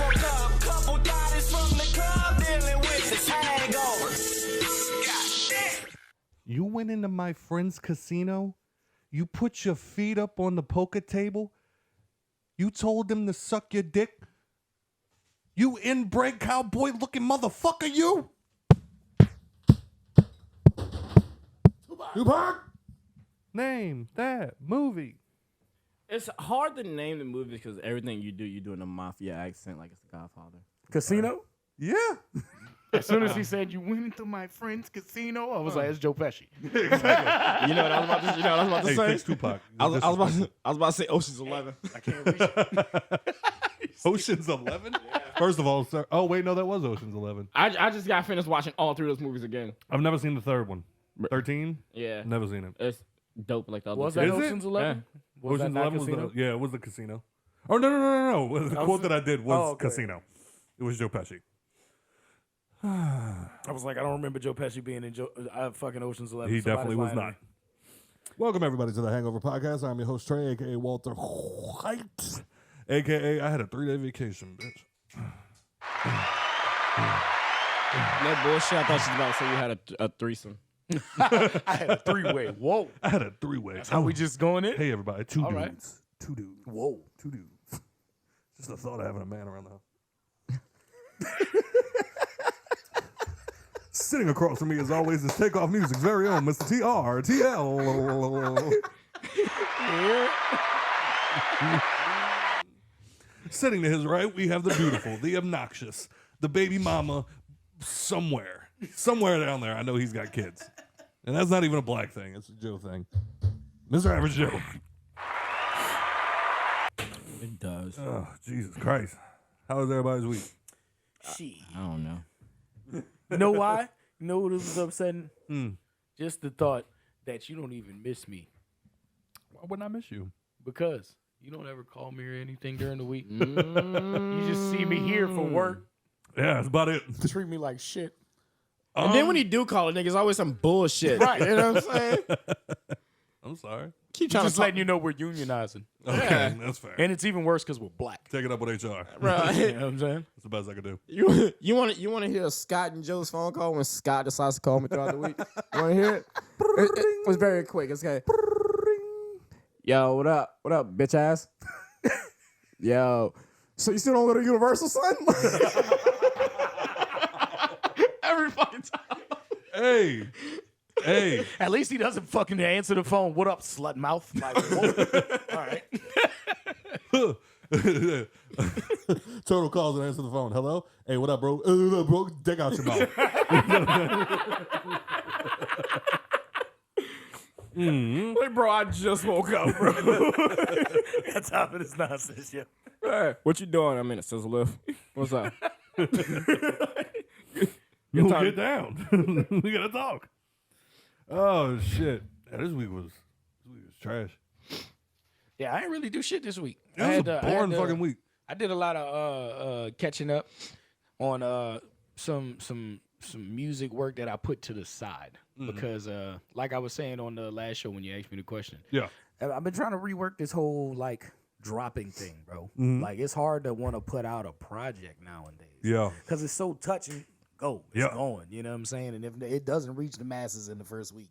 woke up, couple bodies from the club dealing with this hangover. God damn. You went into my friend's casino. You put your feet up on the poker table. You told them to suck your dick. You inbred cowboy looking motherfucker, you. Tupac. Name that movie. It's hard to name the movie because everything you do in a mafia accent like it's The Godfather. Casino? Yeah. As soon as he said, you went into my friend's casino, I was like, it's Joe Pesci. Exactly. You know what I was about to Hey, say? fix Tupac. I was about to say Ocean's 11. I can't reach it. Ocean's 11? Yeah. First of all, sir. Oh, wait, no, that was Ocean's 11. I just got finished watching all three of those movies again. I've never seen the third one. 13? Yeah. Never seen it. It's dope like the other Was two. that Is it? Ocean's 11? Was Ocean's that not 11 was Casino? yeah, it was the casino. Oh, no. The quote that I did was okay. casino. It was Joe Pesci. I was like, I don't remember Joe Pesci being in fucking Ocean's 11. He Somebody's definitely was lying to not. me. Welcome, everybody, to the Hangover Podcast. I'm your host, Trey, a.k.a. Walter White, a.k.a. I had a 3-day vacation, bitch. No bullshit. I thought she was about to say you had a threesome. I had a three-way. Whoa. I had a 3-way. That's how we just going in? Hey, everybody. Two All dudes. right. Two dudes. Whoa. Two dudes. Just the thought of having a man around the house. Sitting across from me, as always, is Takeoff Music's very own Mr. TRTL. Sitting to his right, we have the beautiful, the obnoxious, the baby mama somewhere down there. I know he's got kids. And that's not even a black thing. It's a Joe thing. Mr. Average Joe. It does. Oh, Jesus Christ. How was everybody's week? She. I don't know. You know why? You know what was upsetting? Just the thought that you don't even miss me. Why wouldn't I miss you? Because you don't ever call me or anything during the week. You just see me here for work. Yeah, that's about it. Treat me like shit. And then when he do call it, niggas always some bullshit. Right. You know what I'm saying? I'm sorry. Keep trying Just to letting you know we're unionizing. Okay, that's fair. And it's even worse because we're black. Take it up with HR. Right. You know what I'm saying? That's the best I could do. You want to hear Scott and Joe's phone call when Scott decides to call me throughout the week? You want to hear it? It was very quick. It's okay. Yo, what up? What up, bitch ass? Yo. So you still don't go to Universal, son? Every fucking time. Hey. At least he doesn't fucking answer the phone. What up, slut mouth? Like, whoa. All right. Total calls and answer the phone. Hello? Hey, what up, bro? Bro, dick out your mouth. Like, bro, I just woke up, bro. Got time for this nonsense, yeah. Hey, what you doing? I'm in a sizzle lift. What's up? You get down. We gotta talk. Oh shit. Yeah, this week was trash. Yeah, I didn't really do shit this week. It was a boring fucking week. I did a lot of catching up on some music work that I put to the side because, like I was saying on the last show when you asked me the question, Yeah. I've been trying to rework this whole like dropping thing, bro. Like it's hard to want to put out a project nowadays. Yeah. Because it's so touch and go. It's Yeah. going. You know what I'm saying? And if it doesn't reach the masses in the first week,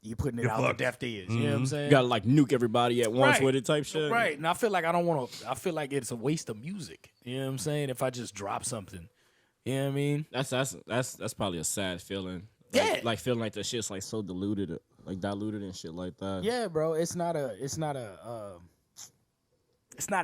you're putting it You're out fucked. to deaf ears. You know what I'm saying? You gotta like nuke everybody at once Right. with it type shit. Right. And I feel like I don't want to. I feel like it's a waste of music. You know what I'm saying? If I just drop something, you know what I mean? That's probably a sad feeling. Yeah. Like feeling like the shit's like so diluted and shit like that. Yeah, bro. It's not an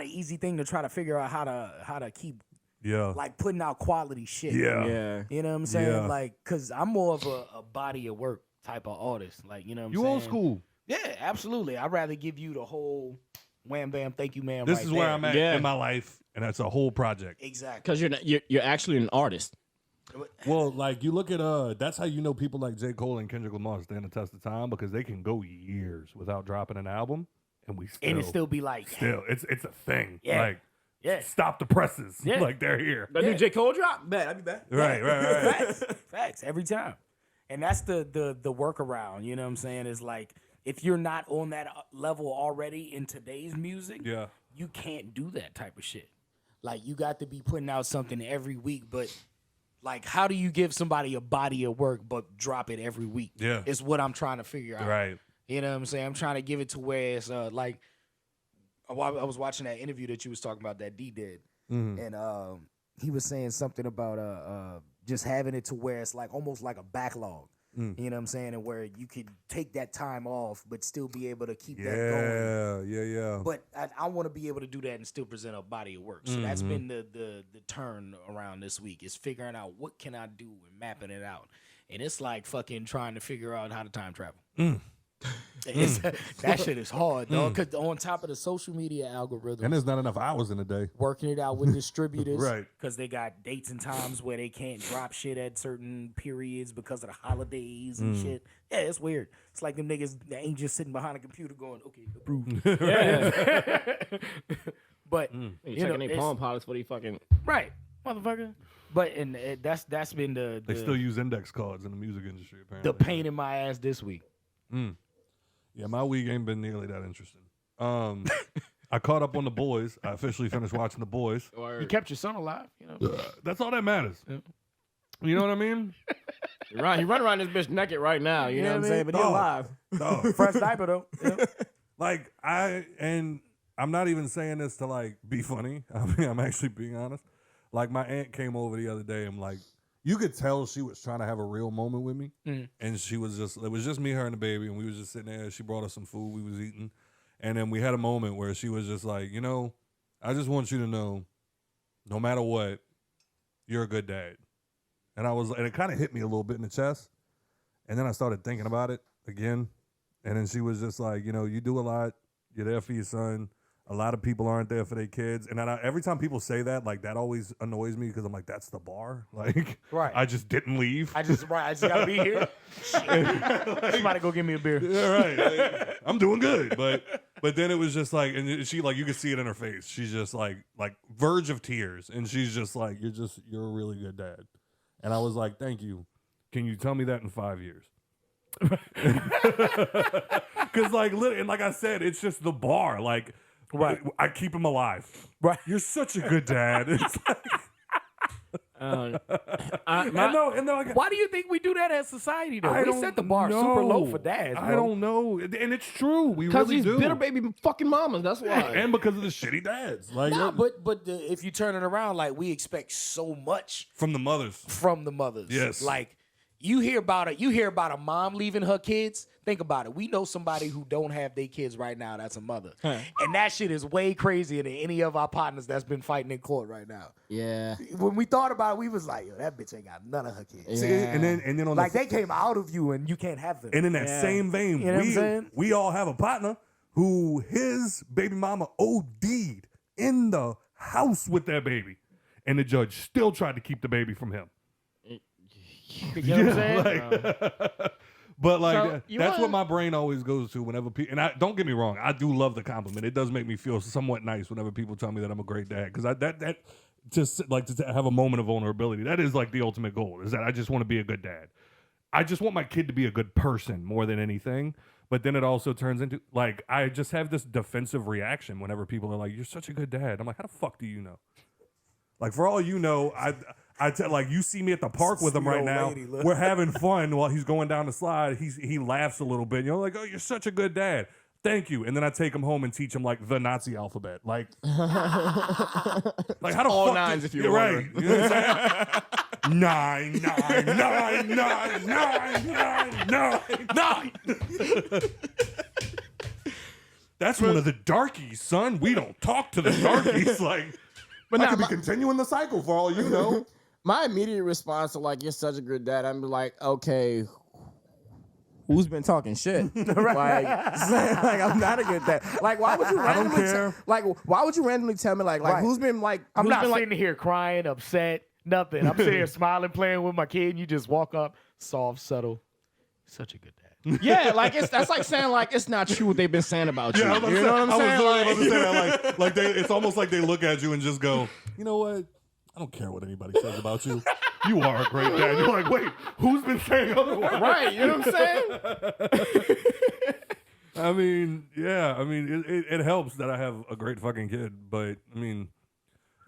easy thing to try to figure out how to keep Yeah. like putting out quality shit. Yeah. Yeah. You know what I'm saying? Yeah. Like, cause I'm more of a body of work type of artist. Like, you know what I'm You saying? old school. Yeah, absolutely. I'd rather give you the whole wham bam, thank you, ma'am. This right is where there. I'm at Yeah. in my life, and that's a whole project. Exactly. Because you're actually an artist. Well, like you look at that's how you know people like J. Cole and Kendrick Lamar stand the test of time because they can go years without dropping an album, and it still be like, it's a thing. Yeah. Like yeah. stop the presses. Yeah. Like they're here. That new J. Cole drop? Bet, I'll be back. Right. Facts every time. And that's the workaround, you know what I'm saying? Is like if you're not on that level already in today's music, Yeah. you can't do that type of shit. Like you got to be putting out something every week, but like how do you give somebody a body of work but drop it every week? Yeah. Is what I'm trying to figure out. Right. You know what I'm saying? I'm trying to give it to where it's like I was watching that interview that you was talking about that D did, and he was saying something about just having it to where it's like almost like a backlog. You know what I'm saying? And where you could take that time off, but still be able to keep that going. Yeah. But I want to be able to do that and still present a body of work. So that's been the turn around this week is figuring out what can I do and mapping it out. And it's like fucking trying to figure out how to time travel. That shit is hard, dog. Because on top of the social media algorithm, And there's not enough hours in the day. working it out with distributors, Right. Because they got dates and times where they can't drop shit at certain periods because of the holidays and shit. Yeah, it's weird. It's like them niggas that ain't just sitting behind a computer going, "Okay, approved." But You you checking know, their it's- Palm Pilots for they fucking. right, motherfucker. But and that's been They still use index cards in the music industry, apparently. the pain in my ass this week. Yeah, my week ain't been nearly that interesting. I caught up on The Boys. I officially finished watching The Boys. You kept your son alive, you know. That's all that matters. You know what I mean? He run around this bitch naked right now. You know what I'm saying? But he's Dog. alive. Dog. Fresh diaper though. Yeah. Like, I'm not even saying this to, like, be funny. I mean, I'm actually being honest. Like, my aunt came over the other day and, like, you could tell she was trying to have a real moment with me. And it was just me, her, and the baby. And we was just sitting there. She brought us some food. We was eating. And then we had a moment where she was just like, you know, I just want you to know, no matter what, you're a good dad. And it kind of hit me a little bit in the chest. And then I started thinking about it again. And then she was just like, you know, you do a lot. You're there for your son. A lot of people aren't there for their kids. And then every time people say that, like, that always annoys me because I'm like, that's the bar. Like, Right. I just didn't leave. I just gotta be here. Somebody go give me a beer. Yeah, right. Like, I'm doing good. But then it was just like, and she, like, you could see it in her face. She's just like verge of tears. And she's just like, you're a really good dad. And I was like, thank you. Can you tell me that in 5 years? Because, like, and like I said, it's just the bar. Like, Right. I keep him alive. Right. You're such a good dad. It's like, My- and they're like, Why do you think we do that as society though? I We don't set the bar know. super low for dads. I bro. don't know. And it's true. We Because really these do. bitter baby fucking mamas. That's why. And because of the shitty dads. Like, Nah, but if you turn it around, like we expect so much from the mothers. from the mothers. Yes. Like you hear about a mom leaving her kids. Think about it. We know somebody who don't have their kids right now. That's a mother, and that shit is way crazier than any of our partners that's been fighting in court right now. Yeah. When we thought about it, we was like, yo, that bitch ain't got none of her kids. See, and then on Like the, they came out of you and you can't have them. and in that same vein, You know what I'm saying? we all have a partner who his baby mama OD'd in the house with that baby, and the judge still tried to keep the baby from him. You know what I'm saying? Like, but like So, you that's wanna- what my brain always goes to whenever people. And I don't get me wrong, I do love the compliment. It does make me feel somewhat nice whenever people tell me that I'm a great dad, because that just like to have a moment of vulnerability. That is like the ultimate goal. Is that I just want to be a good dad. I just want my kid to be a good person more than anything. But then it also turns into like I just have this defensive reaction whenever people are like, "You're such a good dad." I'm like, "How the fuck do you know?" Like, for all you know, like, you see me at the park with him Sweet right old now. lady, look. We're having fun while he's going down the slide. He laughs a little bit. You're like, "Oh, you're such a good dad. Thank you." And then I take him home and teach him like the Nazi alphabet. Like how the All fuck nines, if you're right? You know what I'm saying? 9 9 9 9 9 9 9 9. That's one of the darkies, son. We don't talk to the darkies. Like, But I now could be my- continuing the cycle for all you know. My immediate response to like, you're such a good dad, I'm like, okay, who's been talking shit? like I'm not a good dad. Like, why would you randomly care. why would you randomly tell me like Right. who's been like I'm who's not been, like, sitting here crying, upset, nothing. I'm sitting here smiling, playing with my kid, and you just walk up, soft, subtle. Such a good dad. yeah, like that's like saying like it's not true what they've been saying about you. Yeah, I was about to You say- know what I'm I was saying? literally about to say Like, that. Like it's almost like they look at you and just go, "You know what? I don't care what anybody says about you. You are a great dad." You're like, "Wait, who's been saying otherwise?" right, you know what I'm saying? I mean, yeah. I mean, it helps that I have a great fucking kid, but I mean,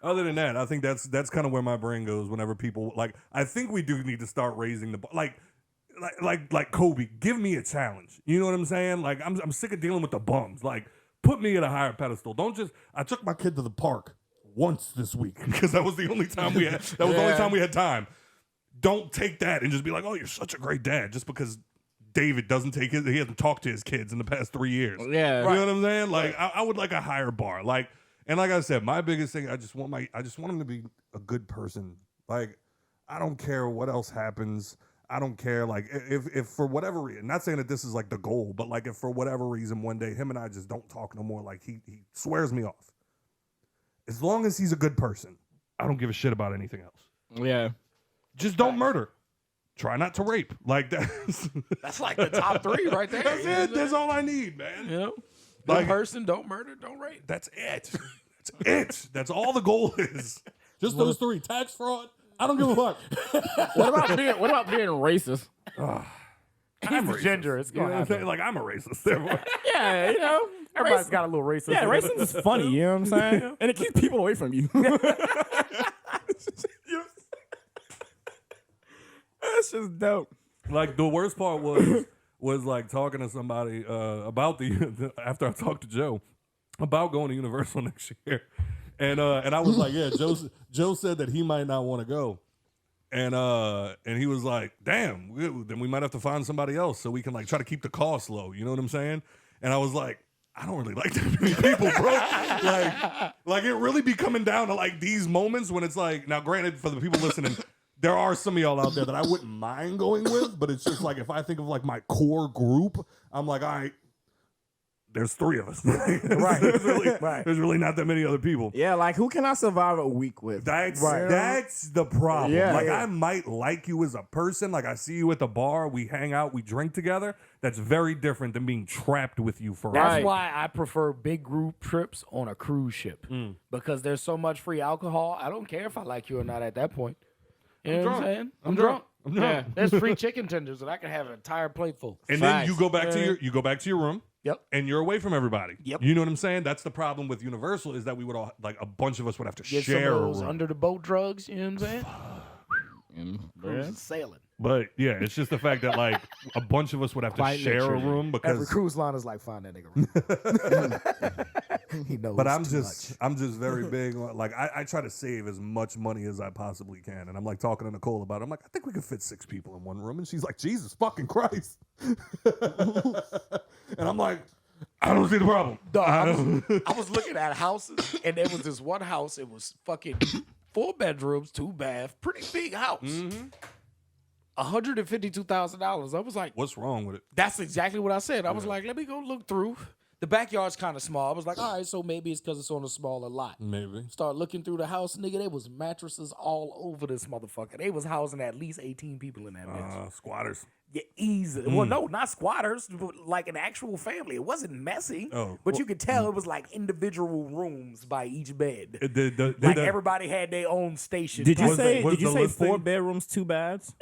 Other than that, I think that's kind of where my brain goes whenever people like. I think we do need to start raising the bar. Like Kobe. Give me a challenge. You know what I'm saying? Like I'm sick of dealing with the bums. Like put me at a higher pedestal. Don't just. I took my kid to the park once this week because that was the only time we had. That was the only time we had time. Don't take that and just be like, oh, you're such a great dad, just because David doesn't he hasn't talked to his kids in the past 3 years. Yeah, you know what I'm saying? Like I would like a higher bar. Like. And like I said, my biggest thing, I just want him to be a good person. Like, I don't care what else happens. I don't care. Like, if for whatever reason, not saying that this is like the goal, but like if for whatever reason one day him and I just don't talk no more, like he swears me off. As long as he's a good person, I don't give a shit about anything else. Yeah. Just don't murder. Try not to rape. Like That's like the top 3 right there. That's it. That's all I need, man. Yep. Like, Person, don't murder, don't rape. That's it. That's it. That's all the goal is. Just those 3. Tax fraud. I don't give a fuck. What about being racist? I'm He's a ginger. It's You know going what I'm to saying? Like I'm a racist. Therefore. Yeah, you know. Everybody's got a little racist. Yeah, racism is funny, you know what I'm saying? And it keeps people away from you. That's just dope. Like the worst part was like talking to somebody about after I talked to Joe about going to Universal next year, and I was like, yeah, Joe said that he might not want to go, and he was like, damn, then we might have to find somebody else so we can like try to keep the cost low. You know what I'm saying? And I was like, I don't really like that many people, bro. like it really be coming down to like these moments when it's like, now granted for the people listening. There are some of y'all out there that I wouldn't mind going with, but it's just like if I think of like my core group, I'm like, all right, there's 3 of us. Right. There's really not that many other people. Yeah, like who can I survive a week with? That's the problem. Yeah, like I might like you as a person. Like I see you at the bar, we hang out, we drink together. That's very different than being trapped with you for That's Right. why I prefer big group trips on a cruise ship because there's so much free alcohol. I don't care if I like you or not at that point. You know what I'm saying? I'm drunk. Yeah. There's free chicken tenders and I can have an entire plate full. And then Facts. you go back to your room. Yep. And you're away from everybody. Yep. You know what I'm saying? That's the problem with Universal is that we would all like a bunch of us would have to Get share some a of those room. under the boat drugs. You know what I'm saying? Cruise sailing. But yeah, it's just the fact that like a bunch of us would have to Quite share a literally. room Every because. cruise line is like, find that nigga room. He knows. But I'm too just very big on like I try to save as much money as I possibly can, and I'm like talking to Nicole about it. I'm like, I think we could fit 6 people in one room, and she's like, Jesus fucking Christ, and I'm like, I don't see the problem. I was looking at houses, and there was this one house. It was fucking 4 bedrooms, 2 bath, pretty big house. $152,000. I was like, What's wrong with it? that's exactly what I said. I was like, let me go look through. The backyard's kind of small. I was like, all right, so maybe it's because it's on a smaller lot. Maybe. Start looking through the house, nigga. There was mattresses all over this motherfucker. They was housing at least 18 people in that bitch. Squatters. Yeah, easy. Well, no, not squatters, but like an actual family. It wasn't messy, but you could tell it was like individual rooms by each bed. Like everybody had their own station. Did you Was say the- was did you the say listing- 4 bedrooms, 2 baths,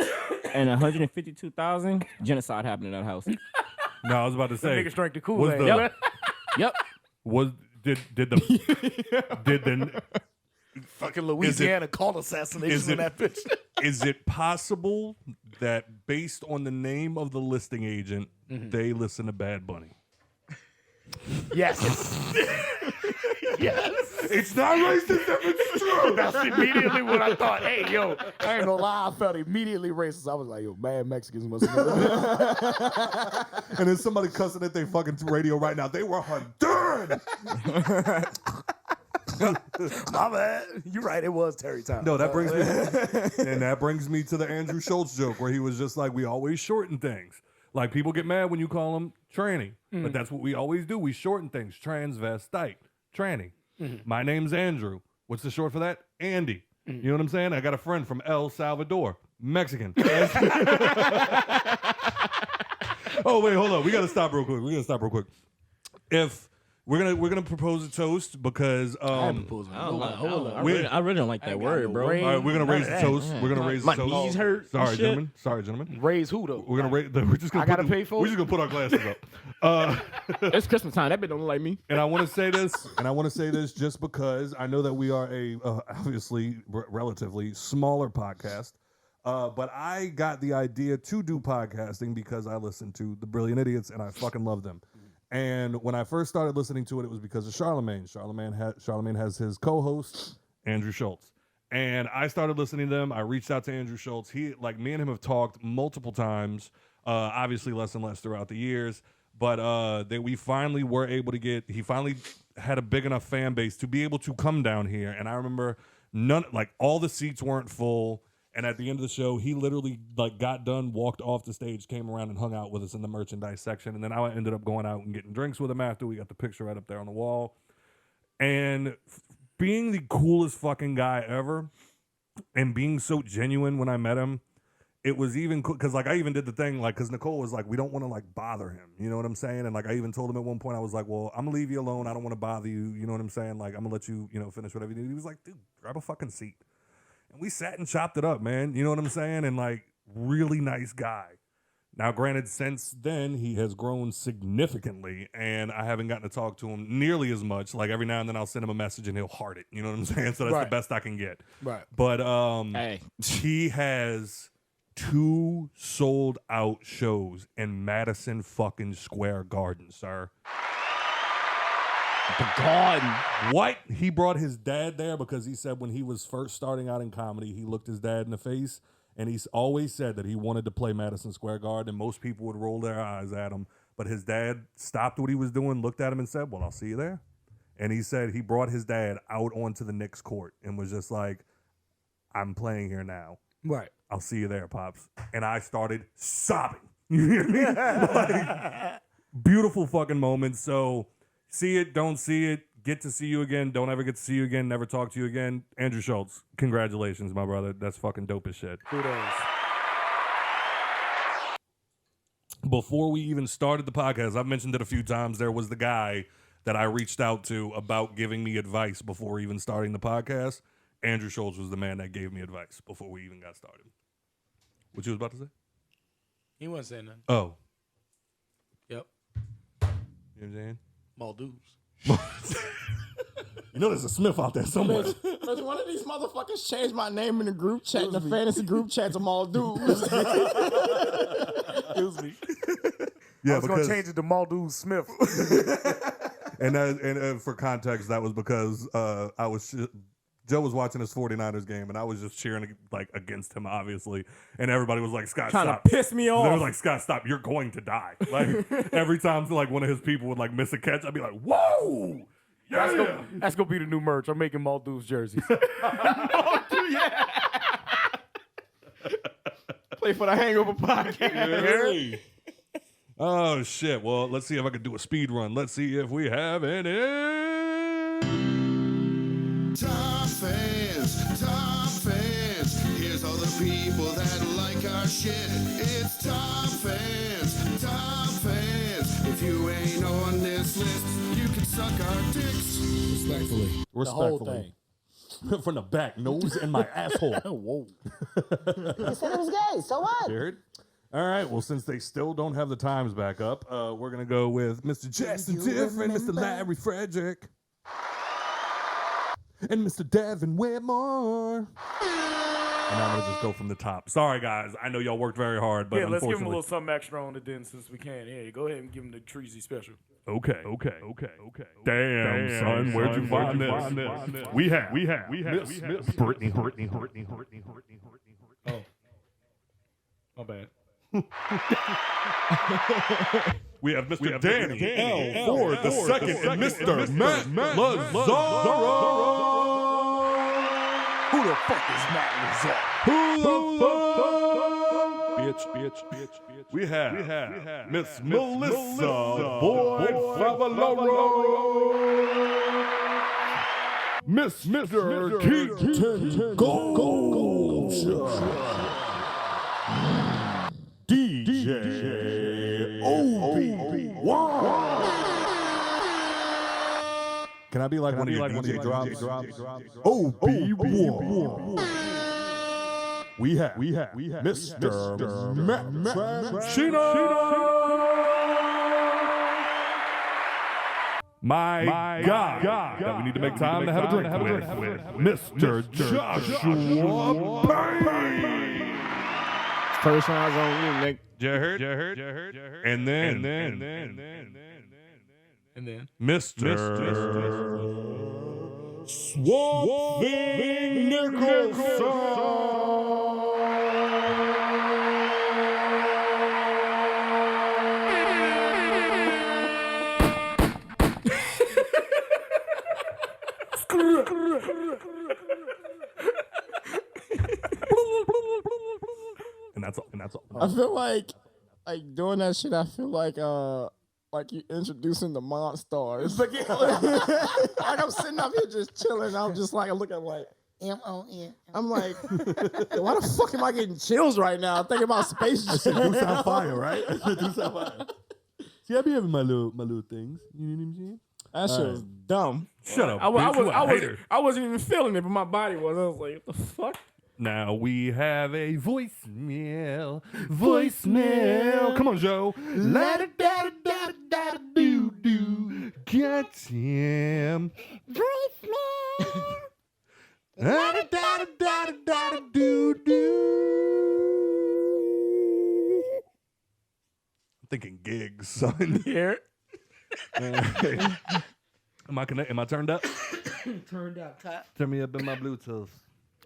and 152,000? Genocide happened in that house. No, I was about to say. Niggas drank the was Kool-Aid. the- Yep. Did the Fucking Louisiana called assassinations in that bitch. is it possible that based on the name of the listing agent, they listen to Bad Bunny? Yes. Yes. It's not racist if it's true. That's immediately what I thought. Hey, yo, I ain't gonna lie, I felt immediately racist. I was like, yo, mad Mexicans must have been. And then somebody cussing at their fucking radio right now. They were Honduran. My bad. You're right, it was Terry Thomas. No, that brings me to the Andrew Schultz joke where he was just like, we always shorten things. Like people get mad when you call them tranny, but that's what we always do. We shorten things. Transvestite, tranny. My name's Andrew. What's the short for that? Andy. You know what I'm saying? I got a friend from El Salvador, Mexican. Oh wait, hold on. We gotta stop real quick. If we're gonna propose a toast because I really don't like that word, bro. all right, we're gonna raise the toast. We're gonna raise the My toast. knees hurt. Sorry, gentlemen. Raise who though? We're gonna raise. We're just gonna. I gotta pay for We're it? just gonna put our glasses up. It's Christmas time. That bitch don't look like me. And I want to say this, just because I know that we are a obviously relatively smaller podcast. But I got the idea to do podcasting because I listened to The Brilliant Idiots and I fucking love them. And when I first started listening to it, it was because of Charlemagne. Charlemagne has his co-host, Andrew Schultz. And I started listening to them. I reached out to Andrew Schultz. He, like, me and him have talked multiple times, obviously less and less throughout the years. But we finally were able to he finally had a big enough fan base to be able to come down here. And I remember all the seats weren't full. And at the end of the show, he literally got done, walked off the stage, came around and hung out with us in the merchandise section. And then I ended up going out and getting drinks with him after. We got the picture right up there on the wall. And being the coolest fucking guy ever and being so genuine when I met him, it was even cool because I even did the thing because Nicole was like, we don't want to bother him. You know what I'm saying? And I even told him at one point, I was like, well, I'm going to leave you alone. I don't want to bother you. You know what I'm saying? I'm going to let you, finish whatever you do. He was like, dude, grab a fucking seat. And we sat and chopped it up, man. You know what I'm saying? And really nice guy. Now, granted, since then, he has grown significantly, and I haven't gotten to talk to him nearly as much. Every now and then I'll send him a message and he'll heart it. You know what I'm saying? So that's the best I can get. Right. But he has 2 sold out shows in Madison fucking Square Garden, sir. The Garden. What? He brought his dad there because he said when he was first starting out in comedy, he looked his dad in the face, and he's always said that he wanted to play Madison Square Garden, and most people would roll their eyes at him. But his dad stopped what he was doing, looked at him and said, well, I'll see you there. And he said he brought his dad out onto the Knicks court and was just like, I'm playing here now. Right. I'll see you there, Pops. And I started sobbing. You hear me? Beautiful fucking moment. So see it, don't see it, get to see you again, don't ever get to see you again, never talk to you again. Andrew Schultz, congratulations, my brother. That's fucking dope as shit. Kudos. Before we even started the podcast, I've mentioned it a few times, there was the guy that I reached out to about giving me advice before even starting the podcast. Andrew Schultz was the man that gave me advice before we even got started. What you was about to say? He wasn't saying nothing. Oh. Yep. You know what I'm saying? Maldues. You know there's a Smith out there somewhere. Does one of these motherfuckers change my name in the group chat, in the fantasy group chat to Maldues? Excuse me. Yeah, I was going to change it to Maldues Smith. And for context, that was because Joe was watching his 49ers game, and I was just cheering against him, obviously. And everybody was like, Scott, Trying stop. to piss me off. They were like, Scott, stop. You're going to die. Every time one of his people would miss a catch, I'd be like, whoa. Yeah. That's gonna be the new merch. I'm making Maldues jerseys. Yeah. Play for the Hangover podcast. Yeah. Oh, shit. Well, let's see if I can do a speed run. Let's see if we have any. Top fans, here's all the people that like our shit. It's top fans. If you ain't on this list, you can suck our dicks. Respectfully. The whole thing. From the back, nose and my asshole. Whoa. You said it was gay, so what? Jared? All right, well, since they still don't have the times back up, we're going to go with Mr. Jackson Different, Mr. Larry Frederick, and Mr. Devin Whitmore. And I'm going to just go from the top. Sorry, guys. I know y'all worked very hard, but Let's give him a unfortunately... little something extra on the den since we can. Yeah, go ahead and give him the Treasy special. Okay. Damn, son, where'd you find this? We have Brittany. Oh. My bad. We have Mr. Danny L. Ford the second and Mr. Matt Lazaro. Who the fuck is Matt Lazaro? Bitch. We have Miss Melissa Boyd Favaloro. Mr. Keaton Gold. DJ Obi-Wan. Can I be like one of your DJ drops? OB1. We have Mr. Chino. My God, that we need to make time to have a drink with Mr. Joshua Payne. First round's on you, Nick. You heard? And then Mr. Swamp Thing Nicholson. And that's all. I feel like doing that shit. I feel like you introducing the Monstars. Like, like I'm sitting up here just chilling. I'm just like, I look at like M-O-N. I'm like, why the fuck am I getting chills right now? Thinking about space shit. Do sound fire, right? Do sound fire. See, I be having my little things. You know what I'm saying? That shit was dumb. Shut up. I wasn't even feeling it, but my body was. I was like, what the fuck? Now we have a voicemail. Come on, Joe. La-da-da-da-da-da-da-doo-doo. Goddamn. Voicemail. La-da-da-da-da-da-doo-doo. I'm thinking gigs, son. Here. Am I turned up? Turned out top. Turn me up in my Bluetooth.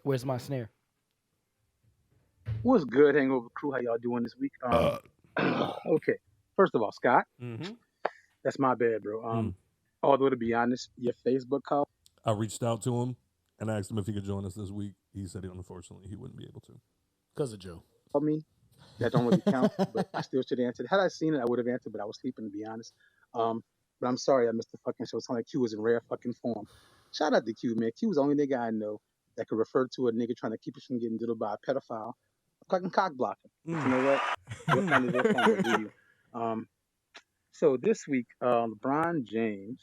Where's my snare? What's good, Hangover crew? How y'all doing this week? Okay. First of all, Scott, that's my bad, bro. Although to be honest, your Facebook call. I reached out to him and asked him if he could join us this week. He said, unfortunately, he wouldn't be able to. Because of Joe. I mean, that don't really count, but I still should have answered. Had I seen it, I would have answered, but I was sleeping, to be honest. But I'm sorry I missed the fucking show. It sounded like Q was in rare fucking form. Shout out to Q, man. Q was the only nigga I know that could refer to a nigga trying to keep us from getting diddled by a pedophile. Fucking cock blocking. You know what? What kind of their phone do you? So this week, LeBron James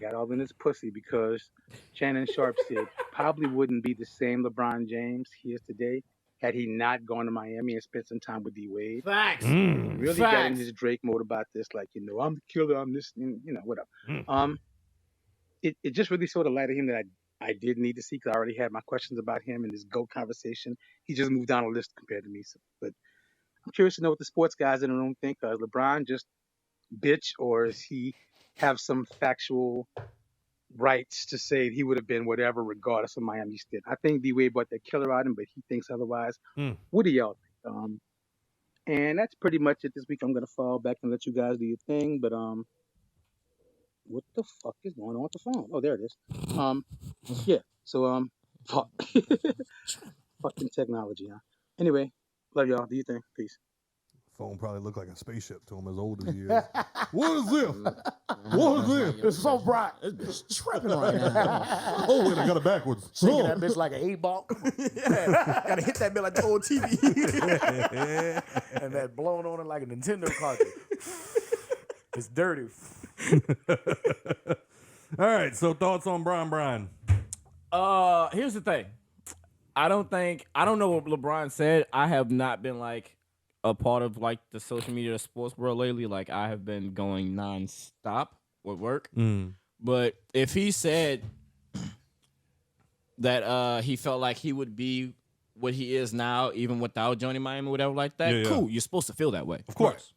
got all in his pussy because Shannon Sharp said probably wouldn't be the same LeBron James he is today had he not gone to Miami and spent some time with D Wade. Facts. Really got in his Drake mode about this, like, I'm the killer, I'm this, whatever. It just really showed a light of him that I did need to see, because I already had my questions about him in this GOAT conversation. He just moved down a list compared to me. So, but I'm curious to know what the sports guys in the room think. Is LeBron just bitch, or does he have some factual rights to say he would have been whatever regardless of Miami State? I think D-Wade brought that killer out of him, but he thinks otherwise. What do y'all think? And that's pretty much it this week. I'm going to fall back and let you guys do your thing, but what the fuck is going on with the phone? Oh, there it is. Yeah. So fuck. Fucking technology, huh? Anyway, love y'all. Do you think? Peace. Phone probably looked like a spaceship to him as old as he is. What is this? What is this? It's so bright. It's tripping right now. Oh, wait, I got it backwards. Shaking that bitch like an 8-ball. Gotta hit that bitch like the old TV. And that blown on it like a Nintendo cartridge. It's dirty. All right, so thoughts on Brian? Here's the thing. I don't know what LeBron said. I have not been like a part of like the social media or sports world lately. Like, I have been going nonstop with work. But if he said that he felt like he would be what he is now, even without joining Miami or whatever like that, cool. You're supposed to feel that way. Of course.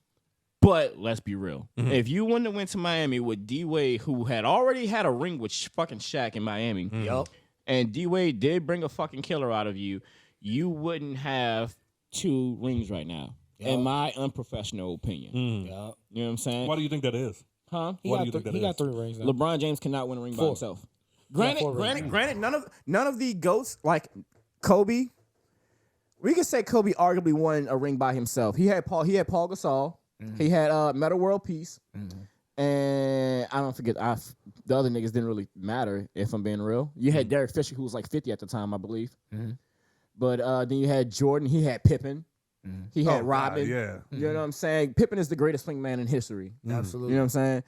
But let's be real. If you wouldn't have went to Miami with D-Wade, who had already had a ring with fucking Shaq in Miami, and D-Wade did bring a fucking killer out of you, you wouldn't have 2 rings right now, in my unprofessional opinion. You know what I'm saying? Why do you think that is? Huh? Why do you think that is? He got 3 rings now. LeBron James cannot win a ring by himself. Granted, none of the GOATs, like Kobe, we could say Kobe arguably won a ring by himself. He had Paul Gasol. He had Metta World Peace. And I don't forget, the other niggas didn't really matter, if I'm being real. You had Derek Fisher, who was like 50 at the time, I believe. But then you had Jordan. He had Pippen. He had Robin. Yeah. You know what I'm saying? Pippen is the greatest swingman in history. Absolutely. You know what I'm saying?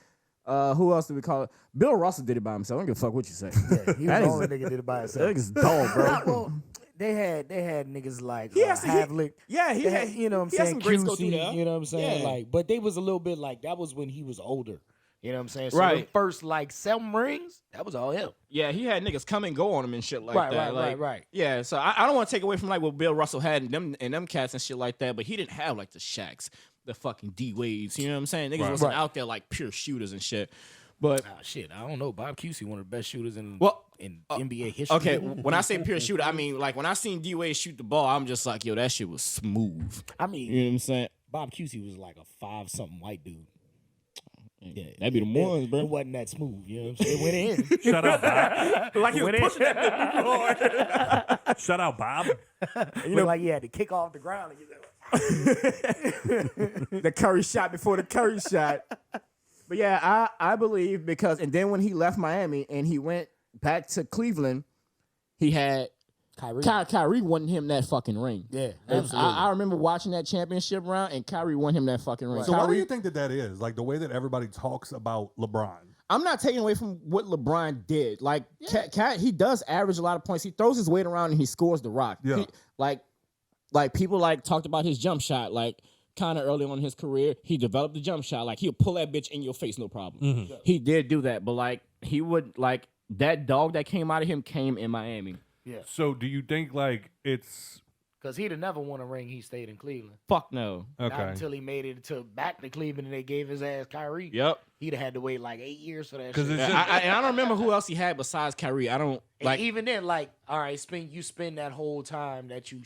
Who else did we call it? Bill Russell did it by himself. I don't give a fuck what you say. Yeah, he was the only nigga did it by himself. That nigga's dog, bro. Well, they had niggas like He has to- Havlick. Yeah, he They had, you know what I'm he had saying, some greats go through QC, there. you know what I'm saying? Yeah. Like, but they was a little bit like, that was when he was older. You know what I'm saying? So Right. the first like 7 rings, that was all him. Yeah, he had niggas come and go on him and shit like that. Right. Yeah, so I don't want to take away from like what Bill Russell had and them cats and shit like that, but he didn't have like the Shaqs, the fucking D Wades. You know what I'm saying? Niggas wasn't out there like pure shooters and shit. But Shit, I don't know. Bob Cousy, one of the best shooters in NBA history. okay, when I say pure shooter, I mean like when I seen D Wade shoot the ball, I'm just like, yo, that shit was smooth. I mean, You know what I'm saying? Bob Cousy was like a 5-something white dude. Yeah, That'd be the ones, bro. It wasn't that smooth. You know what I'm saying? It went in. Shut up, Bob. Like he was pushing that bit Shut up, Bob. You know, like he had to kick off the ground and get that. the Curry shot before the Curry shot. But yeah, I believe because and then when he left Miami and he went back to Cleveland, he had Kyrie won him that fucking ring. Yeah, And absolutely. I remember watching that championship round and Kyrie won him that fucking ring. So why do Kyrie, you think that is? Like the way that everybody talks about LeBron. I'm not taking away from what LeBron did. Like Cat, he does average a lot of points. He throws his weight around and he scores the rock. Yeah. Like people like talked about his jump shot. Like kind of early on in his career, he developed the jump shot. Like he'll pull that bitch in your face, no problem. Mm-hmm. He did do that, but like he would like that dog that came out of him came in Miami. So do you think like it's Because he'd have never won a ring. He stayed in Cleveland. Fuck no. Not okay? until he made it to back to Cleveland and they gave his ass Kyrie. Yep. He'd have had to wait like 8 years for that 'Cause shit. it's And I don't remember who else he had besides Kyrie. I don't And like. even then, like, all right, spend that whole time that you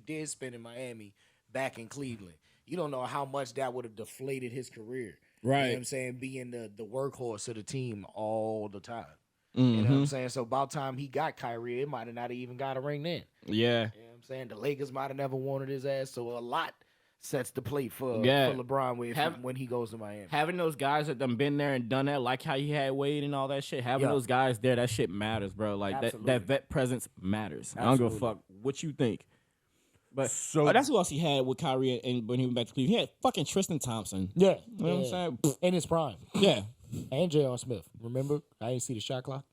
did spend in Miami back in Cleveland. You don't know how much that would have deflated his career. You know Right. what I'm saying? Being the workhorse of the team all the time. Mm-hmm. You know what I'm saying? So about time he got Kyrie, it might have not even got a ring then. Yeah. You know what I'm saying? The Lakers might have never wanted his ass. So a lot sets the plate for Yeah. LeBron when he goes to Miami. Having those guys that done been there and done that, like how he had Wade and all that shit. Having Yeah. those guys there, that shit matters, bro. Like Absolutely. that vet presence matters. I don't give a Absolutely. fuck what you think. But So- that's who else he had with Kyrie and when he went back to Cleveland. He had fucking Tristan Thompson. Yeah. You know what I'm saying? In his prime. Yeah. And J.R. Smith. Remember? I didn't see the shot clock.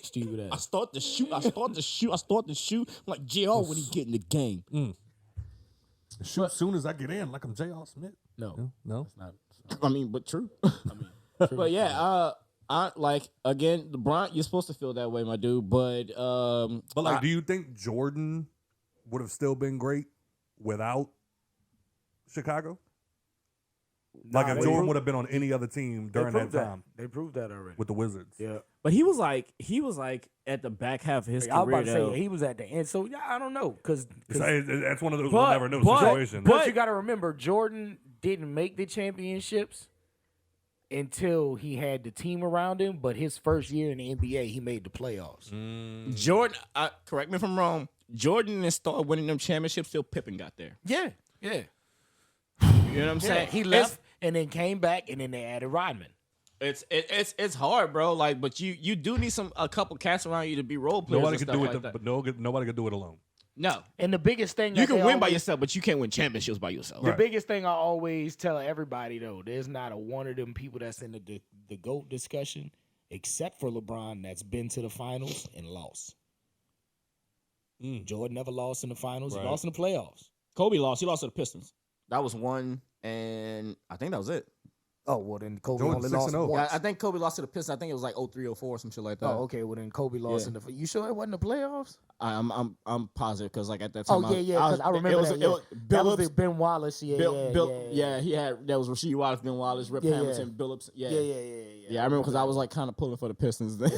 Stupid I ass. start to shoot. I'm like, JR when he get in the game. Shoot as soon as I get in, like I'm J.R. Smith. No. No. I mean, but true. But yeah, I like again, LeBron. You're supposed to feel that way, my dude. But But do you think Jordan would have still been great without Chicago? Like if Jordan would have been on any other team during that time They proved that already. with the Wizards. Yeah. But he was like at the back half of his I was career. about to say though. he was at the end. So yeah, I don't know. Because That's one of those we'll never know but- situations. But you got to remember, Jordan didn't make the championships until he had the team around him. But his first year in the NBA, he made the playoffs. Jordan, correct me if I'm wrong. Jordan didn't start winning them championships till Pippen got there. Yeah, yeah. You know what I'm saying? He left and then came back, and then they added Rodman. It's hard, bro. Like, but you do need a couple cats around you to be role players. Nobody and could stuff do it, like that. but nobody could do it alone. No, And the biggest thing you that can they win by always- yourself, but you can't win championships by yourself. The biggest thing I always tell everybody though, there's not a one of them people that's in the GOAT discussion, except for LeBron, that's been to the finals and lost. Jordan never lost in the finals. Right. He lost in the playoffs. Kobe lost. He lost to the Pistons. That was one, and I think that was it. Oh, well, then Kobe Jordan only 6-0. lost Yeah, once. I think Kobe lost to the Pistons. I think it was like 03 or 4 or some shit like that. Oh, okay. Well, then Kobe lost Yeah. in the. You sure it wasn't the playoffs? I'm positive because like at that Oh, time. yeah. Because I remember that. Yeah. That was Billups. the Ben Wallace. Yeah. He had that was Rasheed Wallace, Ben Wallace, Rip Yeah, Hamilton, Billups. Yeah, Yeah. I remember because I was like kind of pulling for the Pistons. Then.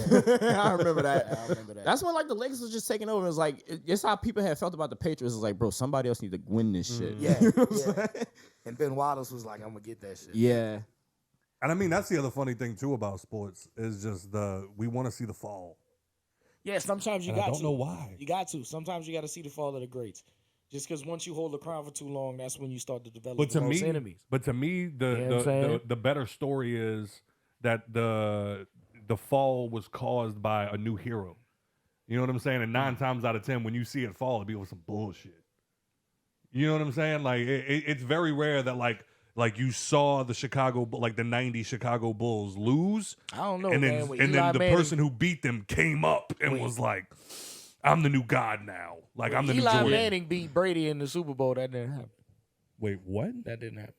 I remember that. I remember that. That's when like the Lakers was just taking over. It was like it's how people had felt about the Patriots. It's like, bro, somebody else need to win this shit. Yeah. You know what I'm Yeah. saying? And Ben Wallace was like, "I'm gonna get that shit." Yeah. And I mean, that's the other funny thing too about sports is just we want to see the fall. Yeah, sometimes you And I got don't to. know why. You got to. Sometimes you got to see the fall of the greats. Just because once you hold the crown for too long, that's when you start to develop But the to most me, enemies. the You know what I'm saying? the better story is that the fall was caused by a new hero. You know what I'm saying? And 9 times out of 10, when you see it fall, it be with some bullshit. You know what I'm saying? Like it's very rare that like Like you saw the like the '90s Chicago Bulls lose. I don't know, and then man. With and Eli then the Manning- person who beat them came up and was like, "I'm the new god now. Like I'm the new Eli Jordan." Manning beat Brady in the Super Bowl. That didn't happen. Wait, what? That didn't happen.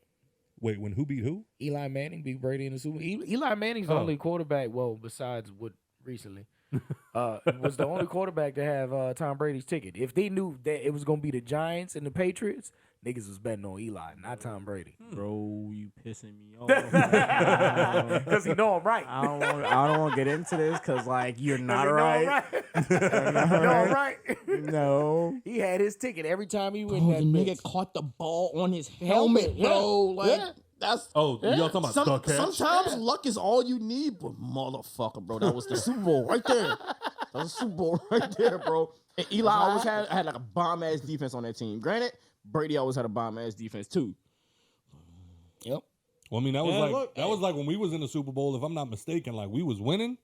Wait, when who beat who? Eli Manning beat Brady in the Super Bowl. Eli Manning's the only quarterback. Well, besides what recently, was the only quarterback to have Tom Brady's ticket. If they knew that it was gonna be the Giants and the Patriots, niggas was betting on Eli, not Tom Brady. Bro, you pissing me off. Because he know I'm right. I don't want to get into this because like you're not He know I'm right. right. You know I'm right. No. He had his ticket every time he went Bro, that the nigga bitch. caught the ball on his helmet, bro. Yeah. Like Yeah. that's Oh, y'all talking about the catch? sometimes luck is all you need, but motherfucker, bro, that was the Super Bowl right there. That was the Super Bowl right there, bro. And Eli always had like a bomb ass defense on that team. Granted, Brady always had a bomb ass defense too. Yep. Well, I mean, that was Yeah, like look, that was like when we was in the Super Bowl, if I'm not mistaken. Like we was winning,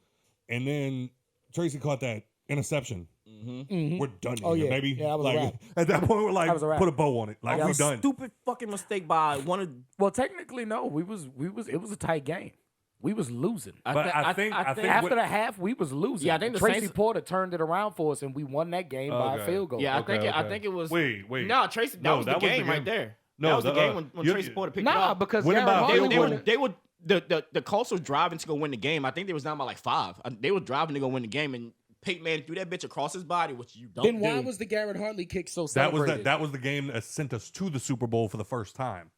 and then Tracy caught that interception. We're done here, Oh, yeah. baby. Yeah, that was a like wrap. at that point, we're like, That was a wrap. put a bow on it. Like That we was done. stupid fucking mistake by one of. Well, technically, no. It was a tight game. We was losing. But I think After what- the half, we was losing. Yeah, I think the Tracy Saints- Porter turned it around for us, and we won that game by a Okay. field goal. Yeah, Okay, I okay. think it was. Wait. No, Tracy. That No, was that the was the game right game. there. No, that was the the, game when you- Tracy Porter picked it Nah, up. because Winning Garrett by a Hartley field goal. They would. The Colts was driving to go win the game. I think they was down by like 5. They were driving to go win the game, and Peyton Manning threw that bitch across his body, which you don't Then why do. was the Garrett Hartley kick so that was celebrated? that was the game that sent us to the Super Bowl for the first time.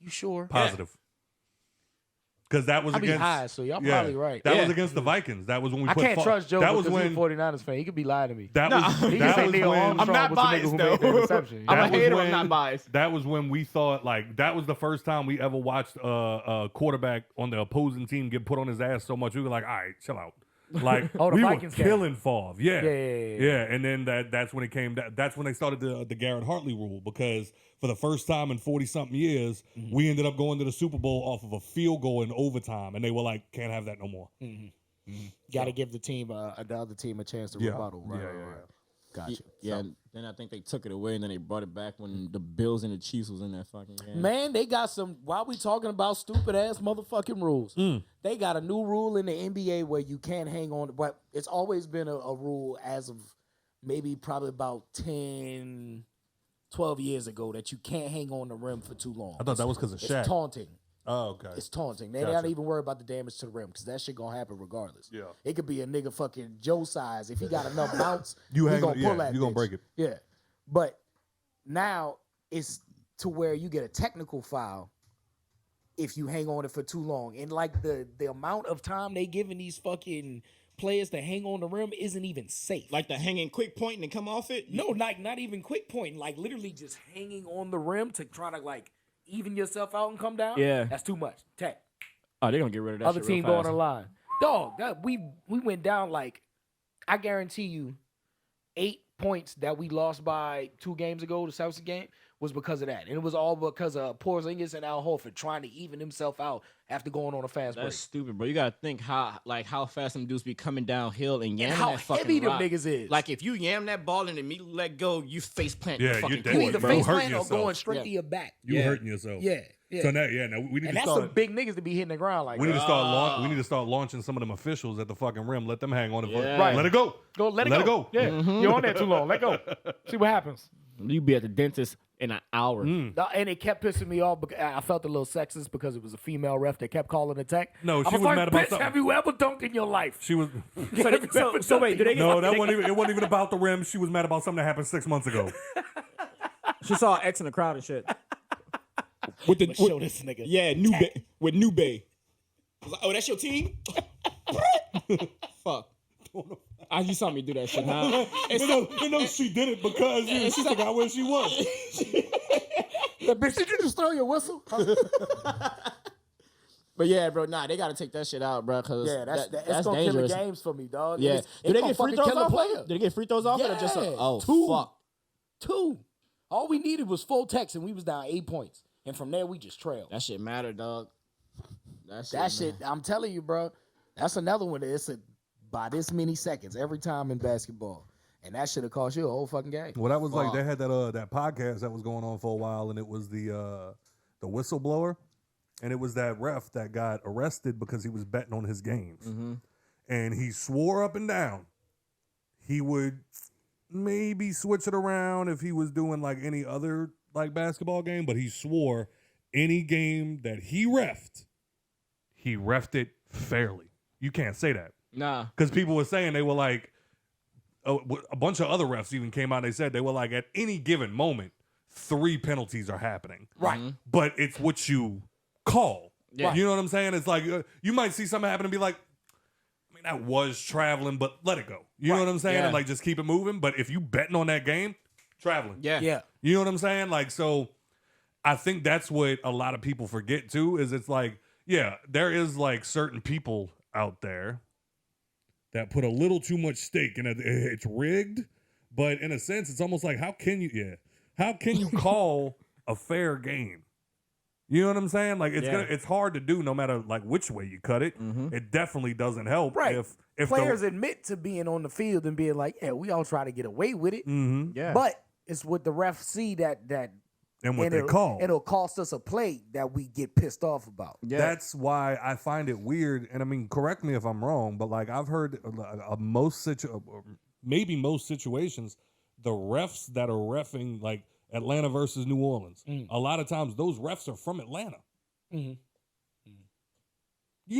You sure? Positive. Because that was I be against high, so y'all probably right. That Yeah. was against the Vikings. That was when we I put can't trust Joe that was because he's a when 49ers fan. He could be lying to me. that was He can that say was Neil when Armstrong I'm not was the nigga biased who though. made the interception. I'm a That was hater. when- I'm not biased. That was when we thought like that was the first time we ever watched a quarterback on the opposing team get put on his ass so much. We were like, all right, chill out. Like Oh, the we Vikings were game. killing Favre. Yeah. Yeah. And then that's when it came. That's when they started the Garrett Hartley rule because for the first time in 40-something years, we ended up going to the Super Bowl off of a field goal in overtime, and they were like, can't have that no more. Got to give the team, the other team, a chance to Yeah. rebuttal. Right, Yeah, right, yeah, right. Gotcha. Yeah, and then I think they took it away, and then they brought it back when the Bills and the Chiefs was in that fucking game. Man, they got some. While we talking about stupid ass motherfucking rules, they got a new rule in the NBA where you can't hang on. But it's always been a rule as of maybe probably about 10, 12 years ago that you can't hang on the rim for too long. I thought that was because of Shaq. It's taunting. Oh, okay. It's taunting. They Gotcha. don't even worry about the damage to the rim because that shit gonna happen regardless. Yeah. It could be a nigga fucking Joe size. If he got enough bounce, You he hang gonna on- pull yeah, that you gonna bitch. break it. Yeah. But now it's to where you get a technical foul if you hang on it for too long. And like the amount of time they giving these fucking players to hang on the rim isn't even safe. Like the hanging quick point and then come off it. No, not even quick point. Like literally just hanging on the rim to try to like even yourself out and come down. Yeah. That's too much. Tech. Oh, they're gonna get rid of that. Other shit team real going fast. on line. Dog, we went down like, I guarantee you 8 points that we lost by 2 games ago, the Celtics game, was because of that. And it was all because of Porzingis and Al Horford trying to even himself out after going on a fast break. That's stupid, bro. You gotta think how fast them dudes be coming downhill and yamming how that fucking heavy them rock. niggas is. Like if you yam that ball and immediately let go, you face plant Yeah, the fucking you court, You either bro. face Hurt plant or yourself. going straight to your back. You Yeah. hurting yourself. Yeah. Yeah. So now, we need And to that's start. some big niggas to be hitting the ground like We need that. to start. We need to start launching some of them officials at the fucking rim. Let them hang on it. Yeah. Right. Let it go. Go, let it Let go. it go. Yeah. You're on there too long. Let go. See what happens. You be at the dentist in an hour. Mm. And it kept pissing me off because I felt a little sexist because it was a female ref that kept calling the tech. No, I she was like, mad about bitch, something. have you ever dunked in your life? She was. So wait, do they get? No, that wasn't even. It wasn't even about the rim. She was mad about something that happened 6 months ago. She saw an X in the crowd and shit. With the Show this nigga. yeah, New Bay with New Bay. I was like, oh, that's your team? Fuck. You saw me do that shit, huh? No, she did it because she forgot where she was. The bitch, did you just throw your whistle? But yeah, bro, they gotta take that shit out, bro. Cause Yeah, that's that's gonna dangerous. kill the games for me, dog. Yeah, It's do they gonna get free fucking throws kill a off? player. Did they get free throws off? It or just Yeah. oh 2. fuck. 2. All we needed was full text, and we was down 8 points. And from there, we just trailed. That shit matter, dog. That shit, I'm telling you, bro. That's another one. By this many seconds every time in basketball, and that should have cost you a whole fucking game. Well, that was like they had that podcast that was going on for a while, and it was the whistleblower. and it was that ref that got arrested because he was betting on his games. And he swore up and down he would maybe switch it around if he was doing like any other like basketball game, but he swore any game that he reffed it fairly. You can't say that. Nah. Because people were saying they were like, a bunch of other refs even came out and they said they were like, at any given moment, 3 penalties are happening. Right. But it's what you call. Yeah. You know what I'm saying? It's like, you might see something happen and be like, I mean, that was traveling, but let it go. You know what I'm saying? Yeah. And like, just keep it moving. But if you betting on that game, traveling. Yeah. You know what I'm saying? Like, so I think that's what a lot of people forget too, is it's like, yeah, there is like certain people out there that put a little too much stake in it. It's rigged, but in a sense, it's almost like, how can you call a fair game? You know what I'm saying? Like, it's hard to do no matter like which way you cut it. It definitely doesn't help. Right. If Players admit to being on the field and being like, yeah, we all try to get away with it. Yeah. But it's what the refs see that and what they call. It'll cost us a play that we get pissed off about. Yeah. That's why I find it weird. And I mean, correct me if I'm wrong, but like I've heard maybe most situations, the refs that are reffing like Atlanta versus New Orleans, a lot of times those refs are from Atlanta. You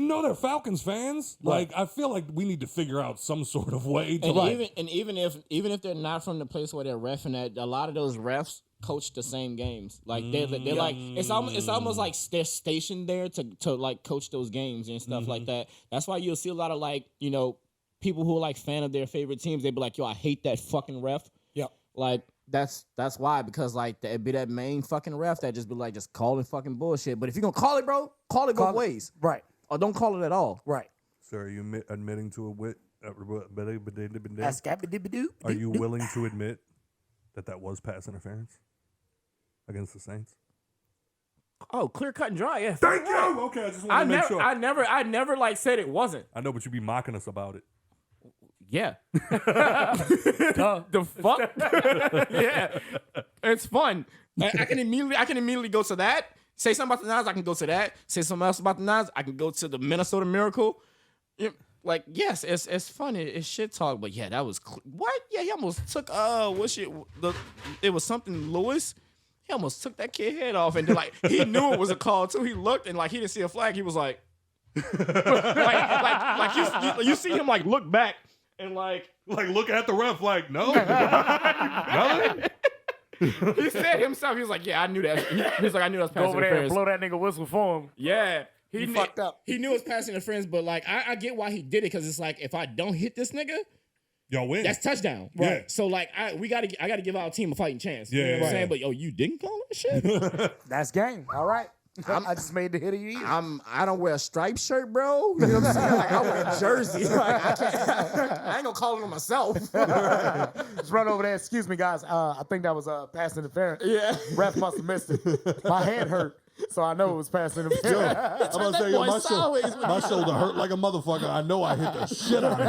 know they're Falcons fans. Like, I feel like we need to figure out some sort of way to even if they're not from the place where they're reffing at, a lot of those refs coach the same games. Like they're like it's almost like they're stationed there to like coach those games and stuff like that. That's why you'll see a lot of like, you know, people who are like fan of their favorite teams. They be like, yo, I hate that fucking ref. Yeah. Like that's why, because like it'd be that main fucking ref that just be like just calling fucking bullshit. But if you're gonna call it, bro, call it both ways. Right. Or don't call it at all. Right. So are you admitting to a wit? Are you willing to admit that was pass interference against the Saints? Oh, clear cut and dry. Yeah. Thank you. Okay, I just want to make sure. I never like said it wasn't. I know, but you be mocking us about it. Yeah. The fuck? Yeah. It's fun. I can immediately go to that. Say something about the Niners, I can go to that. Say something else about the Niners, I can go to the Minnesota Miracle. Like, yes, it's funny. It's shit talk, but yeah, that was what? Yeah, he almost took it was something Lewis. He almost took that kid head off, and then like he knew it was a call too. He looked and like he didn't see a flag. He was like, like you see him like look back and like look at the ref like no, nothing. He said himself, he was like, yeah, I knew that. He was like, I knew that was passing Go over there and interference. blow that nigga whistle for him. Yeah. He fucked up. He knew it was passing interference, but like I get why he did it, because it's like if I don't hit this nigga, y'all win. that's touchdown. Right. Yeah. So like I gotta give our team a fighting chance. Yeah, You know what I'm right. saying? But yo, you didn't call that shit? That's game. All right. I just made the hit of you. I don't wear a striped shirt, bro. You know what I'm saying? Like I wear a jersey. Like I ain't gonna call it on myself. Just run over there. Excuse me, guys. I think that was pass interference. Yeah. Ref must have missed it. My hand hurt, so I know it was pass interference. I'm about to say, my shoulder hurt like a motherfucker. I know I hit the shit out of him.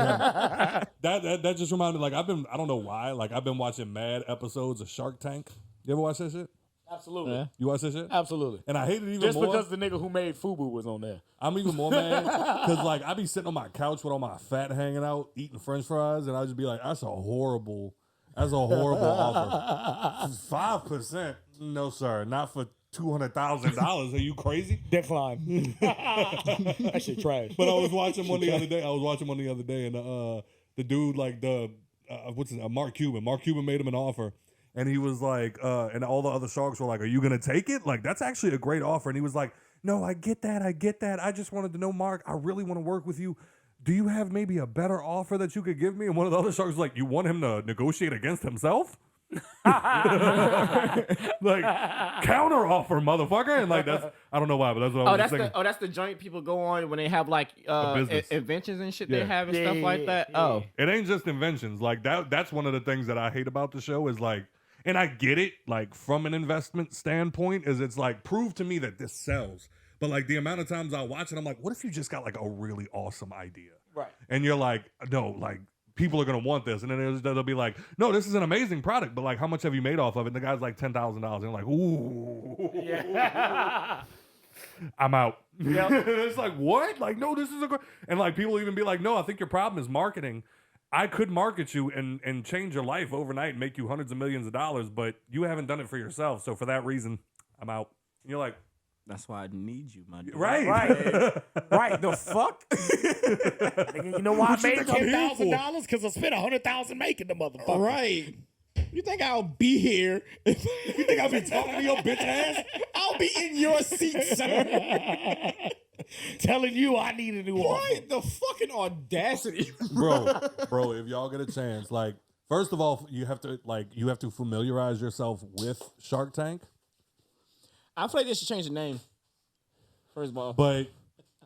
That just reminded me, like I don't know why, like I've been watching mad episodes of Shark Tank. You ever watch that shit? Absolutely. Yeah. You watch that shit? Absolutely. And I hate it even Just more. because the nigga who made Fubu was on there. I'm even more mad because like I be sitting on my couch with all my fat hanging out, eating French fries, and I just be like, that's a horrible offer. 5%? No, sir, not for $200,000. Are you crazy? Decline. That shit trash. But I was watching one the other day. And the dude, like Mark Cuban. Mark Cuban made him an offer. And he was like, and all the other sharks were like, are you going to take it? Like, that's actually a great offer. And he was like, no, I get that. I just wanted to know, Mark, I really want to work with you. Do you have maybe a better offer that you could give me? And one of the other sharks was like, you want him to negotiate against himself? Like, counter offer, motherfucker. And like, that's, I don't know why, but that's what I was thinking. That's the joint people go on when they have like inventions and shit they have and stuff like that. Yeah. Oh. It ain't just inventions. Like that's one of the things that I hate about the show is like, and I get it, like from an investment standpoint, is it's like, prove to me that this sells. But like the amount of times I watch it, I'm like, what if you just got like a really awesome idea? Right. And you're like, no, like people are going to want this. And then they'll be like, no, this is an amazing product, but like how much have you made off of it? And the guy's like $10,000. And they're like, ooh. Yeah. I'm out. It's like, what? Like, no, this is and like people even be like, no, I think your problem is marketing. I could market you and change your life overnight and make you hundreds of millions of dollars, but you haven't done it for yourself. So for that reason, I'm out. And you're like, That's why I need you, my dude. right. Right. The fuck? Nigga, you know why I made $10,000? Because I spent $100,000 making the motherfucker. Right. You think I'll be here? You think I'll be talking to your bitch ass? I'll be in your seat, sir. Telling you I need a new offer. Right? The fucking audacity. bro, if y'all get a chance, like, first of all, you have to familiarize yourself with Shark Tank. I feel like they should change the name. First of all. But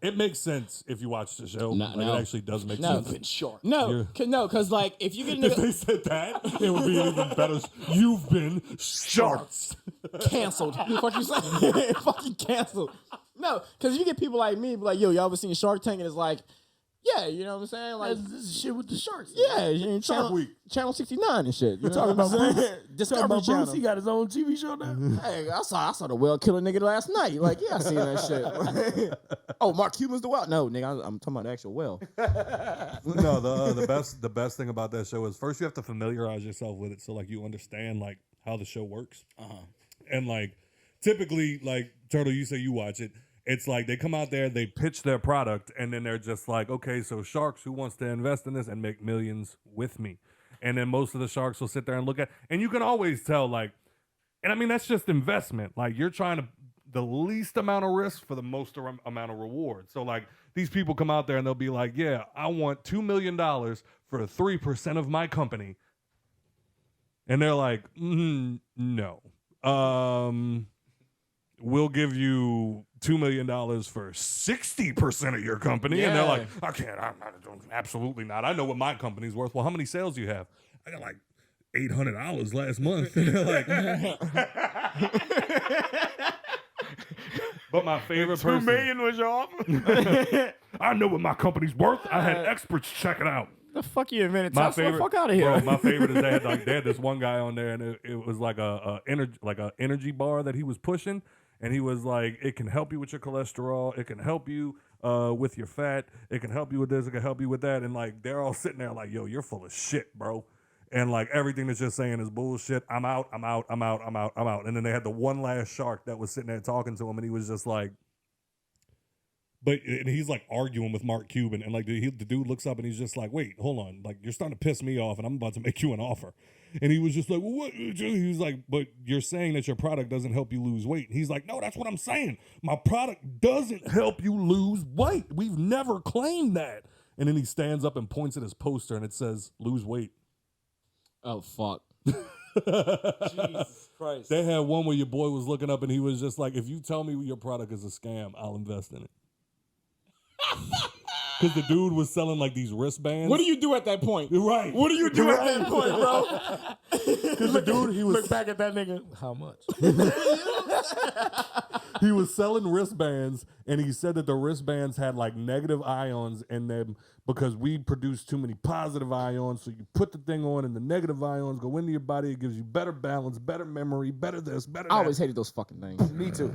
it makes sense if you watch the show. No. It actually does make No. sense. No, because like if you get If into they said that, it would be even better. You've been sharks. canceled. What the fuck you saying? Fucking canceled. No, because you get people like me, be like, yo, y'all ever seen Shark Tank? And it's like, yeah, you know what I'm saying? Like, This is shit with the sharks. yeah, Shark Week. Channel 69 and shit. You know Talking what I'm about saying? Talking Discovery about Channel. Bruce, he got his own TV show now. Hey, I saw the whale killing nigga last night. Like, yeah, I seen that shit. Oh, Mark Cuban's the whale? No, nigga, I'm talking about the actual whale. No, the best thing about that show is first you have to familiarize yourself with it, so like you understand like how the show works. And like typically, like Turtle, you say you watch it. It's like they come out there, they pitch their product, and then they're just like, okay, so sharks, who wants to invest in this and make millions with me? And then most of the sharks will sit there and look at, and you can always tell, like, and I mean, that's just investment. Like, you're trying to, the least amount of risk for the most amount of reward. So, like, these people come out there and they'll be like, yeah, I want $2 million for 3% of my company. And they're like, no. We'll give you $2 million for 60% of your company. Yeah. And they're like, I can't, absolutely not. I know what my company's worth. Well, how many sales do you have? I got like $800 last month. And they're like, but my favorite person. $2 million was your offer? I know what my company's worth. I had experts check it out. The fuck you invented? My Tesla? favorite, Fuck out of here. bro. My favorite is they had this one guy on there, and it was like a energy bar that he was pushing, and he was like, it can help you with your cholesterol, it can help you with your fat, it can help you with this, it can help you with that, and like they're all sitting there like, yo, you're full of shit, bro. And like everything that's just saying is bullshit. I'm out. And then they had the one last shark that was sitting there talking to him, and he was just like. And he's like arguing with Mark Cuban, and like the dude looks up and he's just like, "Wait, hold on, like you're starting to piss me off, and I'm about to make you an offer." And he was just like, "Well, what?" He was like, "But you're saying that your product doesn't help you lose weight." And he's like, "No, that's what I'm saying. My product doesn't help you lose weight. We've never claimed that." And then he stands up and points at his poster, and it says, "Lose weight." Oh, fuck. Jesus Christ. They had one where your boy was looking up, and he was just like, "If you tell me your product is a scam, I'll invest in it." Because the dude was selling like these wristbands. What do you do at that point? Right. What do you do at that point, bro? Because the dude, he was Look back at that nigga. How much? he was selling wristbands, and he said that the wristbands had like negative ions in them because we produce too many positive ions. So you put the thing on, and the negative ions go into your body. It gives you better balance, better memory, better this, better that. I always hated those fucking things. Me too.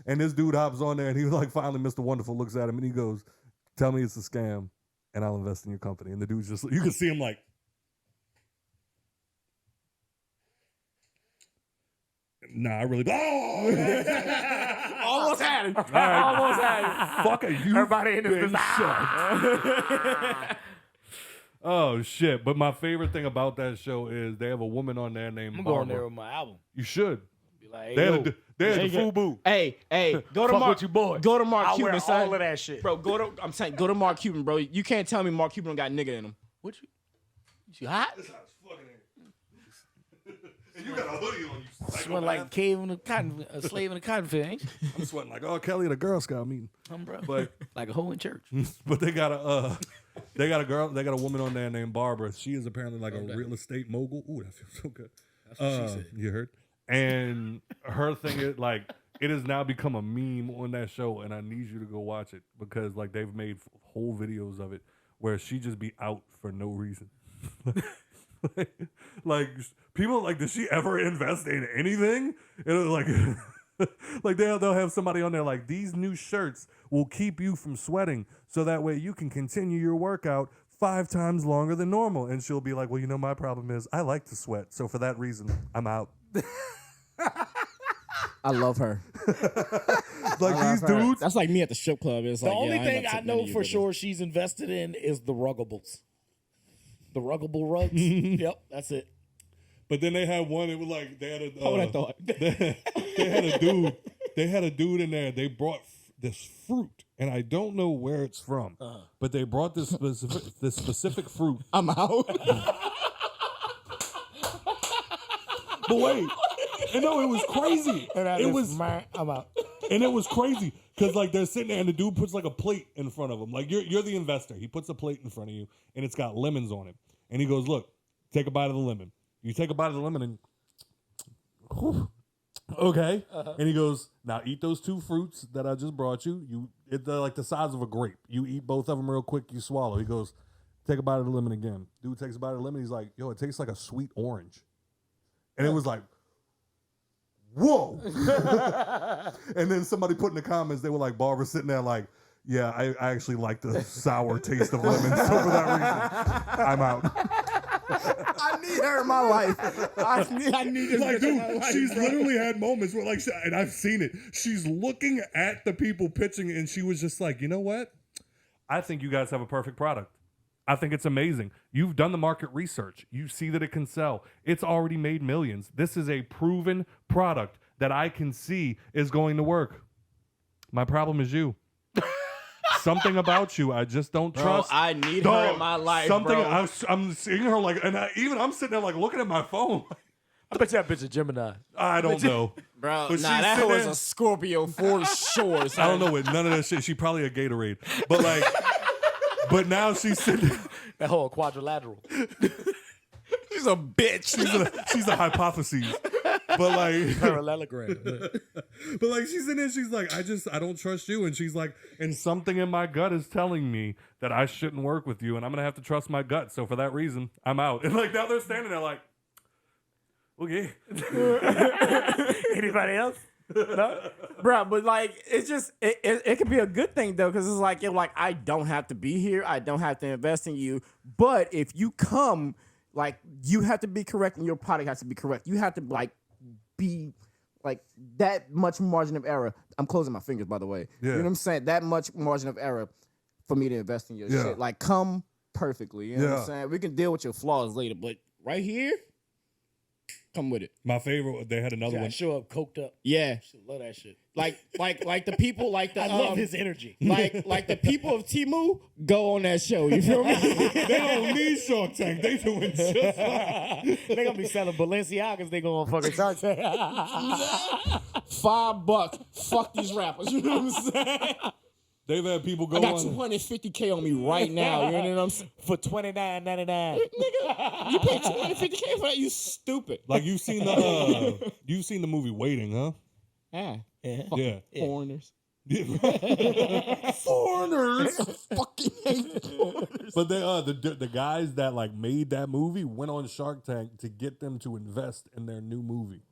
And this dude hops on there, and he was like, finally, Mr. Wonderful looks at him, and he goes, "Tell me it's a scam, and I'll invest in your company." And the dude's just, you can see him like, nah, I really don't. Almost had it. Almost had it. Fuck it. You Everybody in this Oh, shit. But my favorite thing about that show is they have a woman on there named I'm Barbara. going there with my album. You should. Be like, They hey, had, they had the FUBU. Hey, go to fuck Mark. with your boy. Go to Mark I'll Cuban, wear son. all of that shit. Bro, I'm saying, go to Mark Cuban, bro. You can't tell me Mark Cuban got nigga in him. What you hot? And you got a hoodie on, you Sweat like a cave in a cotton, a slave in a cotton field, ain't you? I'm sweating like, oh, Kelly at a Girl Scout meeting. Bro. But Like a hoe in church. but they got a woman on there named Barbara. She is apparently like a real estate mogul. Ooh, that feels so good. That's what she said. You heard? And her thing is like, it has now become a meme on that show, and I need you to go watch it because like they've made whole videos of it where she just be out for no reason. like people like, does she ever invest in anything? And it was like Like they'll have somebody on there like, these new shirts will keep you from sweating, so that way you can continue your workout 5 times longer than normal. And she'll be like, well, my problem is I like to sweat, so for that reason, I'm out. I love her. Like these dudes. That's like me at the strip club. It's The like, only yeah, thing I know for sure. sure she's invested in is the Ruggables. The Ruggable rugs. Yep, that's it. But then they had one. It was like they had a. How would I thought? They had a dude. They had a dude in there. They brought this fruit, and I don't know where it's from, but they brought this specific fruit. I'm out. But wait, and no, it was crazy. It was, I'm out. and it was crazy because like they're sitting there, and the dude puts like a plate in front of them. Like you're the investor. He puts a plate in front of you, and it's got lemons on it. And he goes, "Look, take a bite of the lemon." You take a bite of the lemon, and okay. And he goes, "Now eat those 2 fruits that I just brought you. They're like the size of a grape. You eat both of them real quick. You swallow." He goes, "Take a bite of the lemon again." Dude takes a bite of the lemon. He's like, "Yo, it tastes like a sweet orange." And it was like, whoa. And then somebody put in the comments, they were like, Barbara sitting there like, yeah, I actually like the sour taste of lemons. So for that reason, I'm out. I need her in my life. I need this Like, bitch in dude, my life, she's bro. literally had moments where, like, and I've seen it. She's looking at the people pitching, and she was just like, you know what? I think you guys have a perfect product. I think it's amazing. You've done the market research. You see that it can sell. It's already made millions. This is a proven product that I can see is going to work. My problem is you. Something about you I just don't trust. I need her in my life, Something bro. I'm seeing her like, and I'm sitting there like looking at my phone. I bet that bitch a Gemini. I don't know. Bro, But nah, she's that sitting was there- a Scorpio for sure. I don't know what none of that shit. She probably a Gatorade, but like, but now she's sitting. That whole quadrilateral. She's a bitch. She's a hypothesis, but like, Parallelogram. but like, she's in there. She's like, I don't trust you, and she's like, and something in my gut is telling me that I shouldn't work with you, and I'm gonna have to trust my gut. So for that reason, I'm out. And like now they're standing there like, okay, Anybody else? No? Bro, but like it's just it could be a good thing though, because it's like I don't have to be here, I don't have to invest in you, but if you come, like you have to be correct and your product has to be correct. You have to like be like that much margin of error. I'm closing my fingers, by the way. Yeah. You know what I'm saying? That much margin of error for me to invest in your Yeah. shit. Like come perfectly. You know what Yeah. I'm saying? We can deal with your flaws later, but right here, come with it. my favorite. They had another Yeah, one. show up coked up. Yeah. Shit, love that shit. Like the people, like the I love his energy. like the people of Timu go on that show. You feel me? They don't need Shark Tank. They doing just fine. They gonna be selling Balenciagas. They gonna fucking Shark Tank. $5. Fuck these rappers. You know what I'm saying? They've had people go I got on. $250K on me right now. You know what I'm saying? For $29.99. Nigga, you paid $250K for that? You stupid. Like you've seen the movie Waiting, huh? Yeah. Yeah. Foreigners. Foreigners. Fucking hate foreigners. But they the guys that like made that movie went on Shark Tank to get them to invest in their new movie.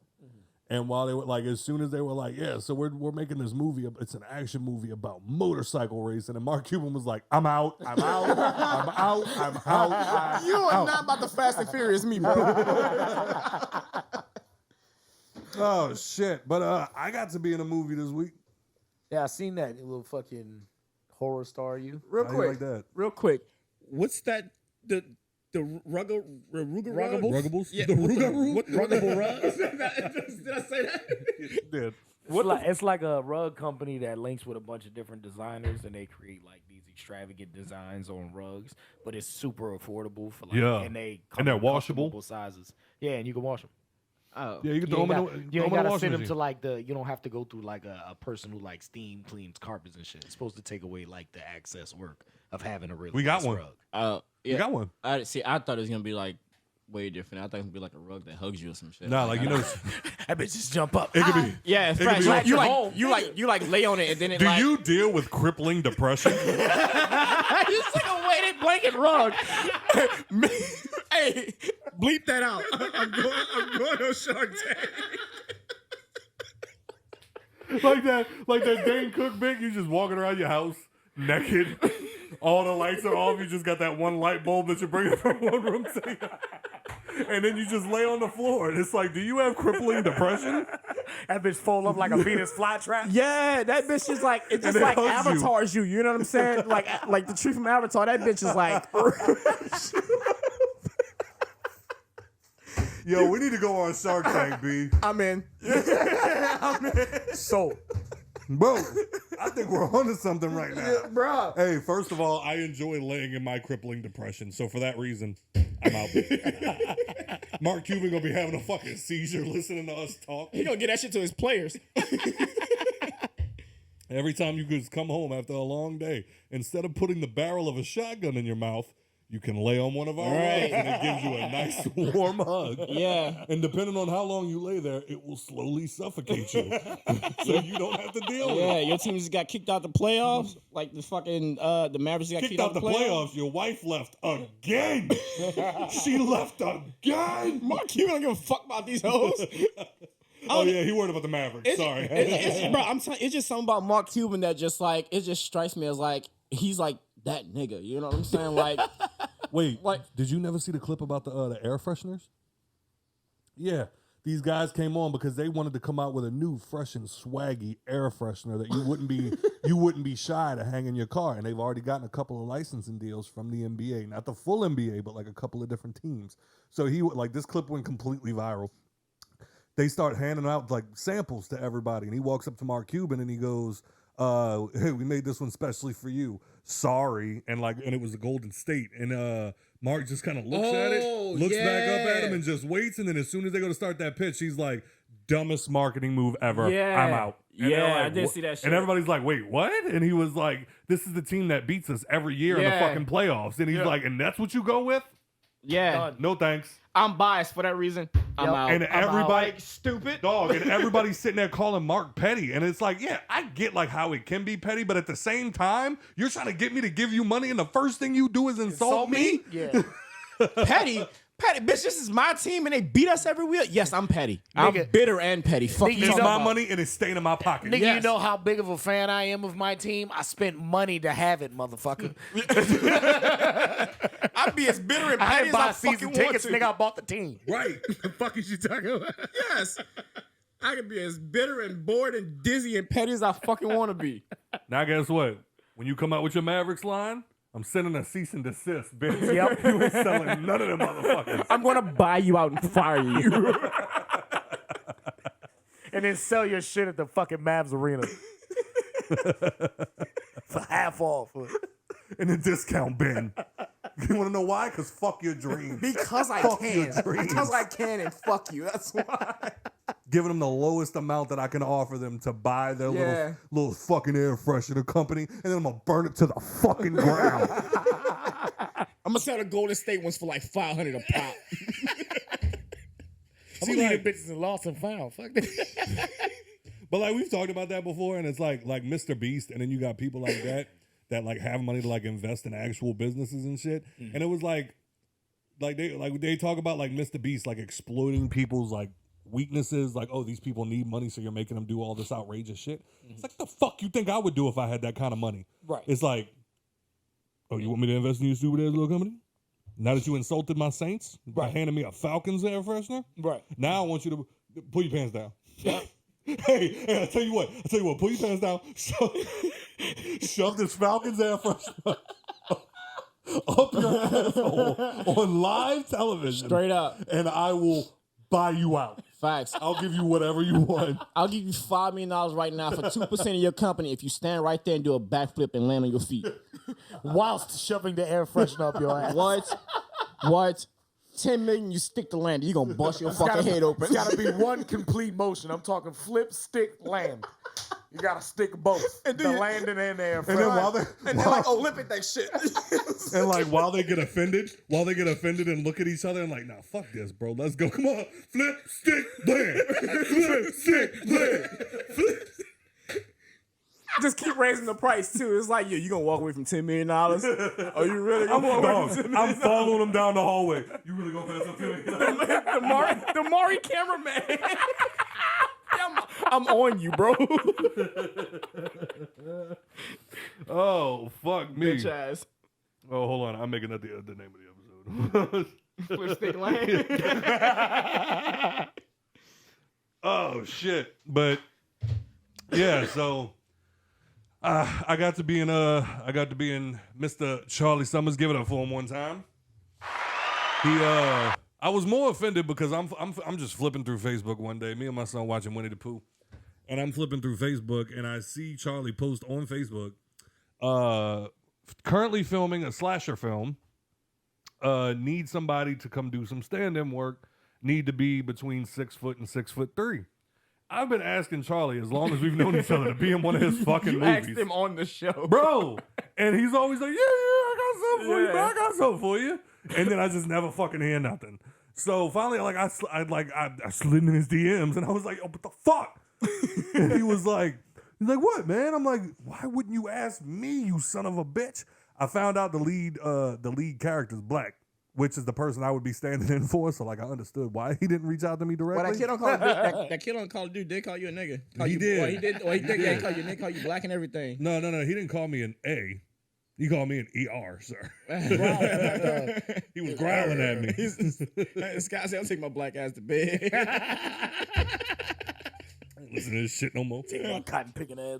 And while they were like, as soon as they were like, yeah, so we're making this movie. It's an action movie about motorcycle racing. And Mark Cuban was like, I'm out. I'm out. I'm out. I'm out. You are not about to Fast and Furious me, bro. Oh shit! But I got to be in a movie this week. Yeah, I seen that little fucking horror star you. Real How you quick. like that? Real quick. What's that? The Ruggables? Ruggables? Yeah. The Ruggables? What Ruggable rugs? Did I say that? Did. It's like a rug company that links with a bunch of different designers, and they create like these extravagant designs on rugs, but it's super affordable for like, Yeah. and they come And they're in washable? customable sizes. Yeah, and you can wash them. Oh. Yeah, you can You throw ain't, them got, in you ain't the gotta washing send them machine. to like you don't have to go through like a person who like steam cleans carpets and shit. It's supposed to take away like the access work of having a really We got nice one. rug. Yeah. You got one. I thought it was gonna be like way different. I thought it was gonna be like a rug that hugs you or some shit. Nah, like you know, That bitch just jump up. it could be. Yeah, in could fact, be like- you lay on it and then it Do like you deal with crippling depression? It's like a weighted blanket rug. Hey, bleep that out. I'm going on Shark Tank. like that Dane Cook bit. You just walking around your house naked. All the lights are off. You just got that one light bulb that you're bringing from one room to the other. And then you just lay on the floor. And it's like, do you have crippling depression? That bitch fold up like a Venus flytrap. Yeah, that bitch is like, it just it like hugs you. avatars you. You know what I'm saying? Like the tree from Avatar. That bitch is like. Yo, we need to go on Shark Tank, B. I'm in. So, Bro, I think we're onto something right now. Bro. Hey, first of all, I enjoy laying in my crippling depression. So for that reason, I'm out. Mark Cuban gonna be having a fucking seizure listening to us talk. He gonna get that shit to his players. Every time you just come home after a long day, instead of putting the barrel of a shotgun in your mouth, you can lay on one of our rugs and it gives you a nice warm hug. Yeah. And depending on how long you lay there, it will slowly suffocate you. So you don't have to deal with Yeah, it. your team just got kicked out the playoffs. Like the fucking the Mavericks got Kicked out the playoffs. Your wife left again. She left again. Mark Cuban don't give a fuck about these hoes. Oh yeah, he worried about the Mavericks. Sorry. Bro, I'm telling it's just something about Mark Cuban that just like it just strikes me as like he's like that nigga. You know what I'm saying? Like, Wait, like did you never see the clip about the air fresheners? Yeah, these guys came on because they wanted to come out with a new, fresh and swaggy air freshener that you wouldn't be shy to hang in your car, and they've already gotten a couple of licensing deals from the NBA, not the full NBA, but like a couple of different teams. So this clip went completely viral. They start handing out like samples to everybody, and he walks up to Mark Cuban and he goes, "Hey, we made this one specially for you. Sorry," and it was the Golden State, and Mark just kind of looks at it, looks back up at him, and just waits, and then as soon as they go to start that pitch, he's like, "Dumbest marketing move ever. Yeah. I'm out." And they're like, I did see that shit. And everybody's like, "Wait, what?" And he was like, "This is the team that beats us every year in the Yeah. fucking playoffs," and he's like, "And that's what you go with?" yeah. No thanks. I'm biased for that reason. I'm out. And everybody, stupid. dog, and everybody's sitting there calling Mark petty. And it's like, yeah, I get like how it can be petty, but at the same time, you're trying to get me to give you money, and the first thing you do is insult me? Yeah. Petty, bitch, this is my team and they beat us every week. Yes, I'm petty. I'm Nigga. bitter and petty. Fuck you It's talking my about. money, and it's staying in my pocket. Nigga, Yes. you know how big of a fan I am of my team? I spent money to have it, motherfucker. I'd be as bitter and I petty didn't as buy I season fucking tickets, want to. nigga. I bought the team. Right. The fuck is you talking about? Yes. I could be as bitter and bored and dizzy and petty as I fucking want to be. Now, guess what? When you come out with your Mavericks line, I'm sending a cease and desist, bitch. Yep. You ain't selling none of them motherfuckers. I'm going to buy you out and fire you. And then sell your shit at the fucking Mavs arena. For half off. In the discount bin. You want to know why? Because fuck your dreams. Because I Fuck can. your dreams. Because I can and fuck you. That's why. Giving them the lowest amount that I can offer them to buy their Yeah. little fucking air freshener company, and then I'm gonna burn it to the fucking ground. I'm going to sell the Golden State ones for like $500 a pop. I'm leaving bitches in lost and found. Fuck that. But like we've talked about that before, and it's like Mr. Beast, and then you got people like that like have money to like invest in actual businesses and shit. And it was like they talk about like Mr. Beast like exploiting people's like weaknesses, like, oh, these people need money, so you're making them do all this outrageous shit. It's like, the fuck you think I would do if I had that kind of money? Right. It's like, oh, you want me to invest in your stupid ass little company? Now that you insulted my Saints by handing me a Falcons air freshener? Right. Now I want you to pull your pants down. Hey, I tell you what, pull your pants down. Shove this Falcons air freshener up your asshole on live television. Straight up. And I will buy you out. Facts. I'll give you whatever you want. I'll give you $5 million right now for 2% of your company if you stand right there and do a backflip and land on your feet. Whilst shoving the air freshener up your ass. What? 10 million, you stick the landing. You gonna bust your fucking head open. It's gotta be one complete motion. I'm talking flip, stick, land. You gotta stick both. And the then landing and the air And then freshener. while And they're like, Olympic that shit. and like while they get offended and look at each other and like, nah, fuck this, bro. Let's go. Come on. Flip, stick, land. Flip, stick, land. Flip. Just keep raising the price too. It's like, you gonna walk away from $10 million? Are you really I'm, gonna walk away from $10 million? I'm following them down the hallway. You really gonna pass up to me? The Maury cameraman. Yeah, I'm on you, bro. Oh, fuck me. Bitch ass. Oh, hold on. I'm making that the name of the episode. Lipstick Lane. Oh, shit. But, yeah, so I got to be in Mr. Charlie Summers. Give it up for him one time. I was more offended because I'm just flipping through Facebook one day. Me and my son watching Winnie the Pooh. And I'm flipping through Facebook and I see Charlie post on Facebook, currently filming a slasher film, need somebody to come do some stand-in work, need to be between 6 foot and 6'3". I've been asking Charlie as long as we've known each other to be in one of his fucking You movies. asked him on the show. Bro. And he's always like, yeah, I got something for you, bro. I got something for you. And then I just never fucking hear nothing. So finally, like, I slid in his DMs and I was like, oh, what the fuck? And he's like, what, man? I'm like, why wouldn't you ask me, you son of a bitch? I found out the lead character is black, which is the person I would be standing in for. So like, I understood why he didn't reach out to me directly. Well, that kid on Call of Duty did call you a nigga. He did. Well, he did. Well, he did. Yeah, he called you a nigga, called you black and everything. No. He didn't call me an A. He called me an ER, sir. He was growling at me. Scott said, I'll take my black ass to bed. Listen to this shit no more. Take my cotton picking ass.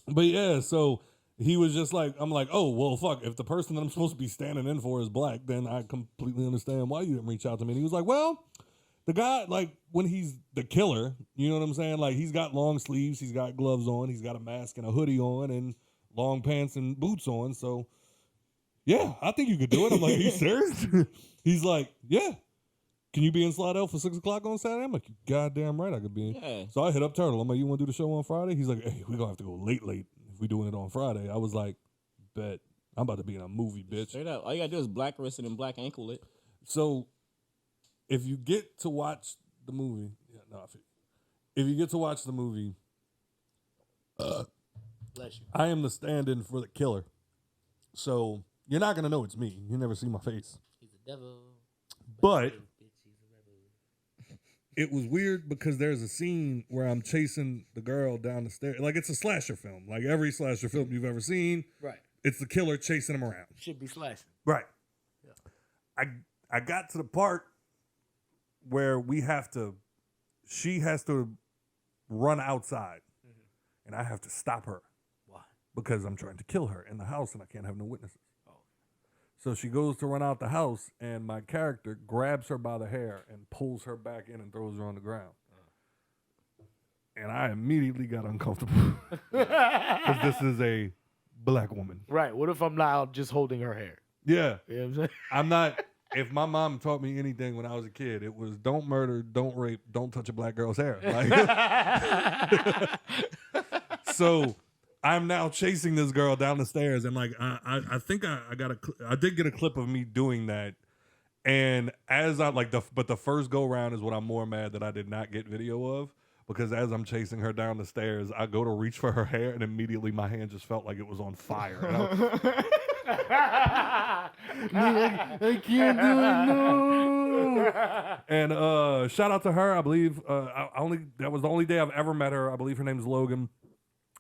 But yeah, so he was just like, I'm like, oh, well, fuck. If the person that I'm supposed to be standing in for is black, then I completely understand why you didn't reach out to me. And he was like, well, the guy, like, when he's the killer, you know what I'm saying? Like, he's got long sleeves, he's got gloves on, he's got a mask and a hoodie on, and long pants and boots on. So, yeah, I think you could do it. I'm like, are you serious? He's like, yeah. Can you be in Slidell for 6 o'clock on Saturday? I'm like, you goddamn right I could be in. Yeah. So I hit up Turtle. I'm like, you want to do the show on Friday? He's like, hey, we're going to have to go late if we're doing it on Friday. I was like, bet. I'm about to be in a movie, bitch. Straight up. All you got to do is black wristed and black ankle it. So if you get to watch the movie, if you get to watch the movie, Bless you. I am the stand-in for the killer. So you're not going to know it's me. You never see my face. He's a devil. But it was weird because there's a scene where I'm chasing the girl down the stairs. Like, it's a slasher film. Like, every slasher film you've ever seen. Right. It's the killer chasing him around. Should be slashing. Right. Yeah. I got to the part where she has to run outside. Mm-hmm. And I have to stop her. Why? Because I'm trying to kill her in the house and I can't have no witnesses. So she goes to run out the house, and my character grabs her by the hair and pulls her back in and throws her on the ground. And I immediately got uncomfortable because this is a black woman. Right. What if I'm not just holding her hair? Yeah. You know what I'm saying? I'm not. If my mom taught me anything when I was a kid, it was don't murder, don't rape, don't touch a black girl's hair. Like, so I'm now chasing this girl down the stairs, and like I think I did get a clip of me doing that, and as I but the first go round is what I'm more mad that I did not get video of, because as I'm chasing her down the stairs, I go to reach for her hair, and immediately my hand just felt like it was on fire. I can't do it, no. And shout out to her. I believe that was the only day I've ever met her. I believe her name is Logan.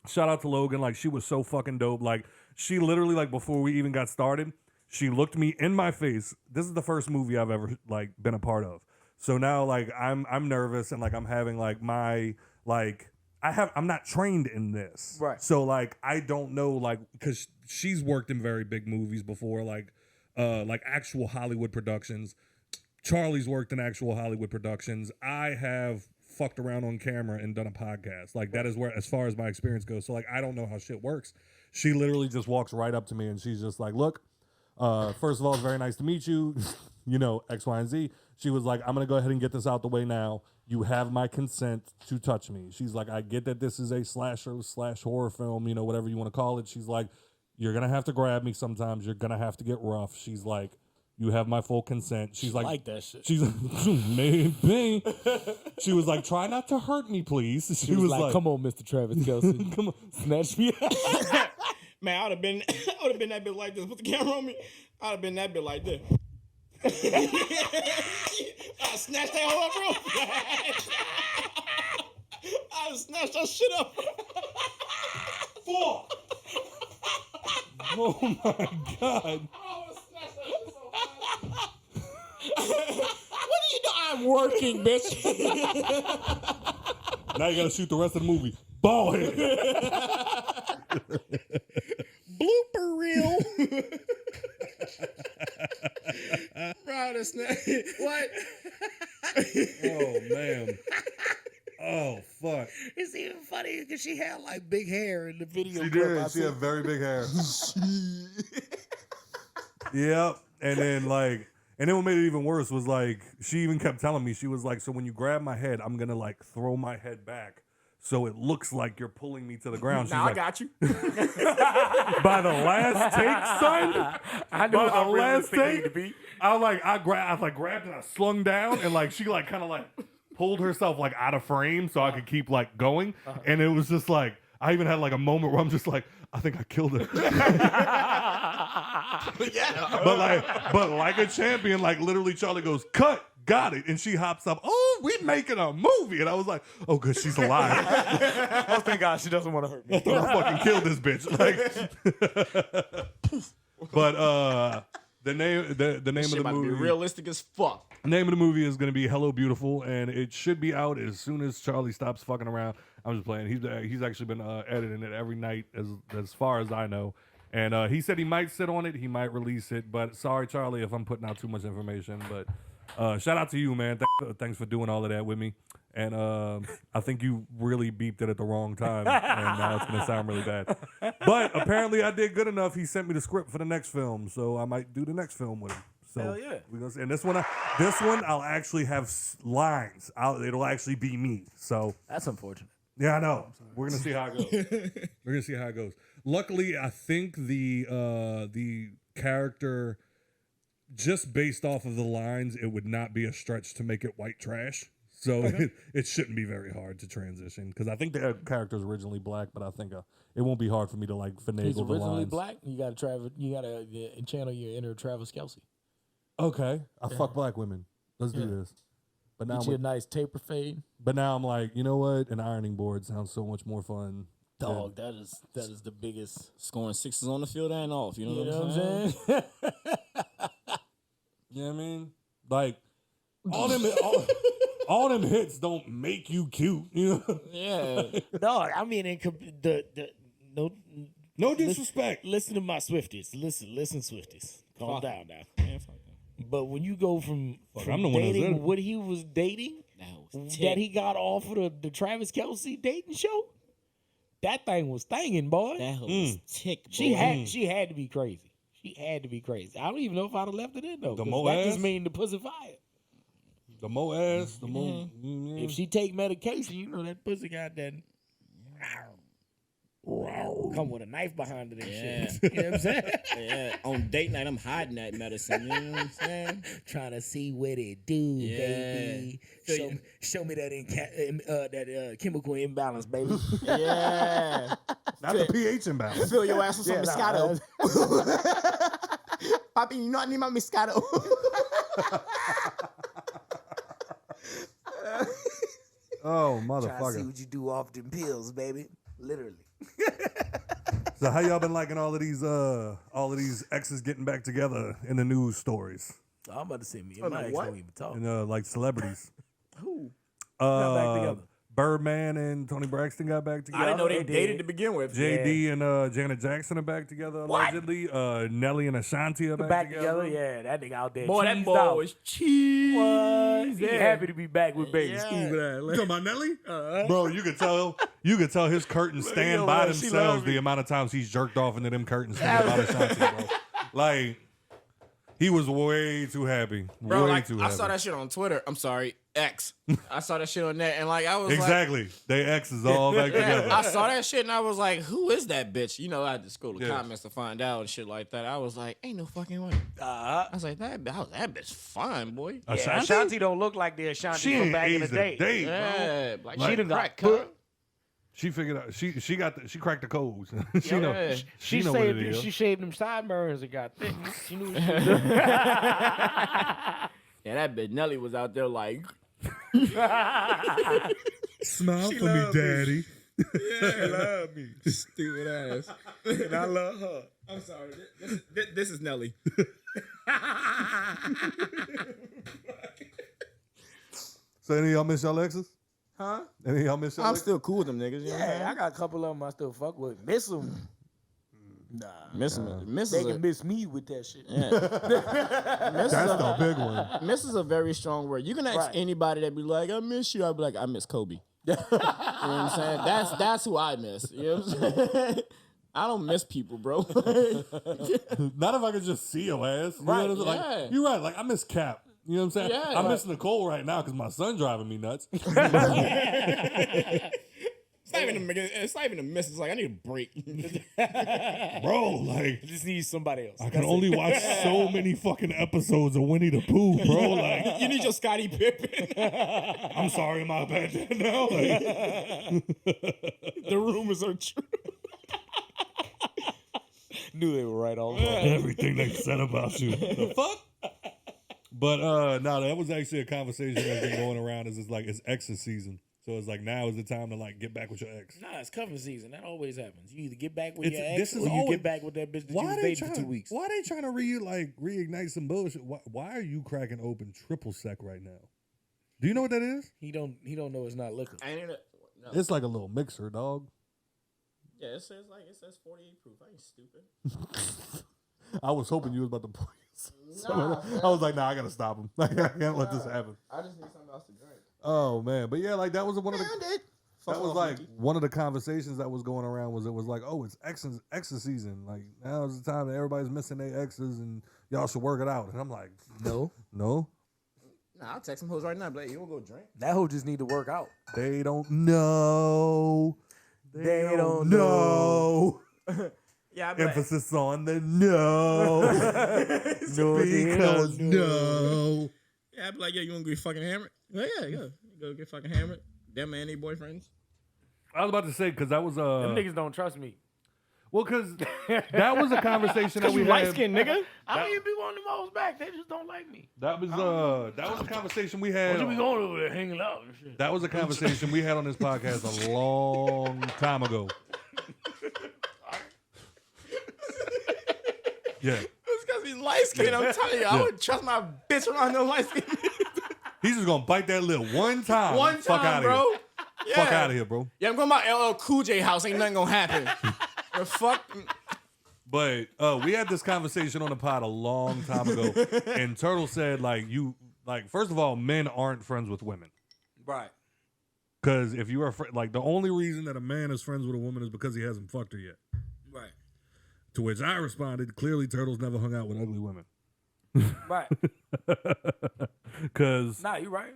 Shout out to Logan. Like, she was so fucking dope. Like, she literally, like, before we even got started, she looked me in my face. This is the first movie I've ever, like, been a part of. So now, like, I'm nervous, and like I'm having like my I'm not trained in this. Right. So like I don't know, like, because she's worked in very big movies before, like actual Hollywood productions. Charlie's worked in actual Hollywood productions. I have fucked around on camera and done a podcast. Like, that is where, as far as my experience goes. So like, I don't know how shit works. She literally just walks right up to me and she's just like, look, first of all, it's very nice to meet you. You know, X, Y, and Z. She was like, I'm going to go ahead and get this out the way now. You have my consent to touch me. She's like, I get that this is a slasher/horror film, you know, whatever you want to call it. She's like, you're going to have to grab me sometimes. You're going to have to get rough. She's like, you have my full consent. She's like that shit. She's like, maybe. She was like, try not to hurt me, please. She was like, come on, Mr. Travis Kelsey. come on. Snatch me out. Man, I would have been that bit like this. Put the camera on me. I'd have been that bit like this. I snatched that hoe up real fast. I snatched that shit up. 4. Oh my God. What do you know? I'm working, bitch. Now you gotta shoot the rest of the movie. Ball head. Blooper reel. Bro, that's not what? Oh man. Oh fuck. It's even funny because she had like big hair in the video She clip. did. She had very big hair. Yep. And then what made it even worse was like she even kept telling me, she was like, so when you grab my head, I'm gonna like throw my head back so it looks like you're pulling me to the ground. She's Now like, I got you. by the last take, son. I knew By how the last realistic it needed take, to be. I grabbed and I slung down and like she like kind of like pulled herself like out of frame so I could keep like going. And it was just like I even had like a moment where I'm just like, I think I killed her. but like a champion, like literally Charlie goes, cut, got it. And she hops up, oh, we making a movie. And I was like, oh, good, she's alive. Oh, thank God she doesn't want to hurt me. I thought I fucking killed this bitch. But the name of the movie, be realistic as fuck. the name of the movie is going to be Hello Beautiful, and it should be out as soon as Charlie stops fucking around. I'm just playing. He's actually been editing it every night as far as I know. And he said he might sit on it, he might release it. But sorry, Charlie, if I'm putting out too much information. But shout out to you, man. Thanks for doing all of that with me. And I think you really beeped it at the wrong time, and now it's gonna sound really bad. But apparently, I did good enough. He sent me the script for the next film, so I might do the next film with him. So Hell yeah. we're gonna see. And this one I'll actually have lines. It'll actually be me. So That's unfortunate. yeah, I know. We're gonna see how it goes. We're gonna see how it goes. Luckily, I think the character, just based off of the lines, it would not be a stretch to make it white trash. So it shouldn't be very hard to transition because I think the character is originally black, but I think it won't be hard for me to like finagle He's the originally lines. black. You gotta channel your inner Travis Kelce. Okay, I fuck black women. Let's do this. But now, Get you a nice taper fade. but now I'm like, you know what? An ironing board sounds so much more fun. Dog, that is the biggest. Scoring sixes on the field and off. You know, You know what what I'm I'm saying? saying? You know what I mean? Like all them hits don't make you cute. You know? Yeah. Dog, I mean, No disrespect. Listen to my Swifties. Listen, Swifties. Calm down now. Man, fuck that. But when you go from I'm the one that said dating it. what he was dating, that he got off of the Travis Kelce dating show, that thing was thangin', boy. That hoe was tick, boy. She had to be crazy. She had to be crazy. I don't even know if I'd have left it in though. The 'cause more that ass? just mean the pussy fire. The more ass, the more. If she take medication, you know that pussy got that. Come with a knife behind it and shit. You know what I'm saying? Yeah. On date night, I'm hiding that medicine. You know what I'm saying? Trying to see what it do, baby. Show me that chemical imbalance, baby. Yeah. Not the pH imbalance. Fill your ass with some Moscato. Papi, you know I need my Moscato. Oh, Trying to see motherfucker. what you do off them pills, baby. Literally. So how y'all been liking all of these exes getting back together in the news stories? I'm about to say me and my ex don't even talk. And like celebrities. Who? Got back together. Birdman and Tony Braxton got back together. I didn't know they They did. dated to begin with. JD and Janet Jackson are back together allegedly. Nelly and Ashanti are back together. Yeah, that nigga out there. Boy, that cheesed boy out. was cheese. What? He Yeah. happy to be back with baby. Yeah. Stupid ass. You talking about Nelly? Bro, you could tell his curtains stand by she themselves loves the me. amount of times he's jerked off into them curtains thinking about Ashanti, bro. Like, he was way too happy. Bro, way like, too I happy. saw that shit on Twitter. I'm sorry, X. I saw that shit on there, and like I was Exactly. They exes all back like, together. I saw that shit, and I was like, who is that bitch? You know, I had to scroll the Yeah. comments to find out and shit like that. I was like, ain't no fucking way. I was like, that bitch fine, boy. Yeah, Ashanti don't look like the Ashanti She from ain't back in the aged a day. day, bro. Yeah, like She she done got crack put. cut. She figured out. She cracked the codes. She know. Yeah. She know what it is. She shaved them sideburns and got thick. She knew. What she was doing. Yeah, that bitch Nelly was out there like. Smile for me, daddy. Yeah, love me. Stupid ass. And I love her. I'm sorry. This is Nelly. So any of y'all miss y'all exes? Huh? Any of y'all miss y'all I'm exes? still cool with them niggas. You know what I'm Yeah, I saying? got a couple of them I still fuck with. Miss them. Nah. Miss They is can miss me with that shit. That's the big one. miss is a very strong word. You can ask anybody that be like, I miss you. I'd be like, I miss Kobe. You know what I'm saying? That's who I miss. You know what I'm saying? I don't miss people, bro. Not if I could just see your ass. You Right, know what I'm saying? yeah. Like, you're right. Like I miss Cap. You know what I'm saying? Yeah, I like- miss Nicole right now because my son driving me nuts. It's not even a miss. It's like I need a break. Bro, like I just need somebody else. I can only watch so many fucking episodes of Winnie the Pooh, bro. Like You need your Scottie Pippen. I'm sorry, am I bad dad now? Like, The rumors are true. Knew they were right all along. everything they said about you. The fuck? But no, that was actually a conversation that's been going around. Is it's like it's ex's season, so it's like now is the time to like get back with your ex. Nah, it's cuffing season. That always happens. You either get back with It's- your this ex is or you always- get back with that bitch that you was dating for 2 weeks. Why they trying to reignite some bullshit? Why are you cracking open triple sec right now? Do you know what that is? He don't know it's not liquor. It's like a little mixer, dog. Yeah, it says 48 proof. I ain't stupid. I was hoping you was about to point. I was like, nah, I gotta stop him. Like, I can't let this happen. I just need something else to drink. Oh man, but yeah, like that was one of the. Fuck That was off, like Mickey. one of the conversations that was going around. Was it was like, oh, it's exes season. Like now is the time that everybody's missing their exes, and y'all should work it out. And I'm like, no. Nah, I'll text some hoes right now. Blake, you wanna go drink? That hoe just need to work out. They don't know. They don't know. Yeah, I bet. Emphasis on the no. No, they Because don't no. Yeah, I'd be like, yeah, you wanna get fucking hammered? Well, yeah, go get fucking hammered. Them and any boyfriends. I was about to say because that was Them niggas don't trust me. well, because that was a conversation that we had. Light skinned nigga. I don't even be wanting them hoes back. They just don't like me. That was a conversation we had. What you be going over there hanging out and shit? That was a conversation we had on this podcast a long time ago. Yeah. It's because he's light skinned. I'm telling you, I wouldn't trust my bitch around no light skinned. He's just gonna bite that lip one time. One Fuck time, outta bro. Here. Yeah. Fuck out of here, bro. Yeah, I'm going to my LL Cool J house. Ain't nothing gonna happen. The fuck. But we had this conversation on the pod a long time ago, and Turtle said first of all, men aren't friends with women. Right. Because if you are the only reason that a man is friends with a woman is because he hasn't fucked her yet. Right. To which I responded, clearly Turtle's never hung out with ugly women. Right. Because Nah, you right.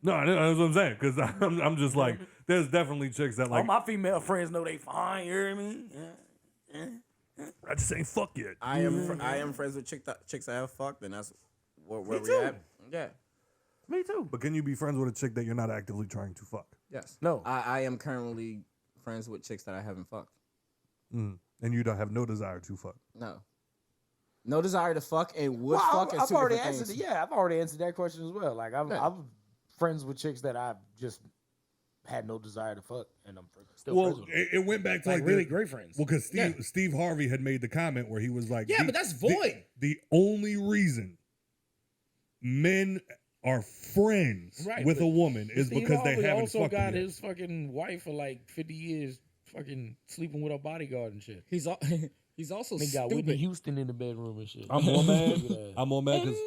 no, that's what I'm saying. Because I'm just like, there's definitely chicks that All like my female friends know they fine. You hear me? Yeah. I just ain't fuck yet. I am friends with chicks I have fucked, and that's where we too. at. Yeah. Me too. But can you be friends with a chick that you're not actively trying to fuck? Yes. No. I am currently friends with chicks that I haven't fucked. And you don't have no desire to fuck. No. No desire to fuck and would fuck is I've two already different answered. things. Yeah, I've already answered that question as well. Like I'm Yeah. friends with chicks that I've just had no desire to fuck, and I'm still Well, friends with them. it went back to Like really great friends. Well, because Steve Harvey had made the comment where he was like, Yeah, but that's void. The only reason men are friends Right, with but a woman is Steve because they Harvey haven't also fucked got her yet. his fucking wife for like 50 years, fucking sleeping with a bodyguard and shit. He's also They got Whitney stupid. Houston in the bedroom and shit. I'm more mad. Look at that. I'm more mad because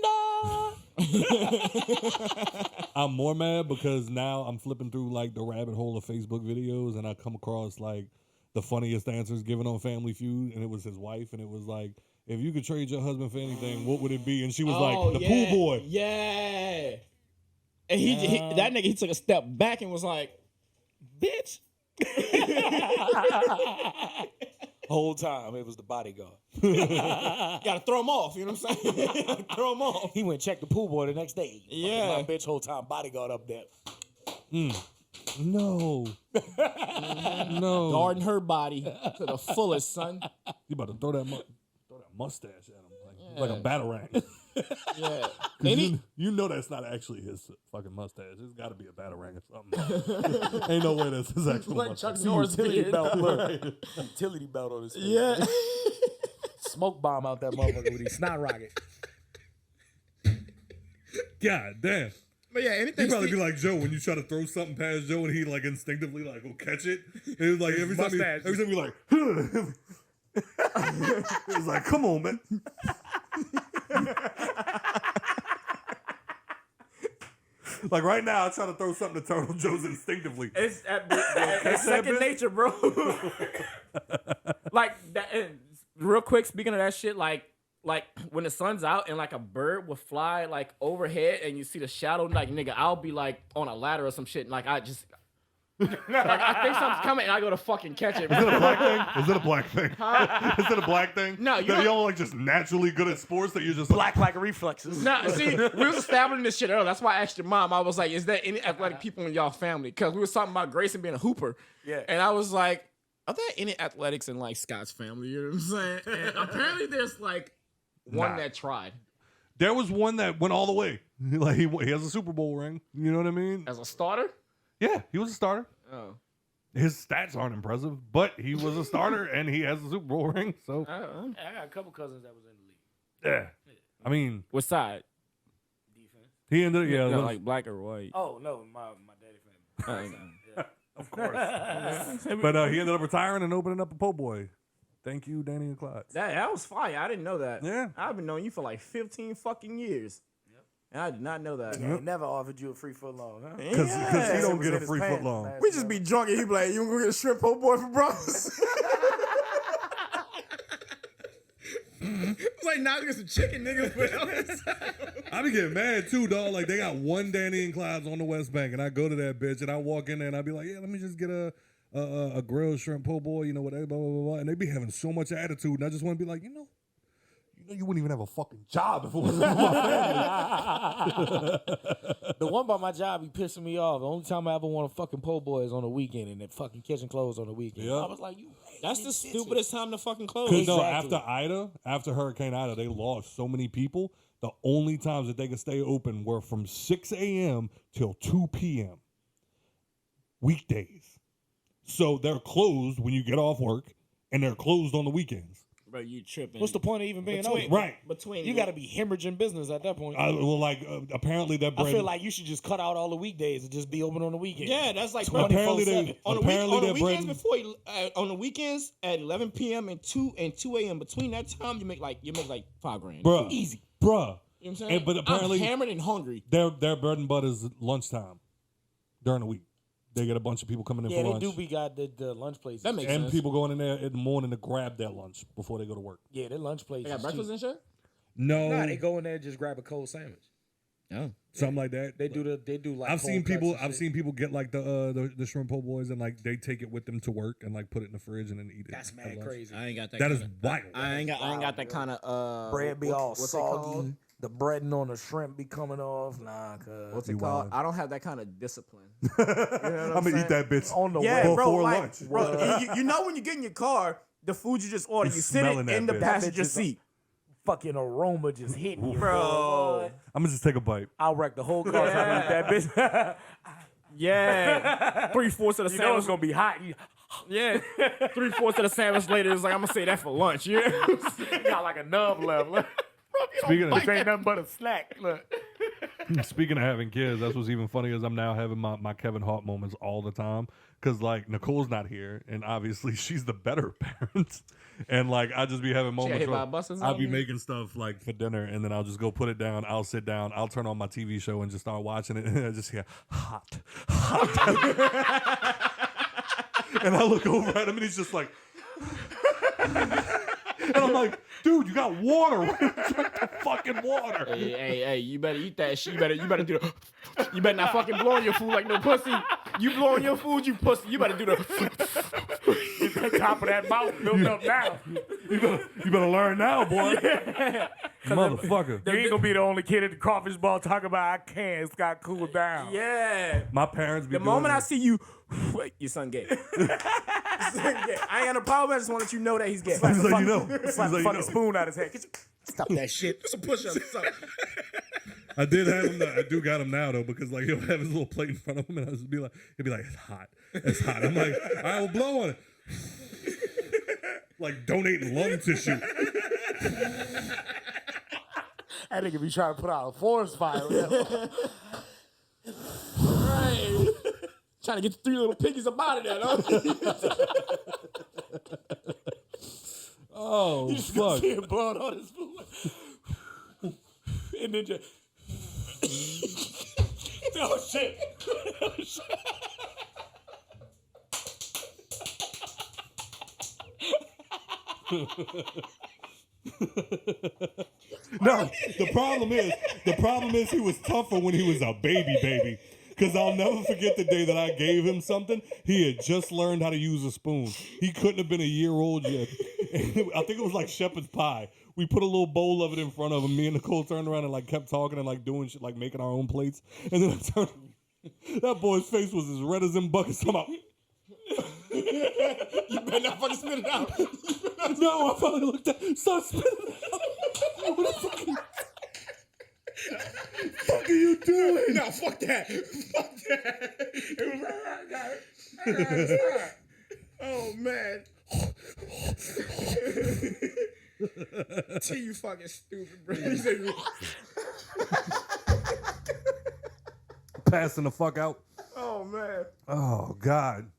I'm more mad because now I'm flipping through like the rabbit hole of Facebook videos and I come across like the funniest answers given on Family Feud, and it was his wife, and it was like, if you could trade your husband for anything, what would it be? And she was like, the pool boy. Yeah. And he that nigga, he took a step back and was like, bitch. Whole time it was the bodyguard. Gotta throw him off, you know what I'm saying? Throw him off. He went check the pool boy the next day. Yeah. My bitch whole time bodyguard up there. No. No. Guarding her body to the fullest, son. You about to throw that mustache at him like a batarang. Yeah. You know that's not actually his fucking mustache. It's got to be a batarang or something. Ain't no way that's his actual Like mustache. Chuck Norris beard. Utility belt on his face. Yeah. Smoke bomb out that motherfucker with his snot rocket. God damn. But yeah, anything. He'd probably be like Joe when you try to throw something past Joe and he like instinctively like will catch it. It was like every time he like, it's like, come on, man. Like right now, I try to throw something to Turtle Joe's instinctively. It's second nature, bro. Like that. And real quick, speaking of that shit, like when the sun's out and like a bird will fly like overhead and you see the shadow, like nigga, I'll be like on a ladder or some shit, and like I just. Like, I think something's coming and I go to fucking catch it. Is it a black thing? Is it a black thing? Is it a black thing? No, that you're like just naturally good at sports that you're just Black like reflexes. No, see, we was establishing this shit earlier. That's why I asked your mom. I was like, is there any athletic people in y'all family? Because we was talking about Grayson being a hooper. Yeah. And I was like, are there any athletics in like Scott's family? You know what I'm saying? And apparently there's like one that tried. There was one that went all the way. Like he has a Super Bowl ring. You know what I mean? As a starter? Yeah, he was a starter. Oh. His stats aren't impressive, but he was a starter and he has a Super Bowl ring. So I got a couple cousins that was in the league. yeah, I mean, What side? Defense. he ended up Like black or white? Oh no, my daddy family. of course. But he ended up retiring and opening up a po' boy. Thank you, Danny and Clyde. That was fire. I didn't know that. Yeah. I've been knowing you for like 15 fucking years. And I did not know that. He never offered you a free foot long, huh? Because he don't get a free foot long. man. We just be drunk and he be like, you gonna go get a shrimp po' boy for bros? It's like, now get some chicken niggas. I be getting mad too, dog. Like they got one Danny and Clyde's on the West Bank, and I go to that bitch and I walk in there and I be like, yeah, let me just get a grilled shrimp po' boy, you know, whatever, blah, blah, blah, blah. And they be having so much attitude, and I just want to be like, you know, you wouldn't even have a fucking job if it wasn't for my family. The one by my job, he pissing me off. The only time I ever want a fucking po' boy is on the weekend and then fucking kitchen clothes on the weekend. Yeah. I was like, That's the stupidest time to fucking close. Because no, Exactly. after Hurricane Ida, they lost so many people. The only times that they could stay open were from 6 a.m. till 2 p.m. weekdays. So they're closed when you get off work, and they're closed on the weekends. Bro, you tripping. what's the point of even being open? Right. Between You got to be hemorrhaging business at that point. Apparently that I bread. feel like you should just cut out all the weekdays and just be open on the weekend. Yeah, that's like Apparently 24/7. on the that weekends bread. before on the weekends at 11 p.m. and 2 a.m. Between that time, you make like $5,000. Bruh. Easy. Bruh. You know what I'm saying? But apparently I'm hammered and hungry. their bread and butter is lunchtime during the week. They get a bunch of people coming in Yeah, for they lunch. do be got the lunch places. That makes and sense. people going in there in the morning to grab their lunch before they go to work. Yeah, their lunch places. They got breakfast and shit? No, Nah, they go in there and just grab a cold sandwich. No. something like that. They do like. I've cold seen cuts people. and I've shit. seen people get like the shrimp po' boys and like they take it with them to work and like put it in the fridge and then eat it. That's at mad lunch. crazy. I ain't got that. That is kinda- wild. I ain't got that kind of Bread be all what's it soggy. called? The breading on the shrimp be coming off. Nah, cuz. What's You it called? wild. I don't have that kind of discipline. I'm gonna eat that bitch On the Yeah, way. bro. before Like, lunch. bro, you know when you get in your car, the food you just ordered, You you sit it smelling that in the bitch. passenger That bitch is seat, Fucking aroma just hitting you, bro. I'm gonna just take a bite. I'll wreck the whole car trying to eat that bitch. Yeah, 3/4 of the You know sandwich. it's gonna be hot. You Yeah, 3/4 of the sandwich later is like I'm gonna say that for lunch. Yeah, got like a nub left. Look. Speaking This of ain't nothing but a snack. Look. speaking of having kids, that's what's even funny is I'm now having my Kevin Hart moments all the time because like Nicole's not here and obviously she's the better parent and like I just be having moments hit by where a bus or I'll be something? making stuff like for dinner and then I'll just go put it down. I'll sit down. I'll turn on my TV show and just start watching it and I just hear hot. And I look over at him and he's just like. And I'm like, dude, you got water. Drink the fucking water. Hey, you better eat that shit. You better do the. You better not fucking blow on your food like no pussy. You blow on your food, you pussy. You better do the. Top of that mouth built up now. You better learn now, boy. Motherfucker. You ain't gonna be the only kid at the crawfish ball talking about I can't. It's got to cool down. Yeah. My parents be The doing moment I this. see you, your son gay. Your son gay. I ain't got no problem. I just want to let you know that he's gay. He's like, you know. Slap He's the like, you fucking know. spoon out his head. Stop that shit. Just a push up. I did have him. I do got him now though, because like he'll have his little plate in front of him, and he'll be like, it's hot. It's hot. I'm like, all right, we'll blow on it. Like donating lung tissue. That nigga be trying to put out a forest fire. Right. Trying to get the 3 little piggies up out of there, though. Oh fuck. Seeing blood on his foot. And then just. Oh shit. No, the problem is he was tougher when he was a baby. Because I'll never forget the day that I gave him something. He had just learned how to use a spoon. He couldn't have been a year old yet. I think it was like shepherd's pie. We put a little bowl of it in front of him. Me and Nicole turned around and like kept talking and like doing shit, like making our own plates. And then I turned, that boy's face was as red as them buckets. I'm out. You better not fucking spit it out. No, I finally looked at it. Stop spitting it out. What the fuck are you doing? No, fuck that. Fuck that. It was oh, man. T, you fucking stupid, bro. You said Passing the fuck out. oh, man. Oh, God.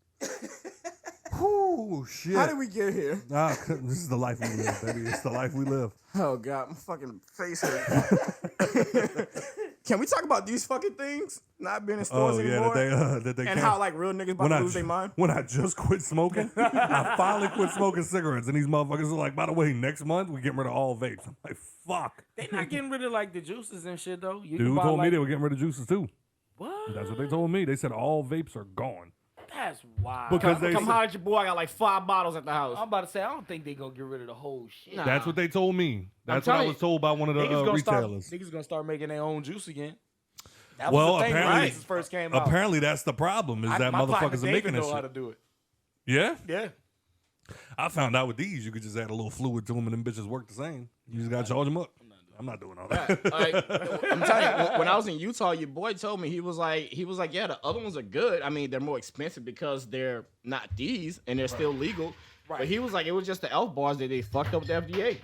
Whoo, shit. How did we get here? This is the life we live, baby. It's the life we live. Oh, God. My fucking face hurt. Can we talk about these fucking things not being in stores anymore? That they and can't. how, like, real niggas about to lose their mind? When I just quit smoking, I finally quit smoking cigarettes, and these motherfuckers are like, by the way, next month we getting rid of all vapes. I'm like, fuck. They not getting rid of like the juices and shit though. You Dude can buy, told me like, they were getting rid of juices too. What? That's what they told me. They said all vapes are gone. That's wild. Because they Come said- holler at your boy. I got like 5 bottles at the house. I'm about to say I don't think they gonna get rid of the whole shit. That's what they told me. That's what I telling was told by one of the retailers. Niggas gonna start making their own juice again. That was Well, the thing when apparently, juices first came out. apparently that's the problem is that my partner motherfuckers are David making that know how shit. to do it. Yeah? Yeah. I found out with these, you could just add a little fluid to them and them bitches work the same. You just gotta charge them up. I'm not doing all that. Like, I'm telling you, when I was in Utah, your boy told me he was like, yeah, the other ones are good. I mean, they're more expensive because they're not these and they're still legal. Right. But he was like, it was just the elf bars that they fucked up with the FDA.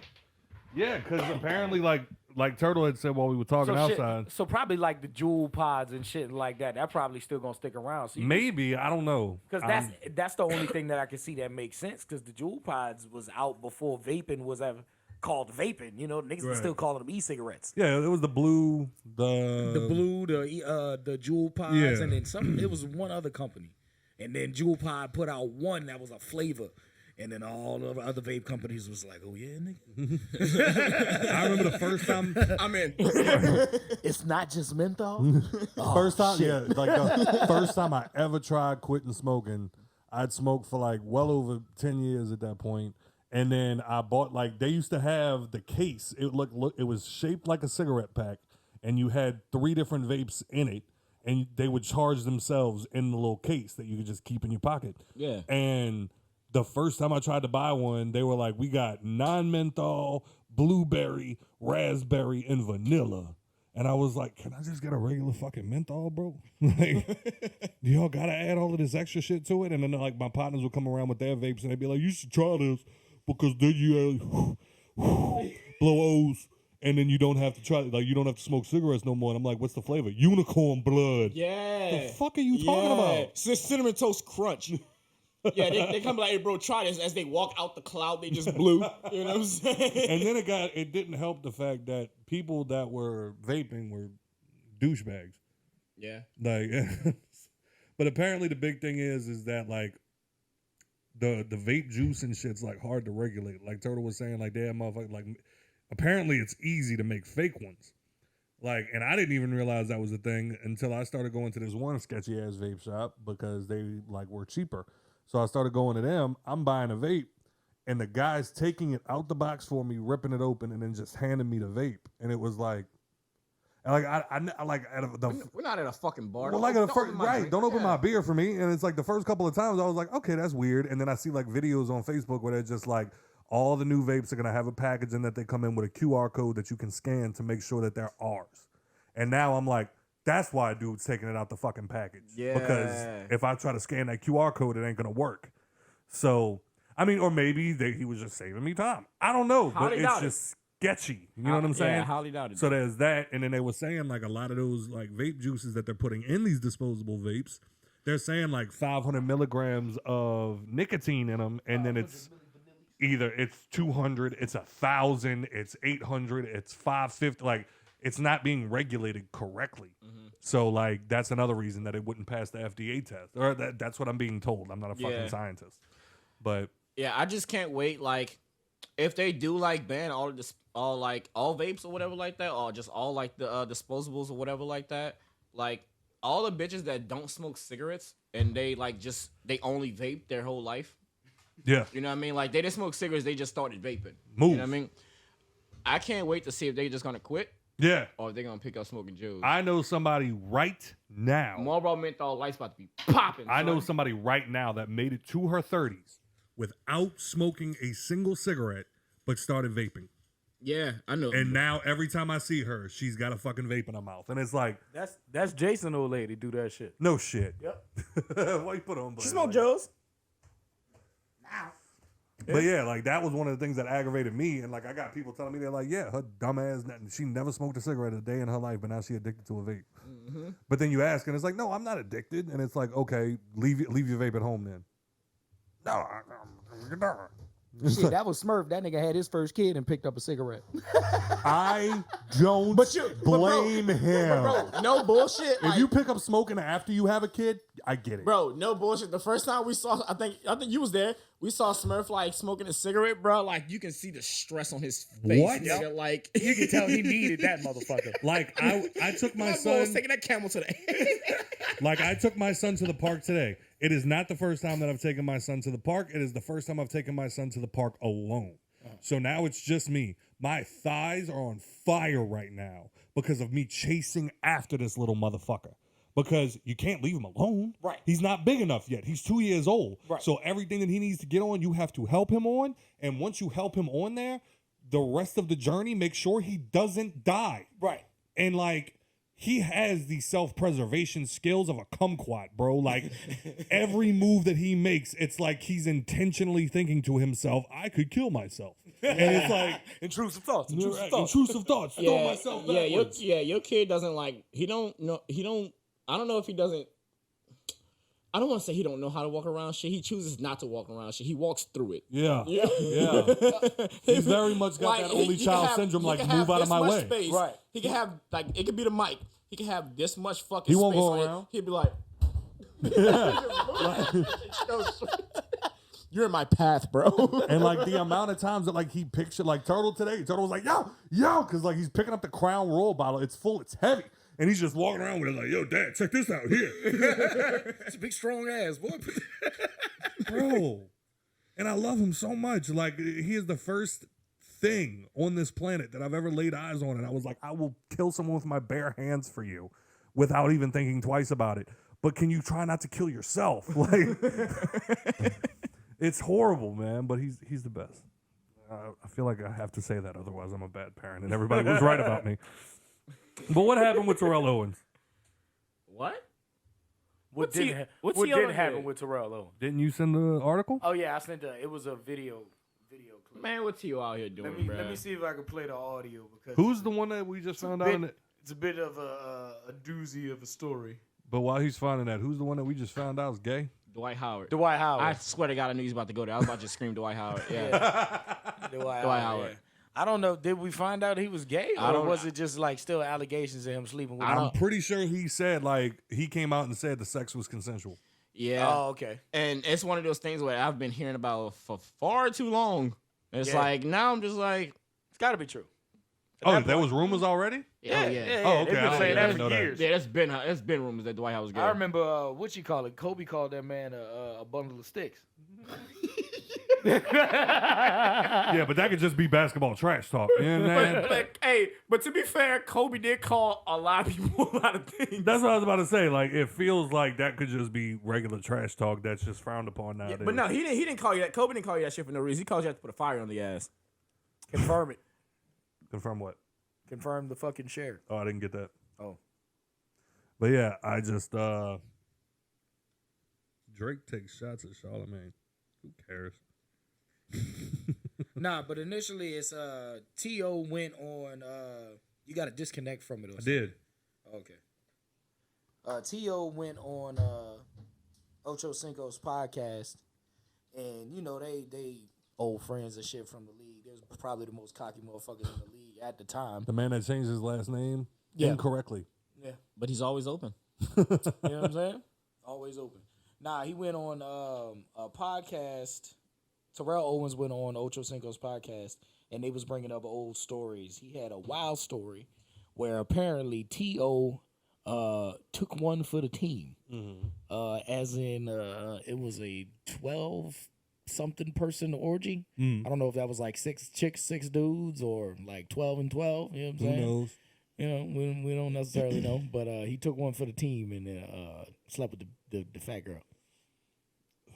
Yeah, because apparently, like Turtle had said while we were talking outside. So probably like the jewel pods and shit like that. That probably still gonna stick around. So Maybe, I don't know. Because that's the only thing that I can see that makes sense. Because the jewel pods was out before vaping was ever called vaping. You know, niggas were still calling them e-cigarettes. Yeah, it was the blue, the jewel pods, Yeah. and then some. It was one other company, and then Jewel Pod put out one that was a flavor. And then all the other vape companies was like, oh, yeah, nigga. I remember the first time. I'm in. It's not just menthol? First time, yeah, like the first time I ever tried quitting smoking, I'd smoked for like well over 10 years at that point. And then I bought, like, they used to have the case. It it was shaped like a cigarette pack, and you had 3 different vapes in it, and they would charge themselves in the little case that you could just keep in your pocket. Yeah. And the first time I tried to buy one, they were like, we got non-menthol, blueberry, raspberry, and vanilla. And I was like, can I just get a regular fucking menthol, bro? Like, do y'all gotta add all of this extra shit to it? And then like my partners would come around with their vapes and they'd be like, you should try this because then you blow O's and then you don't have to try, like you don't have to smoke cigarettes no more. And I'm like, what's the flavor? Unicorn blood. Yeah. The fuck are you talking about? Cinnamon Toast Crunch. Yeah, they come like, hey, bro, try this. As they walk out the cloud, they just blew. You know what I'm saying? And then it didn't help the fact that people that were vaping were douchebags. Yeah. Like, but apparently the big thing is that like the vape juice and shit's like hard to regulate. Like Turtle was saying, like, damn motherfucker, like apparently it's easy to make fake ones. Like, and I didn't even realize that was a thing until I started going to this one sketchy ass vape shop because they like were cheaper. So I started going to them. I'm buying a vape, and the guy's taking it out the box for me, ripping it open, and then just handing me the vape. And it was like, I like at the. We're not at a fucking bar. Well, like at the first, right? Don't open my beer for me. And it's like the first couple of times I was like, okay, that's weird. And then I see like videos on Facebook where they're just like, all the new vapes are gonna have a package in that they come in with a QR code that you can scan to make sure that they're ours. And now I'm like, that's why dude's taking it out the fucking package. Yeah. Because if I try to scan that QR code, it ain't gonna work. So I mean, or maybe he was just saving me time. I don't know, but it's just sketchy. You know what I'm saying? Yeah, highly doubted. So there's that, and then they were saying like a lot of those like vape juices that they're putting in these disposable vapes, they're saying like 500 milligrams of nicotine in them, and then it's either it's 200, it's 1,000, it's 800, it's 550. Like it's not being regulated correctly. So like that's another reason that it wouldn't pass the FDA test, or that's what I'm being told. I'm not a fucking scientist, but yeah, I just can't wait. Like if they do like ban all vapes or whatever like that, or just all like the disposables or whatever like that, like all the bitches that don't smoke cigarettes and they like they only vape their whole life. Yeah. You know what I mean? Like they didn't smoke cigarettes, they just started vaping. Move. You know what I mean? I can't wait to see if they just gonna quit. Yeah. Or if they're gonna pick up smoking Joes. I know somebody right now. Marlboro menthol lights about to be popping. I know somebody right now that made it to her 30s without smoking a single cigarette, but started vaping. Yeah, I know. And now every time I see her, she's got a fucking vape in her mouth. And it's like, That's Jason, old lady, do that shit. no shit. Yep. Why you put on? She smoke Joes. But yeah, like that was one of the things that aggravated me. And like I got people telling me, they're like, yeah, her dumb ass, she never smoked a cigarette a day in her life, but now she addicted to a vape. Mm-hmm. But then you ask, and it's like, no, I'm not addicted. And it's like, okay, leave your vape at home then. No, Shit, that was Smurf. That nigga had his first kid and picked up a cigarette. I don't blame him. Bro, no bullshit. If you pick up smoking after you have a kid, I get it. Bro, no bullshit. The first time we saw, I think you was there. We saw Smurf like smoking a cigarette, bro. Like you can see the stress on his face. What? Nigga. Like You can tell he needed that motherfucker. Like I took my boy was son. taking that camel today. Like I took my son to the park today. It is not the first time that I've taken my son to the park. It is the first time I've taken my son to the park alone. So now it's just me. My thighs are on fire right now because of me chasing after this little motherfucker. Because you can't leave him alone. Right. He's not big enough yet. He's 2 years old. Right. So everything that he needs to get on, you have to help him on. And once you help him on there, the rest of the journey, make sure he doesn't die. Right. And like, he has the self-preservation skills of a kumquat, bro. Like, every move that he makes, it's like he's intentionally thinking to himself, I could kill myself. And it's like... Intrusive thoughts. Intrusive thoughts. Throw myself backwards. Your kid doesn't like, I don't know if he doesn't, I don't want to say he don't know how to walk around shit. He chooses not to walk around shit. He walks through it. Yeah. He's very much got that only child syndrome, like, move out of my way. Space. Right. He can have, like, it could be the mic. He can have this much fucking He space. won't go on it. around. He'd be like, you're in my path, bro. And like the amount of times that like he pictured like Turtle today, Turtle was like, yo, because like he's picking up the Crown Royal bottle. It's full, it's heavy. And he's just walking around with it like, yo, Dad, check this out here. It's a big strong ass, boy. Bro. And I love him so much. Like, he is the first thing on this planet that I've ever laid eyes on. And I was like, I will kill someone with my bare hands for you without even thinking twice about it. But can you try not to kill yourself? Like, it's horrible, man. But he's the best. I feel like I have to say that. Otherwise, I'm a bad parent. And everybody was right about me. But what happened with Terrell Owens? What? What did happen with Terrell Owens? Didn't you send the article? Oh yeah, I sent it was a video clip. Man, what's you out here doing, Let me see if I can play the audio because Who's the one that we just found out? It's a bit of a doozy of a story. But while he's finding that, who's the one that we just found out is gay? Dwight Howard. Dwight Howard. I swear to God, I knew he was about to go there. I was about to just scream Dwight Howard. Yeah. Dwight Howard. Yeah. I don't know. Did we find out he was gay, or was it just like still allegations of him sleeping with? I'm pretty sure he said like he came out and said the sex was consensual. Yeah. Oh, okay. And it's one of those things where I've been hearing about for far too long. It's like now I'm just like it's got to be true. Oh, there was rumors already? Yeah. Oh, okay. They've I been saying didn't that know for that. years. Yeah, that's been rumors that Dwight Howard was gay. I remember what you call it. Kobe called that man a bundle of sticks. Yeah, but that could just be basketball trash talk. You know what I'm saying? But to be fair, Kobe did call a lot of people a lot of things. That's what I was about to say. Like, it feels like that could just be regular trash talk that's just frowned upon nowadays. But no, he didn't call you that. Kobe didn't call you that shit for no reason. He called you to put a fire on the ass. Confirm it. Confirm what? Confirm the fucking share. Oh, I didn't get that. Oh. But yeah, I just Drake takes shots at Charlamagne. Who cares? Nah, but initially it's T.O. went on you got to disconnect from it or I something. did. Okay. T.O. went on Ocho Cinco's podcast, and you know they old friends and shit from the league. They was probably the most cocky motherfuckers in the league at the time. The man that changed his last name Yeah. incorrectly. Yeah. But he's always open. You know what I'm saying? Always open. Nah, he went on a podcast. Terrell Owens went on Ocho Cinco's podcast, and they was bringing up old stories. He had a wild story where apparently T.O. took one for the team. As in, it was a 12-something person orgy. I don't know if that was like 6 chicks, 6 dudes, or like 12 and 12. You know what I'm saying? Who knows? You know, we don't necessarily know, but he took one for the team and slept with the fat girl.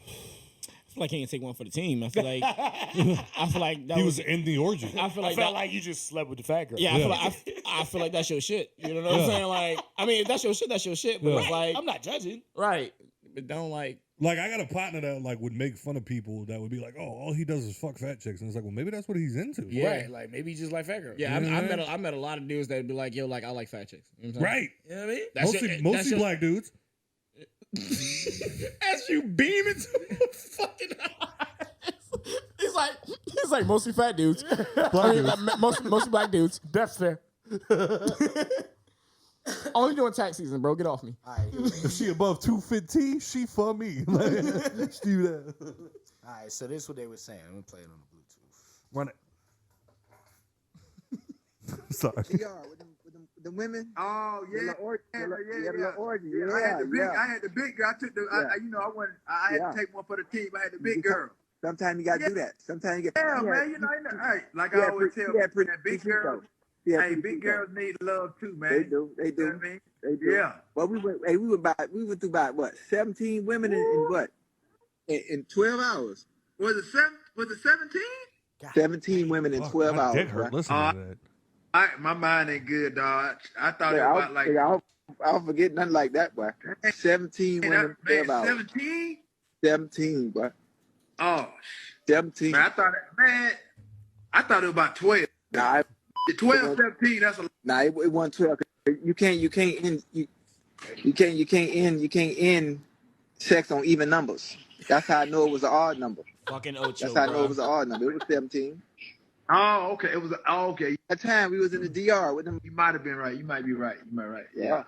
I feel like he didn't take one for the team. I feel like that He was in the orgy. I feel like felt like you just slept with the fat girl. Yeah, I feel like that's your shit. You know what I'm saying? Like, I mean, if that's your shit, that's your shit. But it's like, I'm not judging. right, but don't like. Like, I got a partner that like would make fun of people that would be like, "Oh, all he does is fuck fat chicks," and it's like, well, maybe that's what he's into. Yeah. Right, like maybe he just like fat girls. Yeah, Yeah. I met a lot of dudes that'd be like, yo, like I like fat chicks. You know what I'm saying? Right. You know what I mean? That's Mostly your- black dudes. As you beam into the fucking eyes. He's like mostly fat dudes. Mostly black dudes. That's fair. Only doing tax season, bro. Get off me. All right, If she above 215, she for me. Like, let's do that. all right. So this is what they were saying. I'm gonna play it on the Bluetooth. Run it. Sorry. With the women. Oh The yeah, little orgy. yeah. The little orgy. I had the big, Yeah. I had the big girl. I took the, I had to take one for the team. I had the big girl. Sometimes you gotta do that. Sometimes you get. Yeah, man, hey, like I always tell people, pretty that big sweet girls, though. Yeah, hey, pretty big sweet girls need love too, man. They do. They You know do. what I mean? They do. Yeah. Well, we went through about what 17 women in what in 12 hours. Was it 17? 17 women in 12 My hours. dick hurt right? listening to that. My mind ain't good, dog. I thought it Yeah, was about like I don't forget nothing like that, boy. 17 women in 12 hours. 17. 17, boy. Oh, 17. man, I thought it was about 12. Nah, 12, 17. That's a it wasn't 12. You can't end sex on even numbers. That's how I know it was an odd number. Fucking Ocho, That's how I know bro. it was an odd number. It was 17. Oh, okay. It was okay. That time we was in the DR with them. You might have been right. You might be right. Yeah.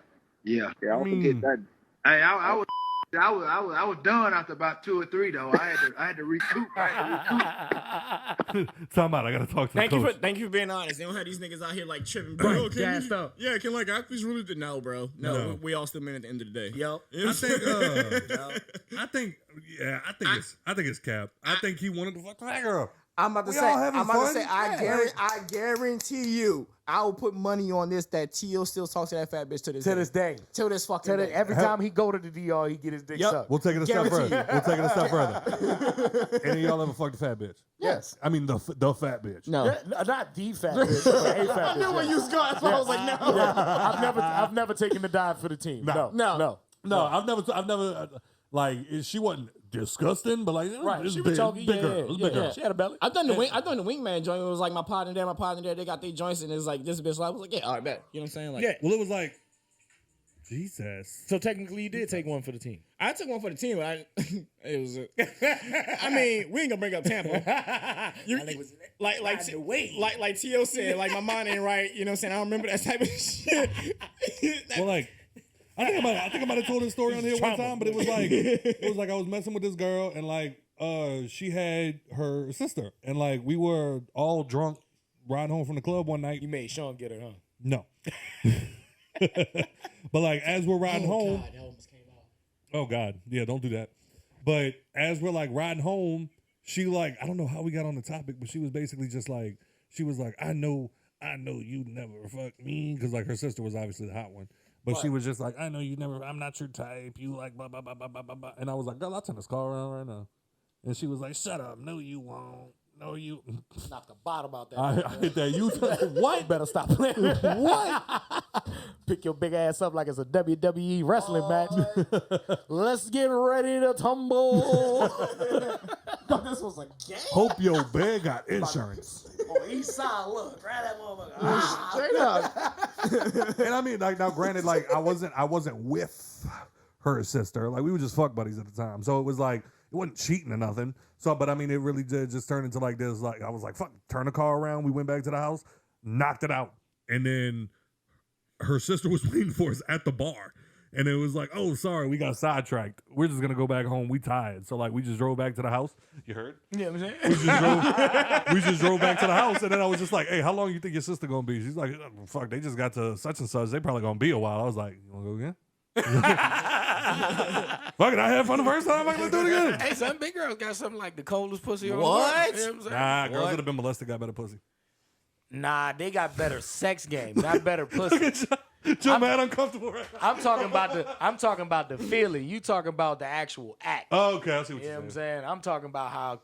Yeah. Yeah, I don't forget that. Hey, I was done after about 2 or 3 though. I had to recoup. Time out. I gotta talk to the coach. Thank you for being honest. They don't have these niggas out here like tripping, bro. Right, gassed up. Yeah, can like athletes really do? No, bro. No. We all still men at the end of the day. Yo, I think it's cap. I think he wanted to fuck that girl. I'm about to We say, all having fun? Yeah. I guarantee you, I will put money on this that T.O. still talks to that fat bitch to this to this day. Till this fucking day. Every time he go to the DR, he get his dick Yep. sucked. We'll take it a step Guarantee further. We'll take it a step further. Any of y'all ever fucked a fat bitch? Yes. I mean the fat bitch. No. Yeah, not the fat bitch, but a fat bitch. I knew where you was going. So I was like, no. I've never taken the dive for the team. No. No, I've never like she wasn't disgusting, but like Right, it's she was big, chunky, big yeah, girl. It was big girl. She had a belly. I've done the wingman joint. It was like my partner there. They got their joints, and it's like this bitch. I was like, yeah, all right, bet. You know what I'm saying? Like, Yeah. Well, it was like Jesus. So technically, you did take one for the team. I took one for the team, but it was. I mean, we ain't gonna bring up Tampa. Like T.O. said, like my mind ain't right. You know what I'm saying? I don't remember that type of shit. Well, like I think I might have told this story on here one time, but it was like I was messing with this girl and like she had her sister and like we were all drunk riding home from the club one night. You made Sean get her, huh? No. But like as we're riding home. God, that almost came out. Oh God. Yeah, don't do that. But as we're like riding home, she like, I don't know how we got on the topic, but she was basically just like, she was like, I know you never fuck me. Cause like her sister was obviously the hot one. But she was just like, I know you never, I'm not your type. You like blah, blah, blah, blah, blah, blah, blah. And I was like, girl, I'll turn this car around right now. And she was like, shut up. No, you won't. No, you. Knock the bottom out that. I hit that. You what? Better stop playing. What? Pick your big ass up like it's a WWE wrestling match. Let's get ready to tumble. Thought this was a game. Hope your bed got insurance. On east side, look, grab that motherfucker. Straight up. And I mean, like, now granted, like, I wasn't with her sister. Like, we were just fuck buddies at the time. So it was like, it wasn't cheating or nothing. So, but I mean, it really did just turn into like this. Like, I was like, fuck, turn the car around. We went back to the house, knocked it out. And then her sister was waiting for us at the bar. And it was like, oh, sorry, we got sidetracked. We're just going to go back home. We tired. So, like, we just drove back to the house. You heard? Yeah, I'm saying. We just drove back to the house. And then I was just like, hey, how long you think your sister going to be? She's like, fuck, they just got to such and such. They probably going to be a while. I was like, you want to go again? Fuck it, I had fun the first time. Let's do it again. Hey, some big girls got something like the coldest pussy on What? the world. You know what I'm saying? Nah, girls that have been molested got better pussy. Nah, they got better sex game, not better pussy. Joe mad uncomfortable right now. I'm talking about the feeling. You talking about the actual act. Oh, okay, I see what You know you're what I'm saying. saying? I'm talking about how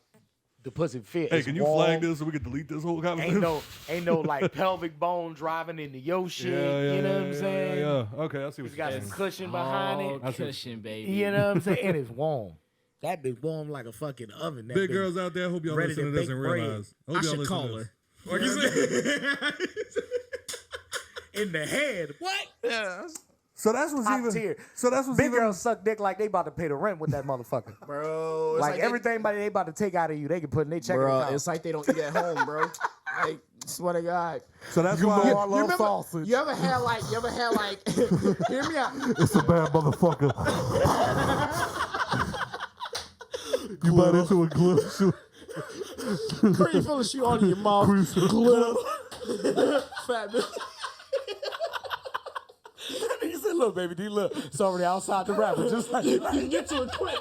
the pussy fit. Hey, It's can you warm. flag this so we can delete this whole conversation? Ain't no like pelvic bone driving into your shit. You know what I'm saying? Yeah. Okay, I see what It's you're got saying. some cushion behind it. I see. Cushion, baby. You know what I'm saying? And it's warm. That bitch warm like a fucking oven. That Big bitch girls out there, hope y'all ready listen to to this bake and bread. realize. Hope I y'all should listen call to her. this. What you say? in the head. What? So that's what's Top even. tier. So that's what's Big even. girls suck dick like they about to pay the rent with that motherfucker. Bro. It's like they- everything they about to take out of you, they can put in their checking Bro, account. it's like they don't eat at home, bro. Like, swear to God. So that's You why. know I love sausage. You ever had like, hear me out. It's a bad motherfucker. You bought into a glue shoe. Cream full of shit all in your mouth. Glue. Fat bitch. He said, "Look, baby, D, look, it's already outside the rapper, just like you get to it quick."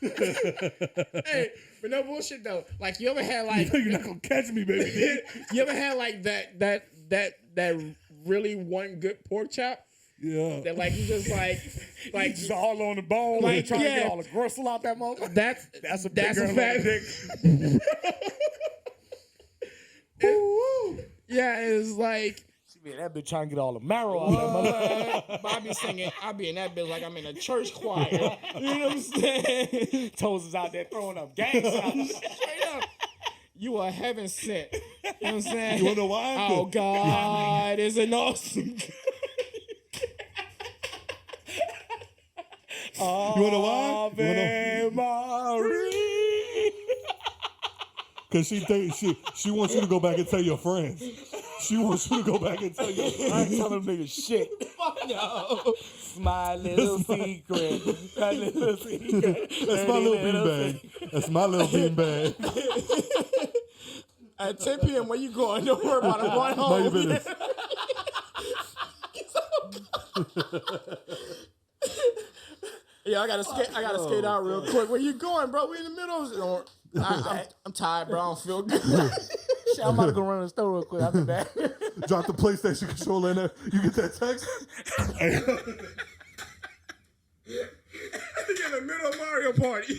Hey, but no bullshit though. Like you ever had like You're not gonna catch me, baby. you ever had like that really one good pork chop Yeah. that like you just like Just all on the bone, Like, trying to yeah. get all the gristle out that motherfucker. that's a fat dick. Yeah, it's like Man, that bitch trying to get all the marrow out that motherfucker. I be singing, I be in that bitch like I'm in a church choir. You know what I'm saying? Toes is out there throwing up gang signs. Straight up. You are heaven sent. You know what I'm saying? You wanna know why? Oh God, is it awesome? You wanna know why? You wanna know? Cause she thinks she wants you to go back and tell your friends. She wants you to go back and tell your friends. I ain't telling them niggas shit. No. My little secret. That little secret. That's my little beanbag. That's my little beanbag. At 10 p.m. where you going? Don't worry about it. I'm going Mind your home. business. Yeah, I gotta skate out real quick. Where you going, bro? We in the middle of I'm tired, bro. I don't feel good. Shit, I'm about to go run to the store real quick. I'll be back. Drop the PlayStation controller in there. You get that text? in the middle of Mario Party.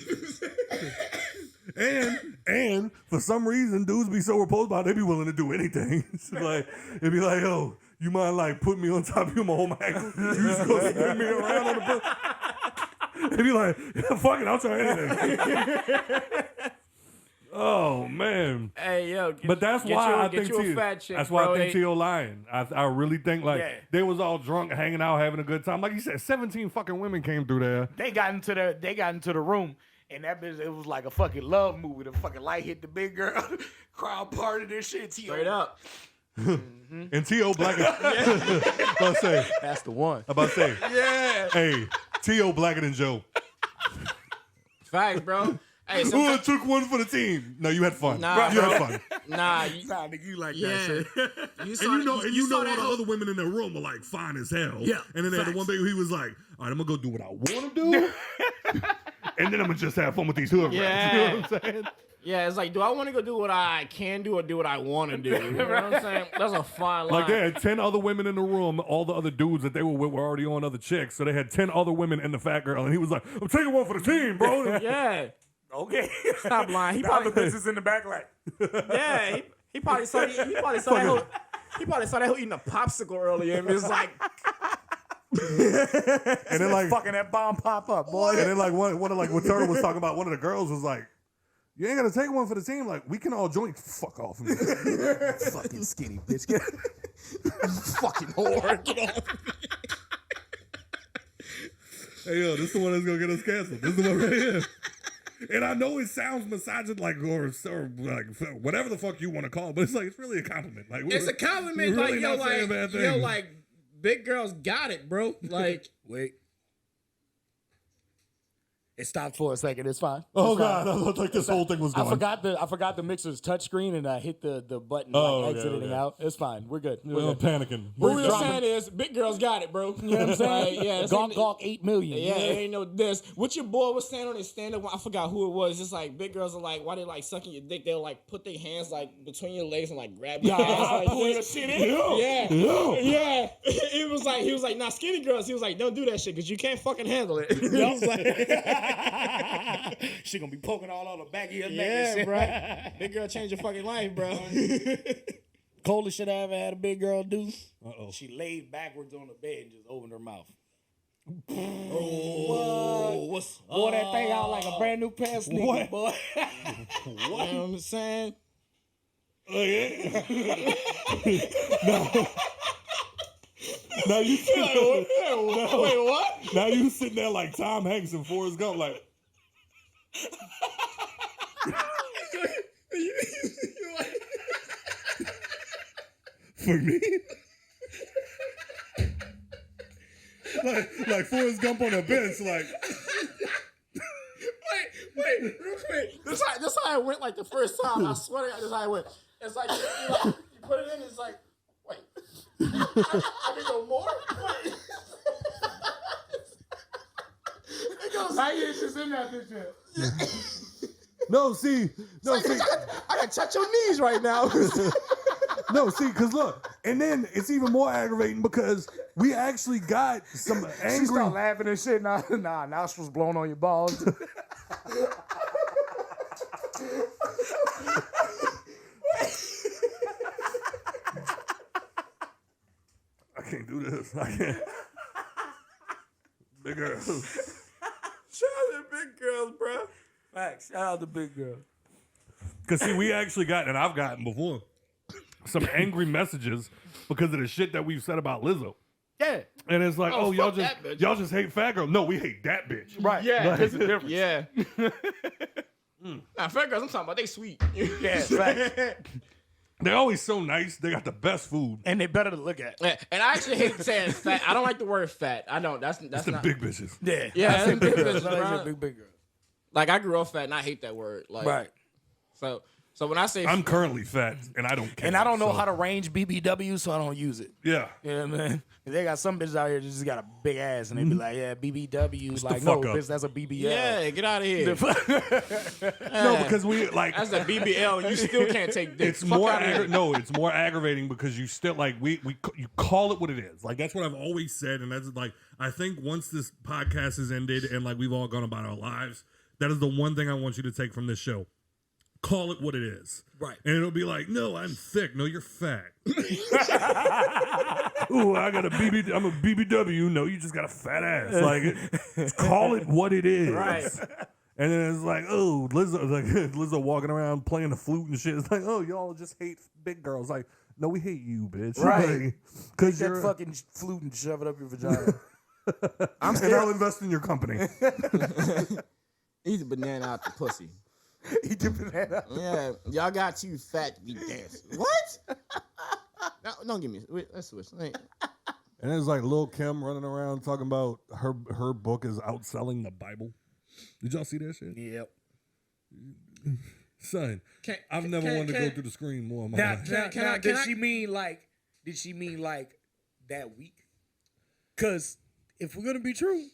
And for some reason, dudes be so repulsed by it, they be willing to do anything. It's like, it'd be like, yo, you mind like putting me on top of you, my whole ankle? You just go spin me around on the bus. They'd be like, yeah, fuck it, I'll try anything. Oh man. Hey, yo. But that's why I think a fat chick, that's why bro. I think T.O. lying. I really think like Yeah. they was all drunk, hanging out, having a good time. Like you said, 17 fucking women came through there. They got into the room, and that bitch, it was like a fucking love movie. The fucking light hit the big girl, crowd parted and shit. Straight up. And T.O. blacker. About to say, That's the one. about to say, Yeah. hey, T.O. blacker than Joe. Facts, bro. Hey, Oh, I sometimes, took one for the team. No, you had fun. Nah, you bro. had fun. nah, Nah, nigga, you like yeah. that shit. You saw And you know saw all that the whole- other women in the room were like fine as hell. Yeah, And then they had the facts. one thing he was like, all right, I'm gonna go do what I want to do. And then I'm gonna just have fun with these hood rats. Yeah. You know what I'm saying? Yeah, it's like, do I want to go do what I can do or do what I want to do? You know what I'm saying? That's a fine line. Like they had 10 other women in the room. All the other dudes that they were with were already on other chicks. So they had 10 other women and the fat girl. And he was like, I'm taking one for the team, bro. Yeah. Okay. Stop lying. He The other probably bitches in the back like. yeah. He probably saw that. He probably saw that. He probably saw that who eating a popsicle earlier and was like, And then like, fucking that bomb pop up, boy. and then like one of like what Turtle was talking about, one of the girls was like, you ain't gonna take one for the team. Like we can all join. Fuck off. Fucking skinny bitch. Get fucking whore. Get off. Hey yo, this is the one that's gonna get us canceled. This is the one right here. And I know it sounds misogynist, like or like whatever the fuck you want to call it, but it's like it's really a compliment. Like it's a compliment. we're really Like, not saying bad yo, things. like, big girls got it, bro. Like, Wait. It stopped for a second. It's fine. Oh It's fine. god, I thought like this whole thing was I gone. forgot the mixer's touchscreen and I hit the button Oh, like okay, exiting okay. out. It's fine. We're good. We're We're good. panicking. what we were dropping- saying is, big girls got it, bro. You You know what I'm saying? Like, yeah, this Gawk ain't- Gawk 8 million. Yeah, it ain't no this. What your boy was saying on his stand-up, I forgot who it was. It's like big girls are like, why they like sucking your dick? They'll like put their hands like between your legs and like grab your ass like pull your this. shit in. Yeah. It was like, he was like, nah, skinny girls. He was like, don't do that shit because you can't fucking handle it. He was like, She gonna be poking all on the back of your neck and yeah, shit. bro. Big girl changed your fucking life, bro. Coldest shit I ever had a big girl do. Uh-oh. She laid backwards on the bed and just opened her mouth. Oh, what's Boy, that thing out like a brand new pair of sneakers, boy. You know what I'm saying? Now you sitting there, Wait, what? now you sitting there like Tom Hanks and Forrest Gump, like for me. like Forrest Gump on a bench, like Wait, real quick. This how it went like the first time. I swear to God, this how it went. It's like, you put it in, it's like, wait. I can go more? Wait. It goes, I ain't just in that bitch. no, see, I can touch your knees right now. no, see, because look, and then it's even more aggravating because we actually got some She angry. start laughing and shit. Nah, nostrils blown on your balls. I can't do this. I can't. Big girls. Shout out to big girls, bro. Facts. Shout out to big girl. Because see, we actually got, and I've gotten before, some angry messages because of the shit that we've said about Lizzo. Yeah. And it's like, Oh, y'all fuck that bitch. y'all just hate fat girl. No, we hate that bitch. Right. Yeah. There's a difference. Yeah. Nah, fat girls, I'm talking about they sweet. Yeah, facts. They're always so nice. They got the best food. And they better to look at. Yeah, and I actually hate saying fat. I don't like the word fat. I don't. That's It's the not. big bitches. Yeah. Yeah, I that's say the big bitches, I say bro. big girl. Like I grew up fat and I hate that word. Like, Right. So when I say I'm currently fat, and I don't care. And I don't know so- how to range BBW, so I don't use it. Yeah. You know what I mean? They got some bitches out here that just got a big ass, and they be like, yeah, BBW. Like, the no, fuck up. bitch, that's a BBL. yeah, get out of here. No, because we like. That's a BBL. And you still can't take dick. It's Fuck more outta here. no, it's more aggravating because you still like you call it what it is. Like that's what I've always said, and that's like I think once this podcast has ended and like we've all gone about our lives, that is the one thing I want you to take from this show. Call it what it is. Right. And it'll be like, no, I'm thick. No, you're fat. Ooh, I got I'm a BBW. No, you just got a fat ass. Like, just call it what it is. Right. And then it's like, oh, Lizzo, like Lizzo walking around playing the flute and shit. It's like, oh, y'all just hate big girls. Like, no, we hate you, bitch. Right. Because Take you're. that fucking flute and shove it up your vagina. And I'll invest in your company. Eat the banana out the pussy. He dipping that up. Yeah, y'all got too fat to be dancing. What? No, don't give me. Wait, let's switch. Wait. And it's like Lil' Kim running around talking about her book is outselling the Bible. Did y'all see that shit? Yep. Son, I've never wanted to go through the screen more in my life. Did she mean like that week? Because if we're gonna be true,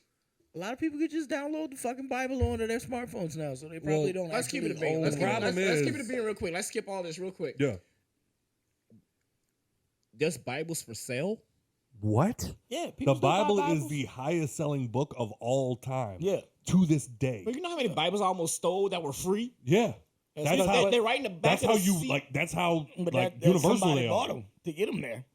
a lot of people could just download the fucking Bible onto their smartphones now, so they probably don't. Let's keep it a actually bean. own Let's it. keep it a bean real quick. Let's skip all this real quick. Yeah. There's Bibles for sale. What? Yeah, The people still buy Bible is Bibles. the highest selling book of all time. Yeah. To this day. But you know how many Bibles I almost stole that were free? Yeah. That's how. They're right in the back. That's of how the you seat. like. That's how But like that universal somebody they bought are. them to get them there.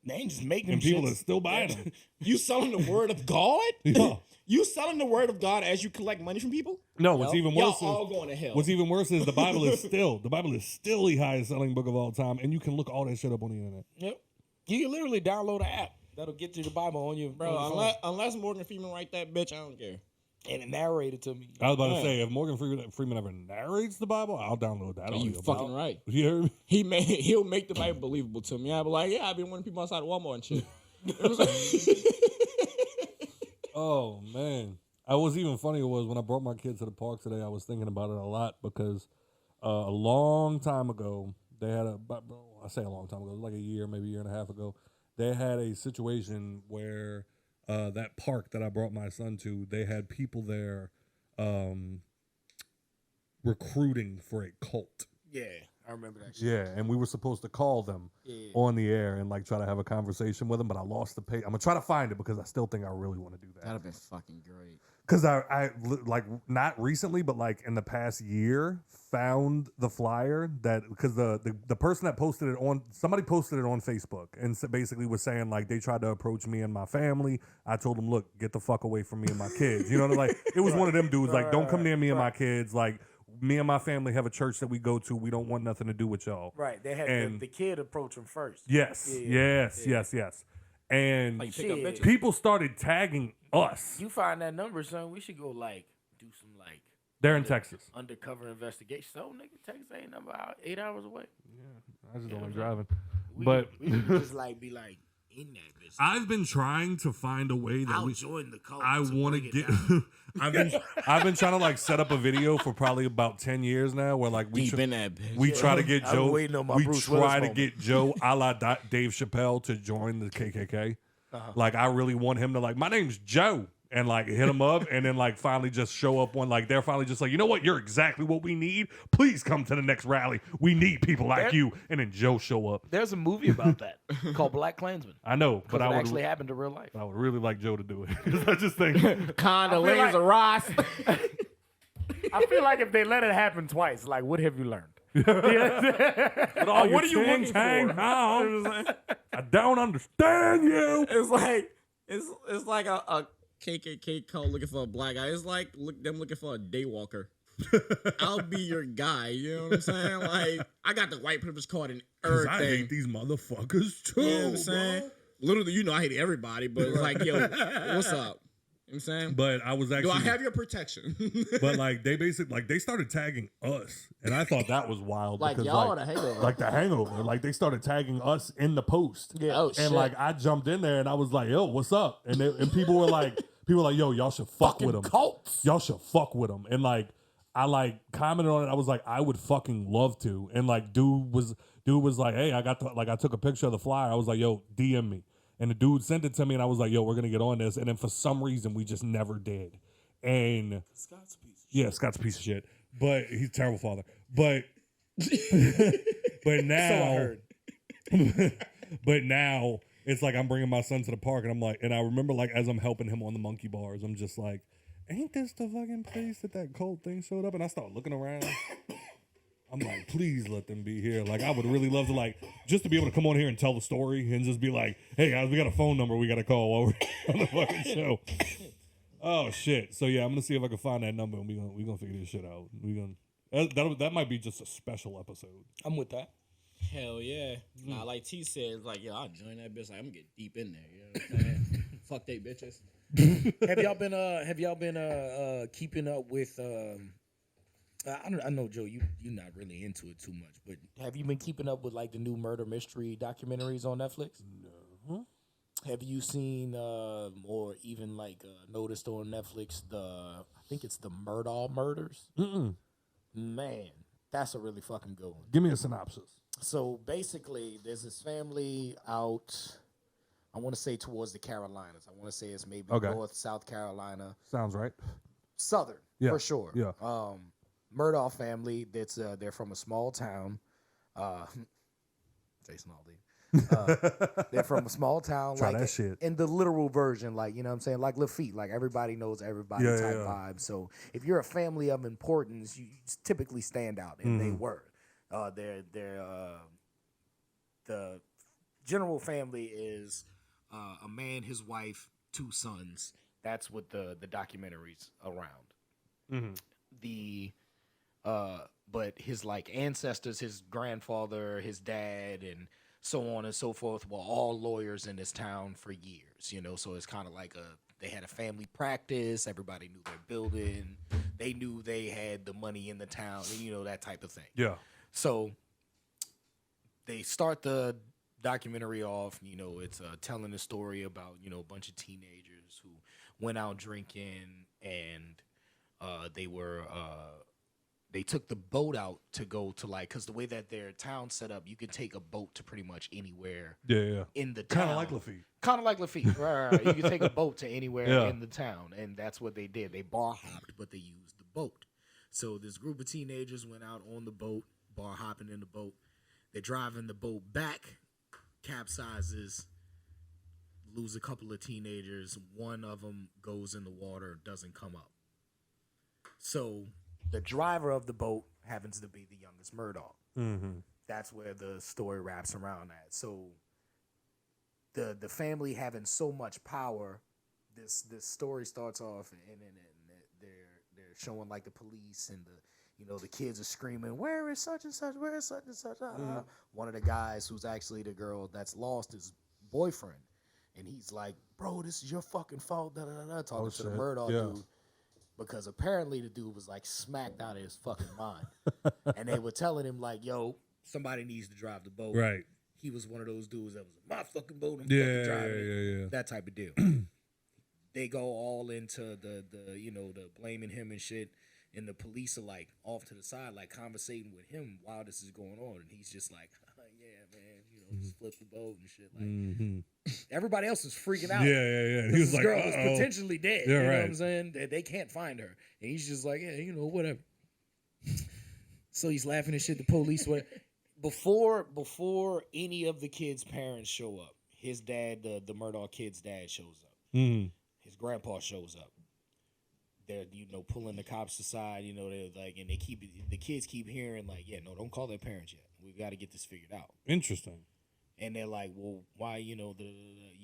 They ain't just making And them people shits. are still buying them. You selling the word of God? Yeah. You selling the word of God as you collect money from people? No, what's even Y'all worse all is going to hell. what's even worse is the Bible is still the highest selling book of all time, and you can look all that shit up on the internet. Yep. You can literally download an app that'll get you the Bible on your Bro, on your phone. unless Morgan Freeman write that bitch, I don't care. And it narrated to me. I was about to say, if Morgan Freeman ever narrates the Bible, I'll download that. You audio fucking Bible. right. You hear me? He'll make the Bible believable to me. I'll be like, yeah, I've been warning people outside Walmart and shit. Oh man, I was even funnier was when I brought my kids to the park today. I was thinking about it a lot because a long time ago they had I say a long time ago, it was like a year, maybe a year and a half ago. They had a situation where that park that I brought my son to, they had people there recruiting for a cult. Yeah, I remember that shit. Yeah, and we were supposed to call them on the air and like try to have a conversation with them, but I lost the page. I'm gonna try to find it because I still think I really want to do that. That'd have been fucking great. Because I like not recently, but like in the past year, found the flyer that because the person that posted it on somebody posted it on Facebook and basically was saying like they tried to approach me and my family. I told them, look, get the fuck away from me and my kids. You know, like it was one of them dudes like, don't come near me and my kids. Like me and my family have a church that we go to. We don't want nothing to do with y'all. Right. They had And- the kid approach him first. Yes, yes. And Like pick up bitches. people started tagging us. You find that number, son. We should go like do some like They're in Texas. undercover investigation. So nigga, Texas ain't number 8 hours away. I just don't like driving. We But could just like be like in that bitch. I've been trying to find a way that I'll we. join the cult. I want to bring it get. down. I've been trying to like set up a video for probably about 10 years now, where like we Deep in that bitch. we try to get I've been Joe. waiting on my We Bruce Willis try to moment. get Joe, a la Dave Chappelle, to join the KKK. Like I really want him to like. My name's Joe. And like hit him up, and then like finally just show up when like they're finally just like, you know what, you're exactly what we need. Please come to the next rally. We need people like you. And then Joe show up. There's a movie about that called Black Klansman. I know, but But I it would actually happened to real life. I would really like Joe to do it. 'Cause I just think Condoleezza Rice. I feel like if they let it happen twice, like, what have you learned? what are you looking for? I don't understand you. It's like it's like a KKK cult looking for a black guy. It's like them looking for a daywalker. I'll be your guy. You know what I'm saying? Like I got the white privilege card and 'Cause I everything. hate these motherfuckers too. You know what I'm saying? bro. Literally, you know I hate everybody, but it's like, yo, what's up? You know what I'm saying? But I was Do actually I have your protection? but like they basically like they started tagging us, and I thought that was wild. Like because, y'all or the Hangover? like the Hangover. Like they started tagging us in the post. Yeah. Oh, and shit. like I jumped in there and I was like, yo, what's up? And people were like, yo, y'all should fuck with them. Cults. Y'all should fuck with them. And like I like commented on it. I was like, I would fucking love to. And like dude was like, hey, I took a picture of the flyer. I was like, yo, DM me. And the dude sent it to me, and I was like, yo, we're going to get on this. And then for some reason, we just never did. And Scott's a piece of shit. yeah, Scott's a piece of shit. But he's a terrible father. But but now but now it's like I'm bringing my son to the park, and I'm like, and I remember like as I'm helping him on the monkey bars, I'm just like, ain't this the fucking place that cult thing showed up? And I start looking around. I'm like, please let them be here. Like, I would really love to, like, just to be able to come on here and tell the story and just be like, hey, guys, we got a phone number we got to call while we're on the fucking show. Oh, shit. So, yeah, I'm going to see if I can find that number, and we're gonna figure this shit out. That might be just a special episode. I'm with that. Hell yeah. Nah, like T said, it's like, yo, I'll join that bitch. Like, I'm gonna get deep in there. You know what I'm saying? Fuck they bitches. Have y'all been keeping up with I know, Joe, you're not really into it too much, but have you been keeping up with like the new murder mystery documentaries on Netflix? No. Have you seen or even like noticed on Netflix the think it's the Murdaugh murders. Mm-mm. Man, that's a really fucking good one. Give me a synopsis. So basically, there's this family out, I want to say towards the Carolinas. I want to say it's maybe North, South Carolina. Sounds right. Southern, Yeah. for sure. Yeah. Murdaugh family, they're from a small town. Jason Aldean. They're from a small town, Try like that shit. in the literal version, like, you know what I'm saying, like Lafitte, like everybody knows everybody type vibe. So if you're a family of importance, you typically stand out, and they were. The general family is a man, his wife, 2 sons. That's what the documentary's around. But his like ancestors, his grandfather, his dad, and so on and so forth were all lawyers in this town for years, you know. So it's kind of like they had a family practice. Everybody knew their building. They knew they had the money in the town, you know, that type of thing. Yeah. So they start the documentary off, you know, it's telling a story about, you know, a bunch of teenagers who went out drinking, and they took the boat out to go to, like, because the way that their town's set up, you can take a boat to pretty much anywhere in the town. Kind of like Lafitte. Kind of like Lafitte, right. You can take a boat to anywhere in the town, and that's what they did. They bar hopped, but they used the boat. So this group of teenagers went out on the boat, bar hopping in the boat. They're driving the boat back, capsizes, lose a couple of teenagers. One of them goes in the water, doesn't come up. So the driver of the boat happens to be the youngest Murdaugh. That's where the story wraps around at. So the family having so much power, this story starts off, and they're showing like the police, and the kids are screaming, "Where is such and such? Where is such and such?" One of the guys, who's actually the girl that's lost, his boyfriend, and he's like, "Bro, this is your fucking fault." Talking to the Murdaugh dude. Because apparently the dude was like smacked out of his fucking mind. And they were telling him like, "Yo, somebody needs to drive the boat." Right. He was one of those dudes that was my fucking boat, I'm fucking driving it. That type of deal. They go all into the blaming him and shit. And the police are like off to the side, like conversating with him while this is going on. And he's just like, "Yeah, man, just flip the boat and shit." Like everybody else is freaking out. Yeah. He was this like, girl was potentially dead. Yeah, you know right. what I'm saying? They can't find her. And he's just like, "Yeah, whatever." So he's laughing and shit. The police were before any of the kids' parents show up. His dad, the Murdaugh kid's dad, shows up. His grandpa shows up. They're pulling the cops aside. They're like, and the kids keep hearing like, "Yeah, no, don't call their parents yet. We got to get this figured out." Interesting. And they're like, "Well, why? You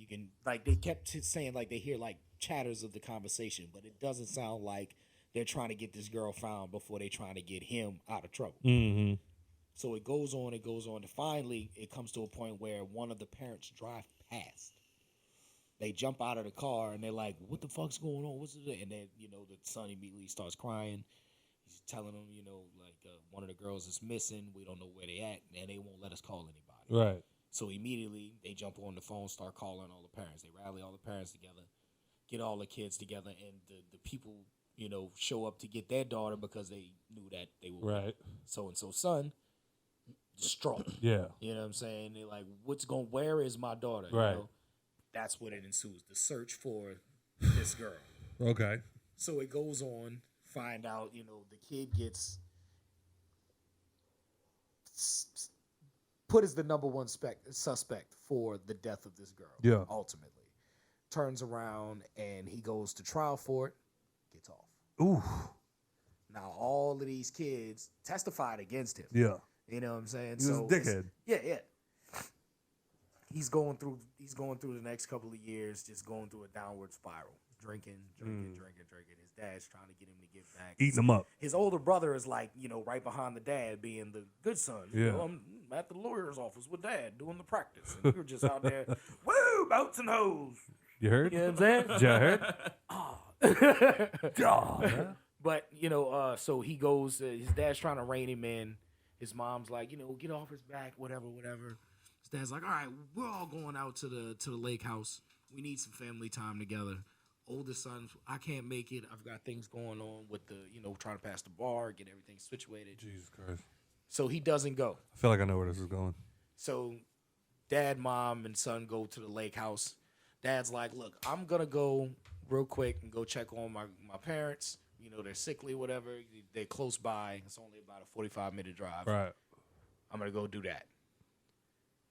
can like." They kept saying like they hear like chatters of the conversation, but it doesn't sound like they're trying to get this girl found before they're trying to get him out of trouble. So it goes on. To finally, it comes to a point where one of the parents drive past. They jump out of the car and they're like, "What the fuck's going on? What's it?" And then the son immediately starts crying. He's telling them, one of the girls is missing. We don't know where they at, and they won't let us call anybody. Right. So immediately they jump on the phone, start calling all the parents. They rally all the parents together, get all the kids together, and the people, show up to get their daughter because they knew that they were right. So-and-so son, distraught. Yeah. You know what I'm saying? They're like, where is my daughter? Right. That's what it ensues, the search for this girl. Okay. So it goes on, find out, the kid gets put as the number one suspect for the death of this girl. Yeah. Ultimately. Turns around and he goes to trial for it, gets off. Ooh. Now all of these kids testified against him. Yeah. You know what I'm saying? He was a dickhead. Yeah. He's going through the next couple of years, just going through a downward spiral. Drinking. His dad's trying to get him to get back. Eating him up. His older brother is like, right behind the dad, being the good son. Yeah. I'm at the lawyer's office with dad doing the practice. And we were just out there, woo, boats and hoes. You heard? You know what I'm saying? You heard? But, so he goes, his dad's trying to rein him in. His mom's like, get off his back, whatever. His dad's like, all right, we're all going out to the lake house. We need some family time together. oldest son, I can't make it. I've got things going on with the, trying to pass the bar, get everything situated. Jesus Christ. So he doesn't go. I feel like I know where this is going. So dad, mom, and son go to the lake house. Dad's like, look, I'm going to go real quick and go check on my parents. They're sickly, whatever. They're close by. It's only about a 45-minute drive. Right. I'm going to go do that.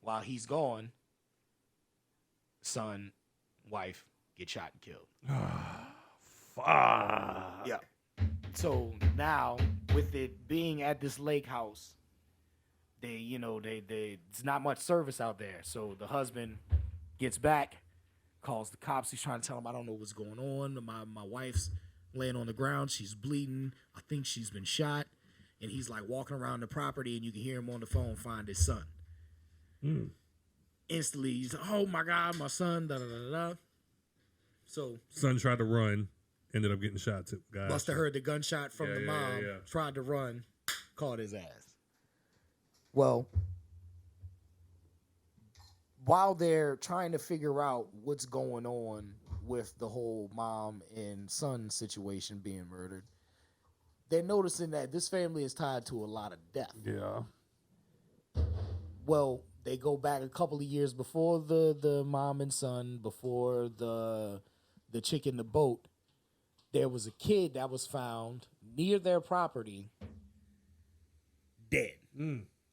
While he's gone, son, wife get shot and killed. Fuck. Yeah. So now, with it being at this lake house, they it's not much service out there. So the husband gets back, calls the cops. He's trying to tell them, I don't know what's going on. My wife's laying on the ground. She's bleeding. I think she's been shot. And he's like walking around the property, and you can hear him on the phone find his son. Instantly, he's like, oh my God, my son, da da da da. So Son tried to run, ended up getting shot too. must have heard the gunshot from the mom, yeah. tried to run, caught his ass. Well, while they're trying to figure out what's going on with the whole mom and son situation being murdered, they're noticing that this family is tied to a lot of death. Yeah. Well, they go back a couple of years before the mom and son, before the chick in the boat. There was a kid that was found near their property, dead.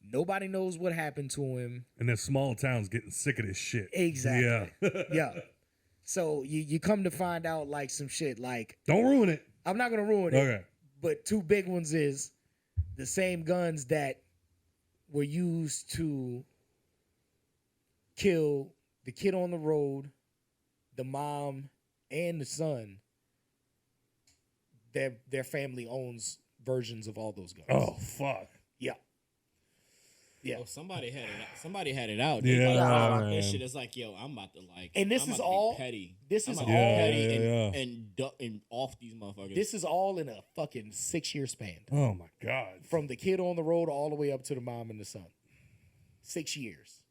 Nobody knows what happened to him. And then small towns getting sick of this shit. Exactly. Yeah. Yeah. So you come to find out like some shit like, Don't ruin it. I'm not gonna ruin it. Okay. But two big ones is the same guns that were used to kill the kid on the road, the mom, and the son. Their family owns versions of all those guns. Oh fuck. Yeah. Yeah. Oh, somebody had it out. Yeah, They like, man. this shit is like, yo, I'm about to like. And this I'm is about to be all- petty. this I'm is about to be all- petty Yeah. and off these motherfuckers. This is all in a fucking 6-year span. Oh my God. From the kid on the road all the way up to the mom and the son. 6 years.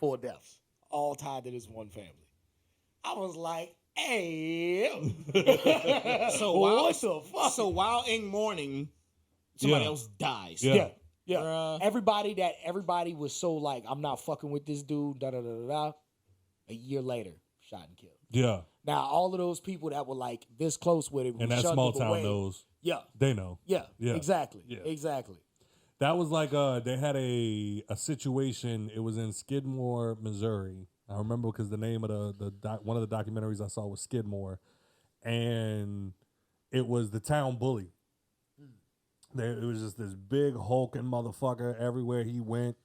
4 deaths. All tied to this one family. I was like, hey. so while what the fuck? so while in mourning, somebody Yeah. else dies. Yeah. Yeah. Bruh. Everybody was so like, I'm not fucking with this dude, da da da da da. A year later, shot and killed. Yeah. Now, all of those people that were like this close with him, And who that shunned small him town away, knows. Yeah. They know. Yeah. Yeah. Exactly. Yeah. Exactly. That was like they had a situation. It was in Skidmore, Missouri. I remember because the name of one of the documentaries I saw was Skidmore, and it was the town bully. It was just this big hulking motherfucker everywhere he went.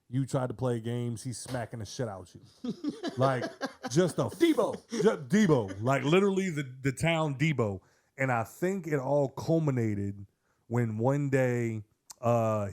You tried to play games, he's smacking the shit out you, like just a Debo. Debo, like literally the town Debo. And I think it all culminated when one day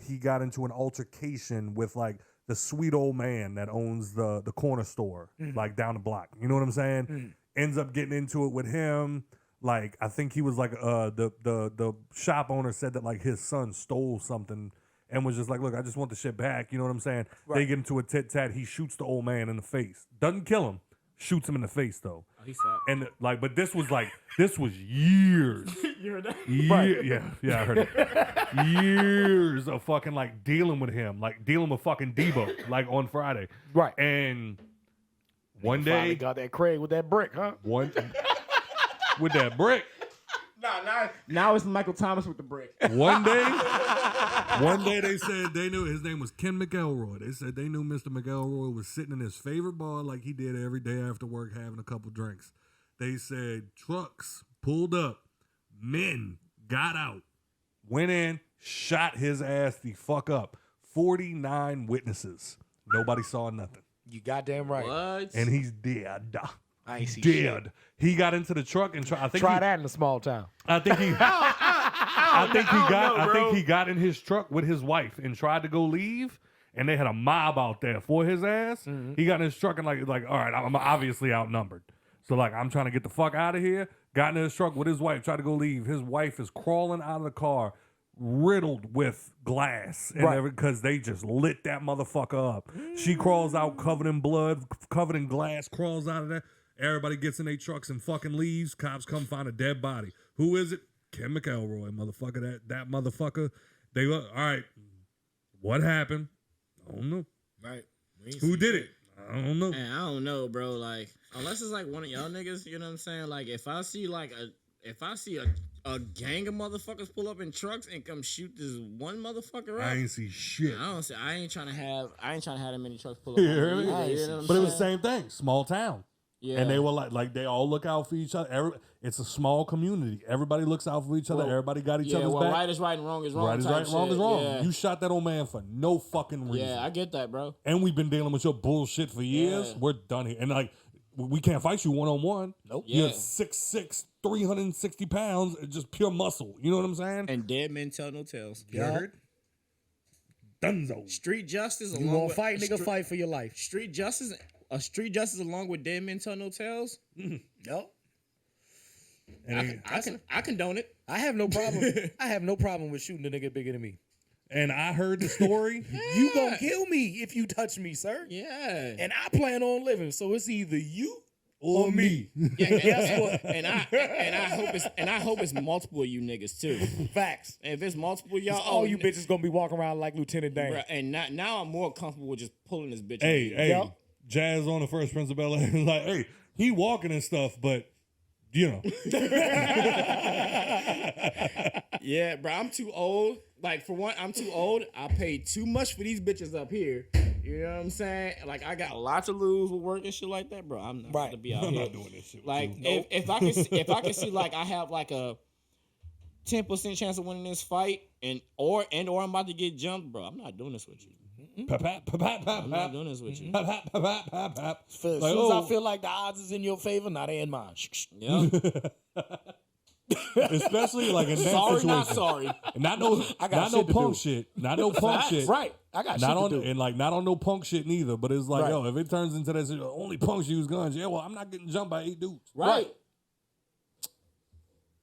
he got into an altercation with like the sweet old man that owns the corner store, like down the block. You know what I'm saying? Ends up getting into it with him. Like I think he was like the shop owner said that like his son stole something and was just like, look, I just want the shit back. You know what I'm saying? Right. They get into a tit tat. He shoots the old man in the face. Doesn't kill him. Shoots him in the face though. Oh, he saw. And like, but this was years. You heard that? Yeah, I heard it. Years of fucking like dealing with him, like dealing with fucking Debo, like on Friday. Right. And one Finally day, got that Craig with that brick, huh? with that brick. Now it's Michael Thomas with the brick. One day they said they knew his name was Ken McElroy. They said they knew Mr. McElroy was sitting in his favorite bar like he did every day after work having a couple drinks. They said trucks pulled up, men got out, went in, shot his ass the fuck up. 49 witnesses. Nobody saw nothing. You goddamn right. What? And he's dead. I ain't see Dead. shit. He got into the truck and Try he, that in a small town. I think he got in his truck with his wife and tried to go leave, and they had a mob out there for his ass. Mm-hmm. He got in his truck and like, all right, I'm obviously outnumbered. So like, I'm trying to get the fuck out of here. Got in his truck with his wife, tried to go leave. His wife is crawling out of the car, riddled with glass, and because they just lit that motherfucker up. She crawls out covered in blood, covered in glass, crawls out of there. Everybody gets in their trucks and fucking leaves. Cops come find a dead body. Who is it? Kim McElroy, motherfucker. That motherfucker. They look, all right, what happened? I don't know. Right. Who did it? I don't know. Man, I don't know, bro. Like, unless it's like one of y'all niggas, you know what I'm saying? Like, if I see a gang of motherfuckers pull up in trucks and come shoot this one motherfucker up, I ain't see shit. I ain't trying to have that many trucks pull up. You on hear me. me? You know what I'm But it was the saying? same thing. Small town. Yeah. And they were like they all look out for each other. It's a small community. Everybody looks out for each other. Everybody got each other's back. Right is right and wrong is wrong. Right is right, wrong is wrong. Yeah. You shot that old man for no fucking reason. Yeah, I get that, bro. And we've been dealing with your bullshit for years. Yeah. We're done here. And like, we can't fight you one-on-one. Nope. You're Yeah. 6'6", 360 pounds, just pure muscle. You know what I'm saying? And dead men tell no tales. You heard? Dunzo. Street justice. You won't fight, nigga, fight for your life. Street justice along with dead men tell no tales. Yep. I condone it. I have no problem. I have no problem with shooting a nigga bigger than me. And I heard the story. You gonna kill me if you touch me, sir. Yeah. And I plan on living, so it's either you or me. Yeah, and that's what. And I hope it's multiple of you niggas too. Facts. And if it's multiple of y'all, All you bitches gonna be walking around like Lieutenant Dan. bruh, and now I'm more comfortable with just pulling this bitch. Hey, out. Jazz on the First Prince of Bel-Air is like, hey, he walking and stuff, but, you know. Yeah, bro, I'm too old. Like, for one, I'm too old. I paid too much for these bitches up here. You know what I'm saying? Like, I got a lot to lose with work and shit like that, bro. I'm not gonna be out I'm here. not doing this shit with Like, you. if I can see like I have like a 10% chance of winning this fight, or I'm about to get jumped, bro, I'm not doing this with you. I'm not doing this with you. As soon as I feel like the odds is in your favor, now they in mine. Yeah. Especially like in that Sorry, situation. not sorry. Not no punk shit. Not no punk shit. Right. I got shit Not on to do. and like not on no punk shit neither. But it's like, Right. yo, if it turns into that, only punks use guns. Yeah, well, I'm not getting jumped by 8 dudes. Right.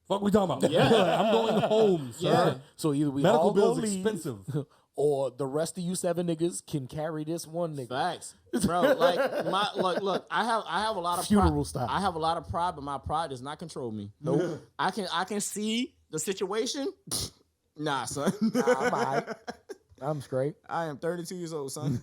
Fuck, we talking about? Yeah. I'm going home, sir. Yeah. So either we Medical all bills gonna leave, expensive. or the rest of you 7 niggas can carry this one nigga. Facts, bro. Like look. I have a lot of Funeral pride. style. I have a lot of pride, but my pride does not control me. Nope. I can see the situation. Nah, son. I'm all right. I'm straight. I am 32 years old, son.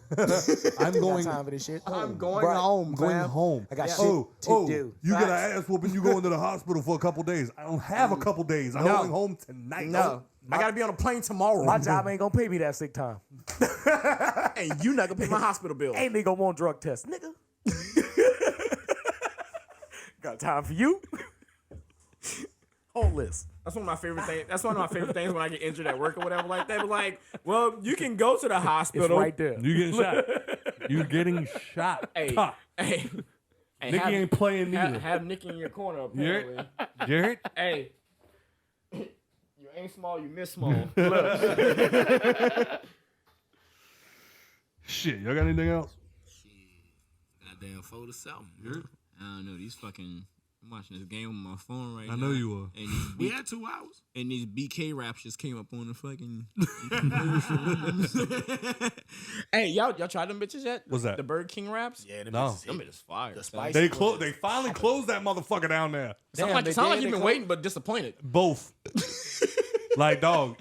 I'm going. Got time for this shit. I'm going Right. home. Going fam. home. I got shit Oh, to do. you get an Facts. ass whooping. You go into the hospital for a couple days. I don't have a couple days. I'm No. going home tonight. No, I gotta be on a plane tomorrow. My job ain't gonna pay me that sick time. and you not gonna pay my hospital bill. Ain't nigga want drug test, nigga. Got time for you. Whole list. That's one of my favorite things. That's one of my favorite things when I get injured at work or whatever like that. But like, well, you can go to the hospital. It's right there. You getting shot. You getting shot. Hey, Ha. hey. Nikki ain't playing neither. Have Nikki in your corner, You heard? apparently. You heard? Hey, you ain't small, you miss small. Shit, y'all got anything else? Goddamn 4-7. I don't know. These fucking. I'm watching this game on my phone right now. I know you are. And these We had 2 hours. And these BK raps just came up on the fucking. Hey, y'all tried them bitches yet? What's that? The Burger King raps? Yeah, them No. bitches Them hit. bitches fire. The spice. They finally closed that motherfucker down there. Sound Damn, like, they sound like did, you've they been closed? waiting but disappointed. Both. Like, dog,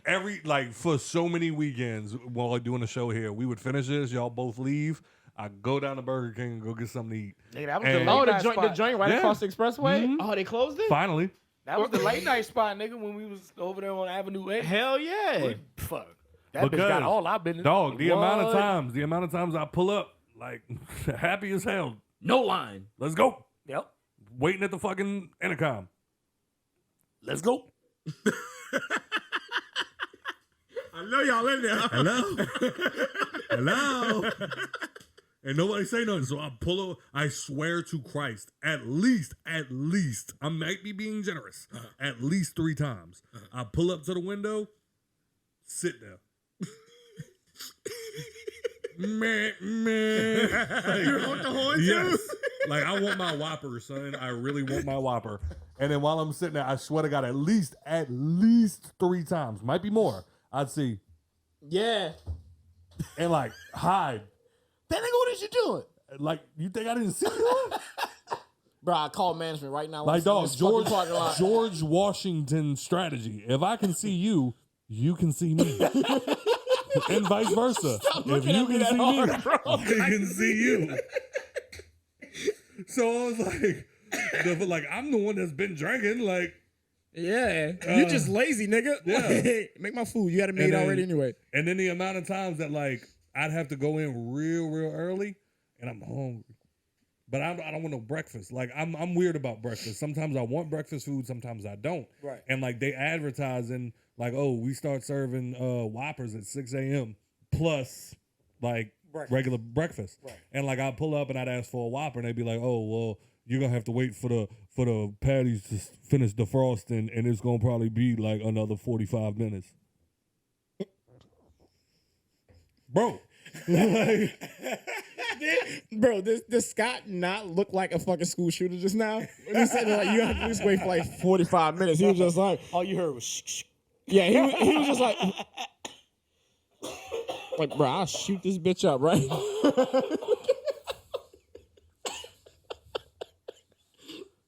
for so many weekends while doing the show here, we would finish this, y'all both leave. I go down to Burger King and go get something to eat. Nigga, that was And- the late Oh, night spot. the joint right Yeah. across the expressway? Mhm. Oh, they closed it? Finally. That was the late night spot, nigga, when we was over there on Avenue 8. Hell yeah. Fuck. That bitch got all our business. Dog, the amount of What? times I pull up, like, happy as hell. No line. Let's go. Yep. Waiting at the fucking intercom. Let's go. I know y'all in there. Hello? Hello? And nobody say nothing. So I pull up. I swear to Christ, at least, I might be being generous, at least 3 times. I pull up to the window, sit there. Meh. You want the horn too? Yes. Like, I want my Whopper, son. I really want my Whopper. And then while I'm sitting there, I swear to God, at least 3 times, might be more, I'd see, Yeah. and like, hide. That nigga, what is you doing? Like, you think I didn't see you? Bro, I call management right now. Like, dog, George George Washington strategy. If I can see you, you can see me. And vice versa. If you can see me, I can see you. So I was like, I'm the one that's been drinking. Like, yeah, you just lazy, nigga. Yeah. Make my food. You had it made already anyway. And then the amount of times that like I'd have to go in real early, and I'm hungry. But I don't want no breakfast. Like I'm weird about breakfast. Sometimes I want breakfast food. Sometimes I don't. Right. And like they advertising like, oh, we start serving Whoppers at 6 a.m. plus like regular breakfast. Right. And like I pull up and I'd ask for a Whopper and they'd be like, oh well, you're gonna have to wait for the patties to finish defrosting and it's gonna probably be like another 45 minutes. Bro. Bro, does Scott not look like a fucking school shooter just now? When he said like you have to at least wait for like 45 minutes. He was just like, all you heard was shh. Yeah, he was just like, bro, I'll shoot this bitch up, right?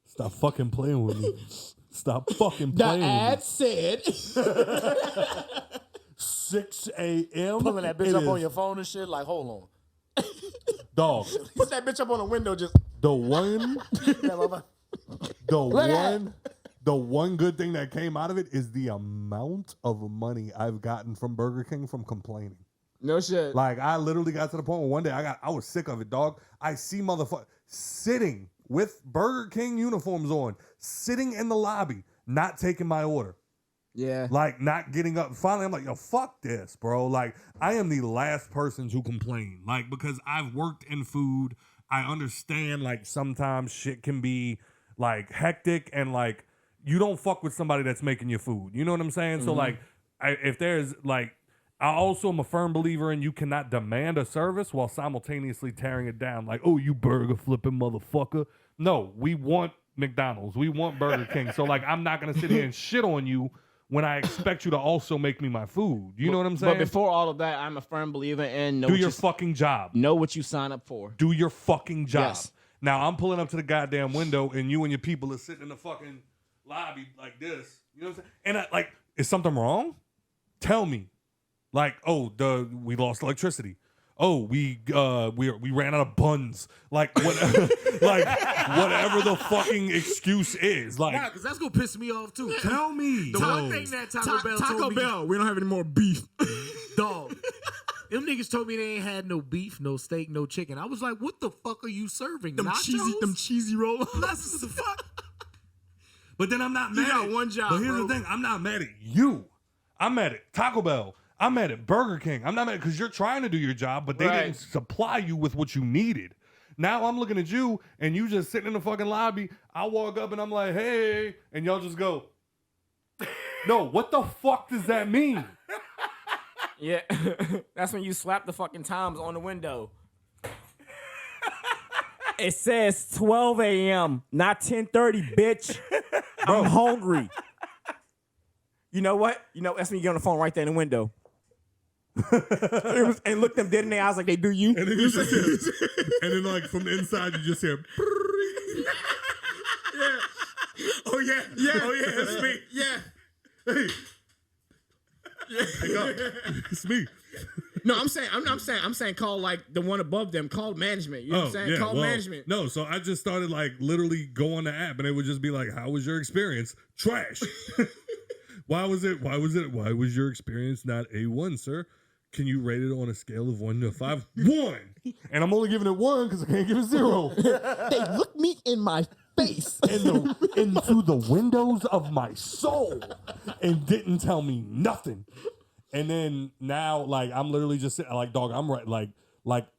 Stop fucking playing with me. Stop fucking playing The ad with said 6 a.m. Pulling that bitch up on your phone and shit. Like, hold on. Dog. Put that bitch up on the window just. The one good thing that came out of it is the amount of money I've gotten from Burger King from complaining. No shit. Like I literally got to the point where one day I was sick of it, dog. I see motherfuckers sitting with Burger King uniforms on, sitting in the lobby, not taking my order. Yeah. Like not getting up. Finally, I'm like, yo, fuck this, bro. Like I am the last person to complain. Like because I've worked in food, I understand like sometimes shit can be like hectic and like you don't fuck with somebody that's making your food. You know what I'm saying? So like if there's like, I also am a firm believer in you cannot demand a service while simultaneously tearing it down. Like, oh, you burger flipping motherfucker. No, we want McDonald's. We want Burger King. So like, I'm not going to sit here and shit on you when I expect you to also make me my food. You know what I'm saying? But before all of that, I'm a firm believer in do your fucking job. Know what you sign up for. Do your fucking job. Yes. Now, I'm pulling up to the goddamn window and you and your people are sitting in the fucking lobby like this. You know what I'm saying? And like, is something wrong? Tell me. Like, oh, we lost electricity. Oh, we ran out of buns. Like whatever, like whatever the fucking excuse is. Like, because that's gonna piss me off too. Tell me. The one thing that Taco Bell, we don't have any more beef. Dog. Them niggas told me they ain't had no beef, no steak, no chicken. I was like, what the fuck are you serving? Them cheesy roll-ups. That's the fuck. But then I'm not mad. You got one job, But here's the thing. I'm not mad at you. I'm mad at Taco Bell. I'm mad at Burger King. I'm not mad because you're trying to do your job, but they didn't supply you with what you needed. Now I'm looking at you and you just sitting in the fucking lobby. I walk up and I'm like, hey, and y'all just go, no, what the fuck does that mean? Yeah, that's when you slap the fucking times on the window. It says 12 a.m., not 10:30, bitch. I'm hungry. You know what? That's when you get on the phone right there in the window. And look them dead in their eyes like they do you. And then you just hear, and then like from the inside you just hear. Yeah. Oh yeah. Yeah. Oh yeah. It's me. Yeah. Hey. Yeah. It's me. No, I'm saying call like the one above them. Call management. You know what I'm saying? Call management. No, so I just started like literally go on the app and it would just be like, how was your experience? Trash. Why was your experience not A1, sir? Can you rate it on a scale of 1 to 5? 1. And I'm only giving it 1 because I can't give it 0. They looked me in my face into the windows of my soul and didn't tell me nothing. And then now, like, I'm literally just sitting, like, dog, I'm right, like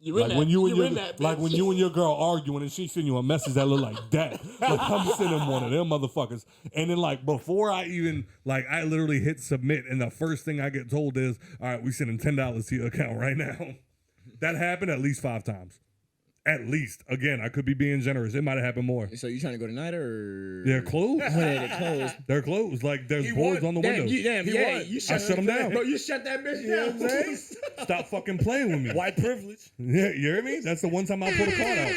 when you and your girl arguing and she send you a message that look like that. Like I'm sending one of them motherfuckers. And then like before I even like I literally hit submit and the first thing I get told is, all right, we sending $10 to your account right now. That happened at least 5 times. At least. Again, I could be being generous. It might have happened more. So you trying to go tonight or they're closed? They're closed. They're closed. Like there's boards on the windows. You I shut them down. Bro, you shut that bitch down. You know what I'm saying? Stop fucking playing with me. White privilege. Yeah, you hear me? That's the one time I pulled a card out.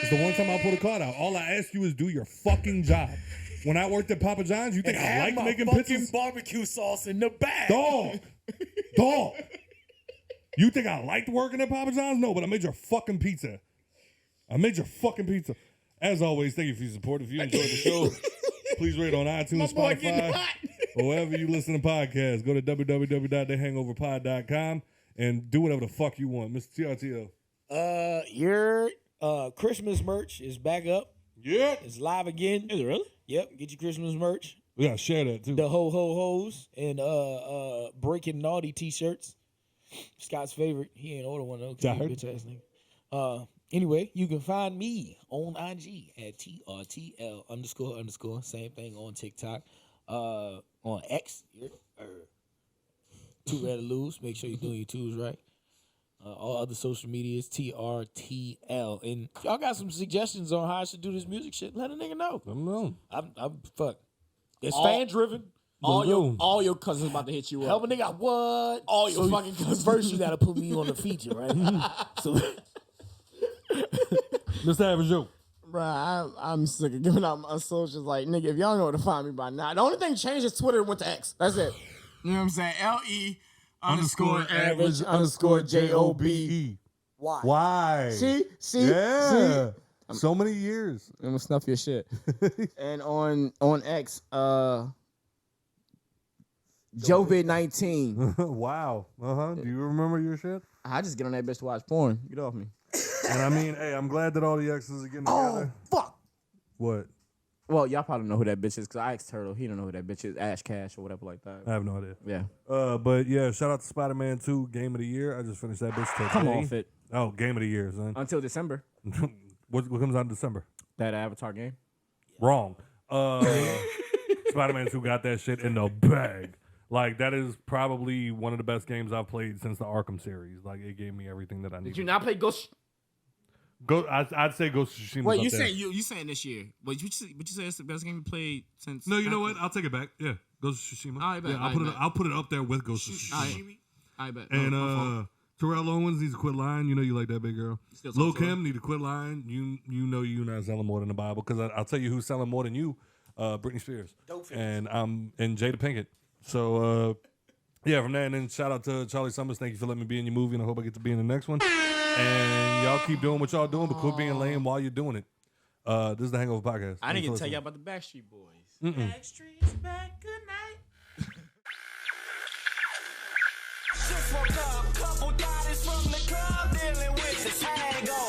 It's the one time I pulled a card out. All I ask you is do your fucking job. When I worked at Papa John's, you think I Have liked my making fucking pizzas? barbecue sauce in the bag. Dog. You think I liked working at Papa John's? No, but I made your fucking pizza. As always, thank you for your support. If you enjoyed the show, please rate on iTunes, Spotify, or wherever you listen to podcasts. Go to www.thehangoverpod.com and do whatever the fuck you want. Mr. TRTO. Your Christmas merch is back up. Yeah. It's live again. Is it really? Yep. Get your Christmas merch. We gotta share that too. The ho ho ho's and breaking naughty t-shirts. Scott's favorite. He ain't order one though. I heard. Bitch ass nigga. Anyway, you can find me on IG at TRTL__. Same thing on TikTok. On X. Too Red to Lose. Make sure you're doing your twos right. All other social medias, TRTL. And if y'all got some suggestions on how I should do this music shit, let a nigga know. I don't know. I'm fuck. It's fan driven. All your cousins about to hit you up. Help a nigga out. What? All your fucking cousins. First, you gotta put me on the feature, right? So, Mr. Average Joe. Bruh, I'm sick of giving out my socials. Like, nigga, if y'all know where to find me by now. The only thing changed is Twitter went to X. That's it. You know what I'm saying? LE_average_JOBE. Why? See? Yeah. So many years. I'm gonna snuff your shit. And on X, Jovid19. Wow. Do you remember your shit? I just get on that bitch to watch porn. Get off me. And I mean, hey, I'm glad that all the exes are getting together. Fuck. What? Well, y'all probably know who that bitch is because I asked Turtle. He don't know who that bitch is. Ash Cash or whatever like that. I have no idea. Yeah. But yeah, shout out to Spider-Man 2 Game of the Year. I just finished that bitch today. Come off it. Oh, Game of the Year, son. Until December. what comes out in December? That Avatar game. Wrong. Spider-Man 2 got that shit in the bag. Like, that is probably one of the best games I've played since the Arkham series. Like, it gave me everything that I needed. Did you not play Ghost? I'd say Ghost of Tsushima. Wait, you saying this year? But you say it's the best game you played since? No, you know what? I'll take it back. Yeah, Ghost of Tsushima. I bet, I'll put it up there with Ghost of Tsushima. I bet. And Terrell Owens needs to quit lying. You know you like that big girl. Lil Kim need to quit lying. You know you're not selling more than the Bible, because I'll tell you who's selling more than you. Britney Spears and Jada Pinkett. So yeah, from there, and then shout out to Charlie Summers. Thank you for letting me be in your movie, and I hope I get to be in the next one. And y'all keep doing what y'all doing, but quit being lame while you're doing it. This is the Hangover Podcast. I didn't get to tell y'all about the Backstreet Boys. Backstreet's back. Good night. Just woke up, couple bodies from the club dealing with this hangover.